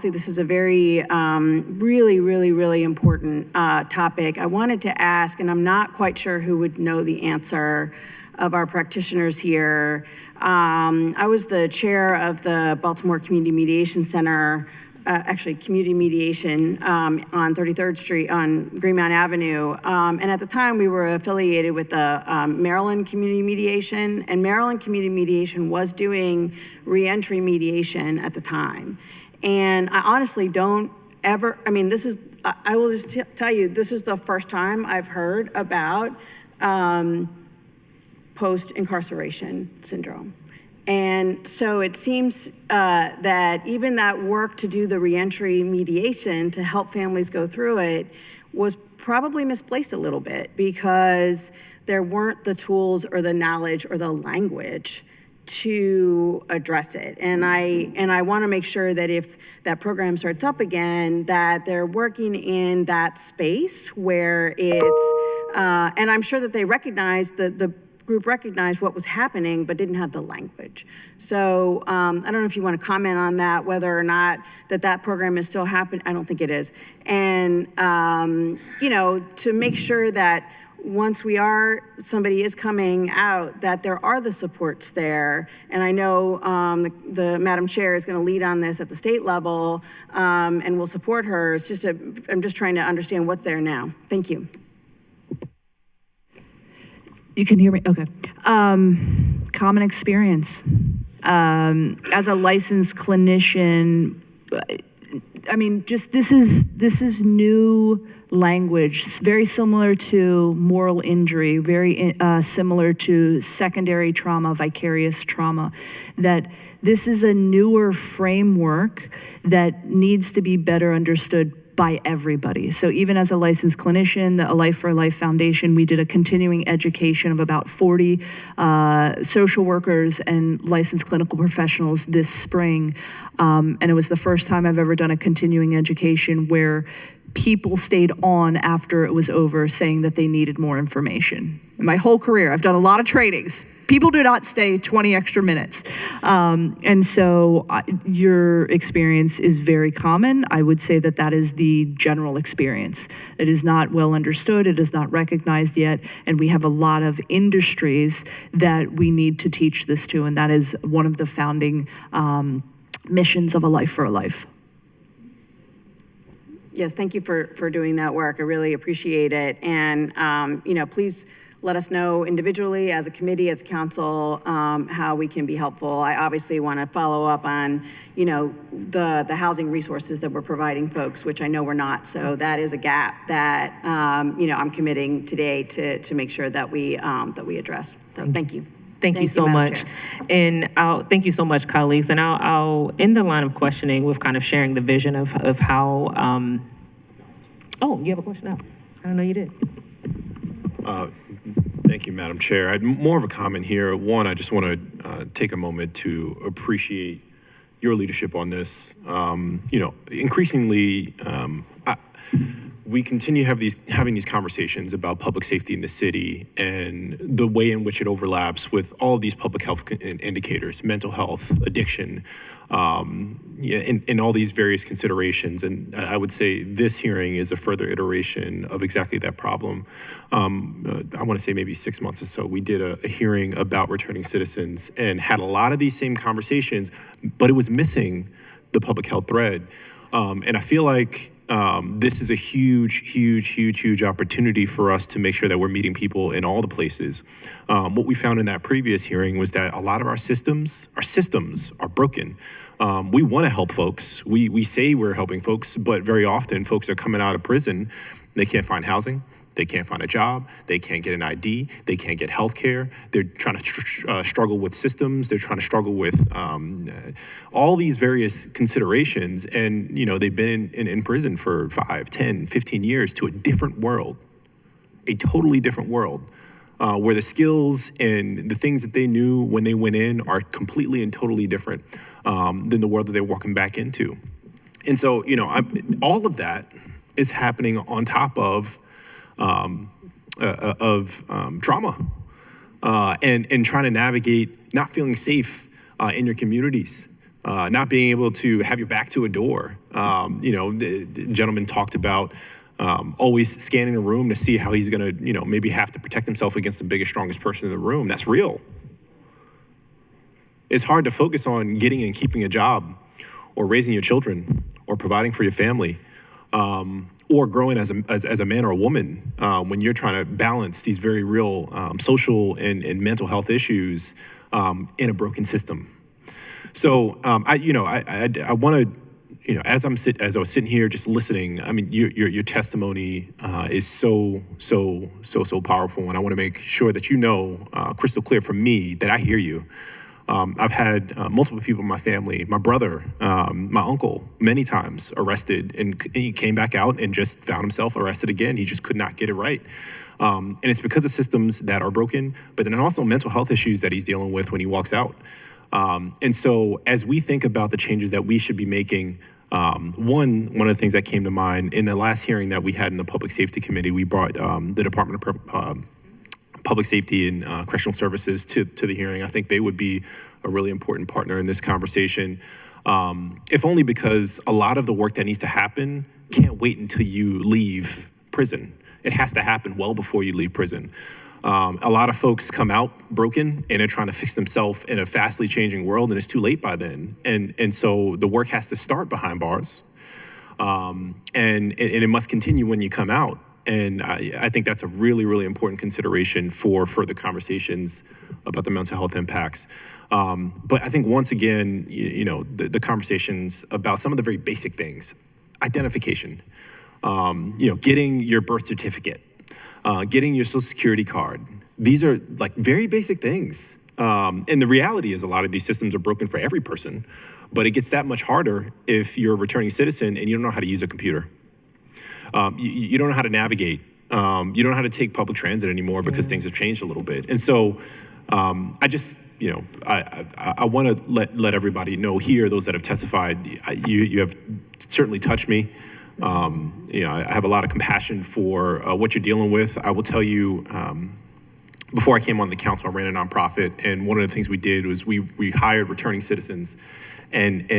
this is a very, really, really, really important topic. I wanted to ask, and I'm not quite sure who would know the answer of our practitioners here. I was the chair of the Baltimore Community Mediation Center, community mediation on 33rd Street on Greenmount Avenue. And at the time, we were affiliated with the Maryland Community Mediation, and Maryland Community Mediation was doing reentry mediation at the time. And I honestly don't ever, I will just tell you, this is the first time I've heard about post-incarceration syndrome. And so it seems that even that work to do the reentry mediation to help families go through it was probably misplaced a little bit, because there weren't the tools or the knowledge or the language to address it. And I want to make sure that if that program starts up again, that they're working in that space where it's, and I'm sure that they recognize the group recognized what was happening but didn't have the language. So I don't know if you want to comment on that, whether or not that program is still happening. I don't think it is. And, to make sure that once somebody is coming out, that there are the supports there. And I know the Madam Chair is going to lead on this at the state level, and we'll support her. It's just I'm just trying to understand what's there now. Thank you. You can hear me? Okay. Common experience. As a licensed clinician, this is new language. It's very similar to moral injury, very similar to secondary trauma, vicarious trauma, that this is a newer framework that needs to be better understood by everybody. So even as a licensed clinician, the A Life for Life Foundation, we did a continuing education of about 40 social workers and licensed clinical professionals this spring. And it was the first time I've ever done a continuing education where people stayed on after it was over saying that they needed more information. In my whole career, I've done a lot of trainings. People do not stay 20 extra minutes. And so your experience is very common. I would say that that is the general experience. It is not well understood, it is not recognized yet, and we have a lot of industries that we need to teach this to, and that is one of the founding missions of A Life for a Life. Yes, thank you for doing that work. I really appreciate it. And, please let us know individually, as a committee, as council, how we can be helpful. I obviously want to follow up on, the housing resources that we're providing folks, which I know we're not. So that is a gap that, I'm committing today to make sure that we address. So thank you. Thank you so Madam much. Chair. And thank you so much, colleagues. And I'll end the line of questioning with kind of sharing the vision of how, oh, you have a question? Oh, I don't know you did. Thank you, Madam Chair. I had more of a comment here. One, I just want to take a moment to appreciate your leadership on this. Increasingly, we continue having these conversations about public safety in the city and the way in which it overlaps with all of these public health indicators, mental health, addiction, and all these various considerations. And I would say this hearing is a further iteration of exactly that problem. I want to say maybe 6 months or so, we did a hearing about returning citizens and had a lot of these same conversations, but it was missing the public health thread. And I feel like this is a huge opportunity for us to make sure that we're meeting people in all the places. What we found in that previous hearing was that a lot of our systems are broken. We want to help folks. We say we're helping folks, but very often folks are coming out of prison, they can't find housing. They can't find a job, they can't get an ID, they can't get health care, they're trying to struggle with systems, they're trying to struggle with all these various considerations, and they've been in prison for 5, 10, 15 years to a different world, a totally different world, where the skills and the things that they knew when they went in are completely and totally different than the world that they're walking back into. And so, all of that is happening on top of trauma and trying to navigate not feeling safe in your communities, not being able to have your back to a door. The gentleman talked about always scanning the room to see how he's going to, maybe have to protect himself against the biggest, strongest person in the room. That's real. It's hard to focus on getting and keeping a job or raising your children or providing for your family. Or growing as a man or a woman when you're trying to balance these very real social and mental health issues in a broken system. So I want to, as I was sitting here just listening, I mean, your testimony is so powerful, and I want to make sure that crystal clear from me that I hear you. I've had multiple people in my family, my brother, my uncle, many times arrested, and he came back out and just found himself arrested again. He just could not get it right. And it's because of systems that are broken, but then also mental health issues that he's dealing with when he walks out. And so as we think about the changes that we should be making, one of the things that came to mind in the last hearing that we had in the Public Safety Committee, we brought the Department of Public Safety and Correctional Services to the hearing. I think they would be a really important partner in this conversation, if only because a lot of the work that needs to happen can't wait until you leave prison. It has to happen well before you leave prison. A lot of folks come out broken and they're trying to fix themselves in a fastly changing world, and it's too late by then. And so the work has to start behind bars, and it must continue when you come out. And I think that's a really, really important consideration for further conversations about the mental health impacts. But I think once again, the conversations about some of the very basic things, identification, getting your birth certificate, getting your social security card. These are like very basic things. And the reality is a lot of these systems are broken for every person, but it gets that much harder if you're a returning citizen and you don't know how to use a computer. You don't know how to navigate. You don't know how to take public transit anymore because things have changed a little bit. And so I just, I want to let everybody know here, those that have testified, you have certainly touched me. I have a lot of compassion for what you're dealing with. I will tell you, before I came on the council, I ran a nonprofit, and one of the things we did was we hired returning citizens and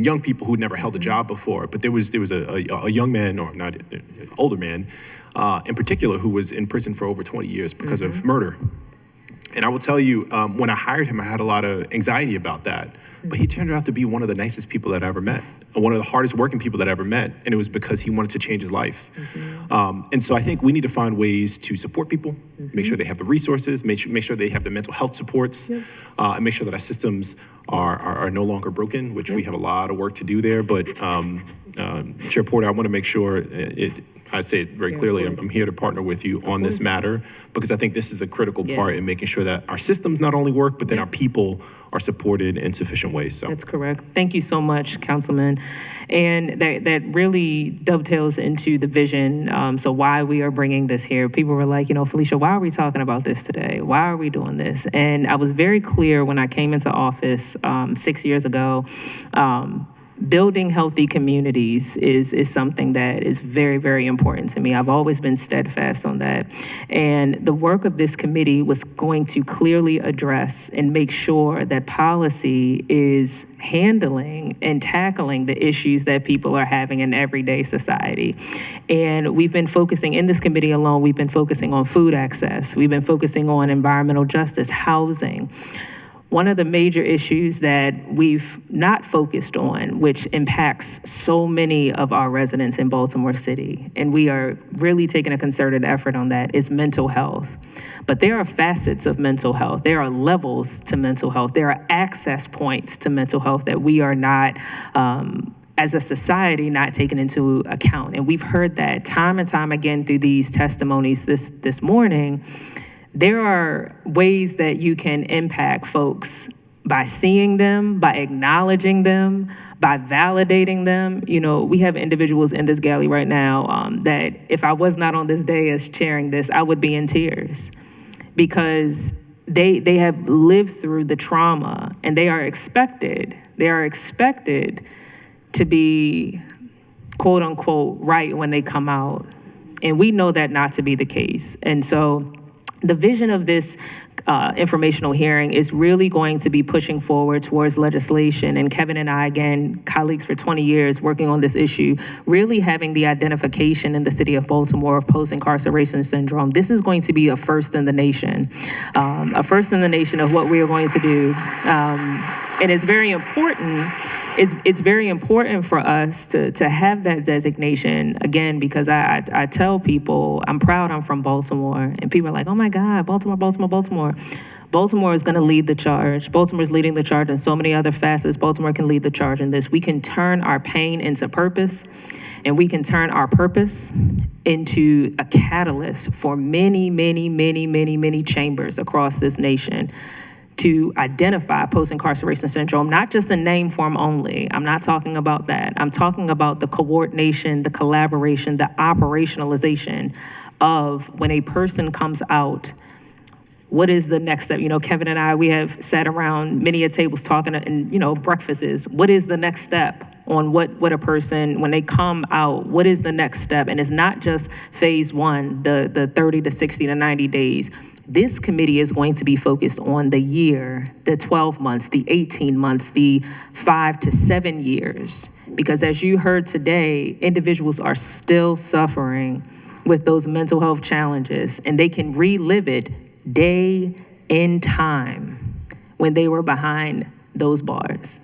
young people who'd never held a job before. But there was a young man, or not an older man, in particular, who was in prison for over 20 years because of murder. And I will tell you, when I hired him, I had a lot of anxiety about that. But he turned out to be one of the nicest people that I ever met, one of the hardest working people that I ever met. And it was because he wanted to change his life. And so I think we need to find ways to support people, make sure they have the resources, make sure they have the mental health supports, and make sure that our systems are no longer broken, which we have a lot of work to do there. But Chair Porter, I want to make sure I say it very clearly, I'm here to partner with you on this matter, because I think this is a critical part in making sure that our systems not only work, but then our people are supported in sufficient ways. So that's correct. Thank you so much, Councilman. And that really dovetails into the vision. So why we are bringing this here. People were like, Felicia, why are we talking about this today? Why are we doing this? And I was very clear when I came into office 6 years ago. Building healthy communities is something that is very, very important to me. I've always been steadfast on that. And the work of this committee was going to clearly address and make sure that policy is handling and tackling the issues that people are having in everyday society. And we've been focusing, in this committee alone, we've been focusing on food access. We've been focusing on environmental justice, housing. One of the major issues that we've not focused on, which impacts so many of our residents in Baltimore City, and we are really taking a concerted effort on that, is mental health. But there are facets of mental health. There are levels to mental health. There are access points to mental health that we are not, as a society, not taken into account. And we've heard that time and time again through these testimonies this morning. There are ways that you can impact folks by seeing them, by acknowledging them, by validating them. We have individuals in this galley right now that if I was not on this day as chairing this, I would be in tears, because they have lived through the trauma, and they are expected to be quote unquote right when they come out. And we know that not to be the case. And so the vision of this informational hearing is really going to be pushing forward towards legislation. And Kevin and I, again, colleagues for 20 years working on this issue, really having the identification in the city of Baltimore of post-incarceration syndrome. This is going to be a first in the nation, of what we are going to do. And it's very important. It's very important for us to have that designation, again, because I tell people, I'm proud I'm from Baltimore, and people are like, oh my God, Baltimore, Baltimore, Baltimore. Baltimore is gonna lead the charge. Baltimore is leading the charge in so many other facets. Baltimore can lead the charge in this. We can turn our pain into purpose, and we can turn our purpose into a catalyst for many, many, many, many, many chambers across this nation to identify post-incarceration syndrome, not just in name form only. I'm not talking about that. I'm talking about the coordination, the collaboration, the operationalization of when a person comes out, what is the next step? Kevin and I, we have sat around many a tables talking and, breakfasts. What is the next step on what a person, when they come out, what is the next step? And it's not just phase one, the 30 to 60 to 90 days. This committee is going to be focused on the year, the 12 months, the 18 months, the 5 to 7 years. Because as you heard today, individuals are still suffering with those mental health challenges, and they can relive it day in time when they were behind those bars.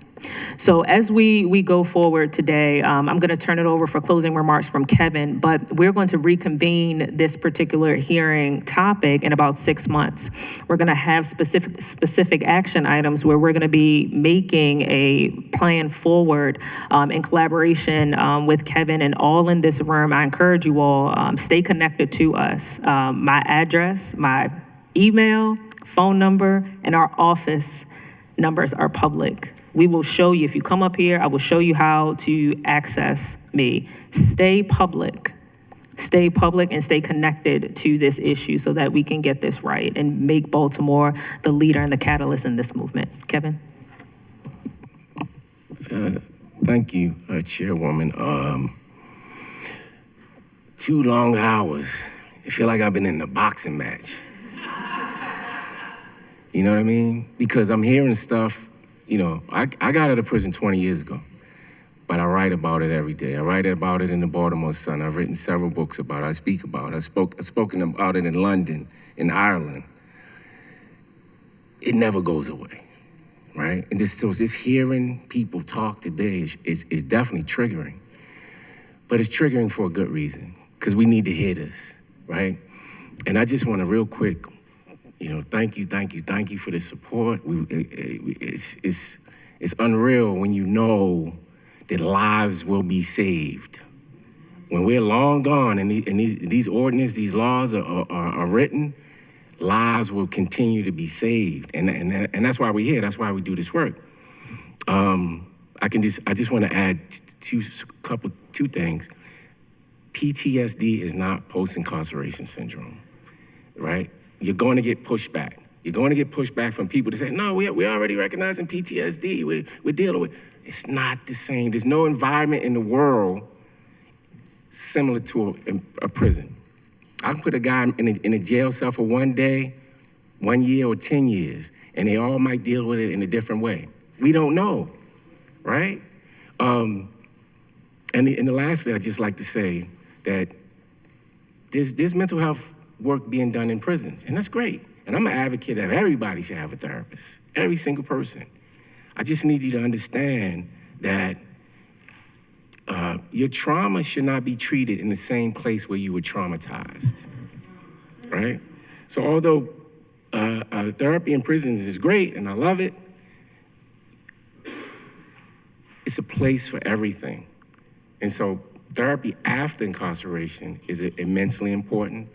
So as we go forward today, I'm going to turn it over for closing remarks from Kevin, but we're going to reconvene this particular hearing topic in about 6 months. We're going to have specific action items where we're going to be making a plan forward in collaboration with Kevin and all in this room. I encourage you all, stay connected to us. My address, my email, phone number, and our office numbers are public. We will show you, if you come up here, I will show you how to access me. Stay public and stay connected to this issue so that we can get this right and make Baltimore the leader and the catalyst in this movement. Kevin? Thank you, Chairwoman. 2 long hours. I feel like I've been in a boxing match. You know what I mean? Because I'm hearing stuff, I got out of prison 20 years ago, but I write about it every day. I write about it in the Baltimore Sun. I've written several books about it. I speak about it. I've spoken about it in London, in Ireland. It never goes away, right? And just hearing people talk today is definitely triggering. But it's triggering for a good reason, because we need to hear this, right? And I just want to real quick, thank you for the support. It's unreal when you know that lives will be saved. When we're long gone and these ordinances, these laws are written, lives will continue to be saved. And that's why we're here. That's why we do this work. I just want to add two things. PTSD is not post-incarceration syndrome, right? You're going to get pushback. You're going to get pushback from people that say, no, we're already recognizing PTSD. We're dealing with. It's not the same. There's no environment in the world similar to a prison. I can put a guy in a jail cell for 1 day, 1 year, or 10 years, and they all might deal with it in a different way. We don't know, right? And lastly, I'd just like to say that there's mental health work being done in prisons, and that's great. And I'm an advocate that everybody should have a therapist, every single person. I just need you to understand that your trauma should not be treated in the same place where you were traumatized, right? So although therapy in prisons is great, and I love it, it's a place for everything. And so therapy after incarceration is immensely important.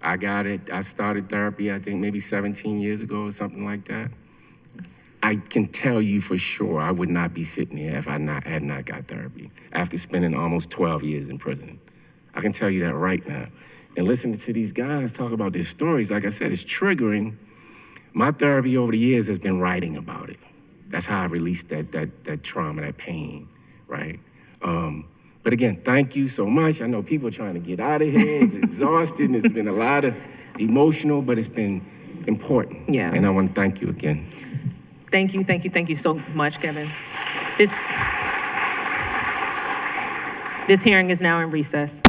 I got it. I started therapy, I think maybe 17 years ago or something like that. I can tell you for sure I would not be sitting here if I had not got therapy after spending almost 12 years in prison. I can tell you that right now. And listening to these guys talk about their stories, like I said, it's triggering. My therapy over the years has been writing about it. That's how I released that trauma, that pain, right? But again, thank you so much. I know people are trying to get out of here. It's exhausting. It's been a lot of emotional, but it's been important. Yeah. And I want to thank you again. Thank you so much, Kevin. This hearing is now in recess.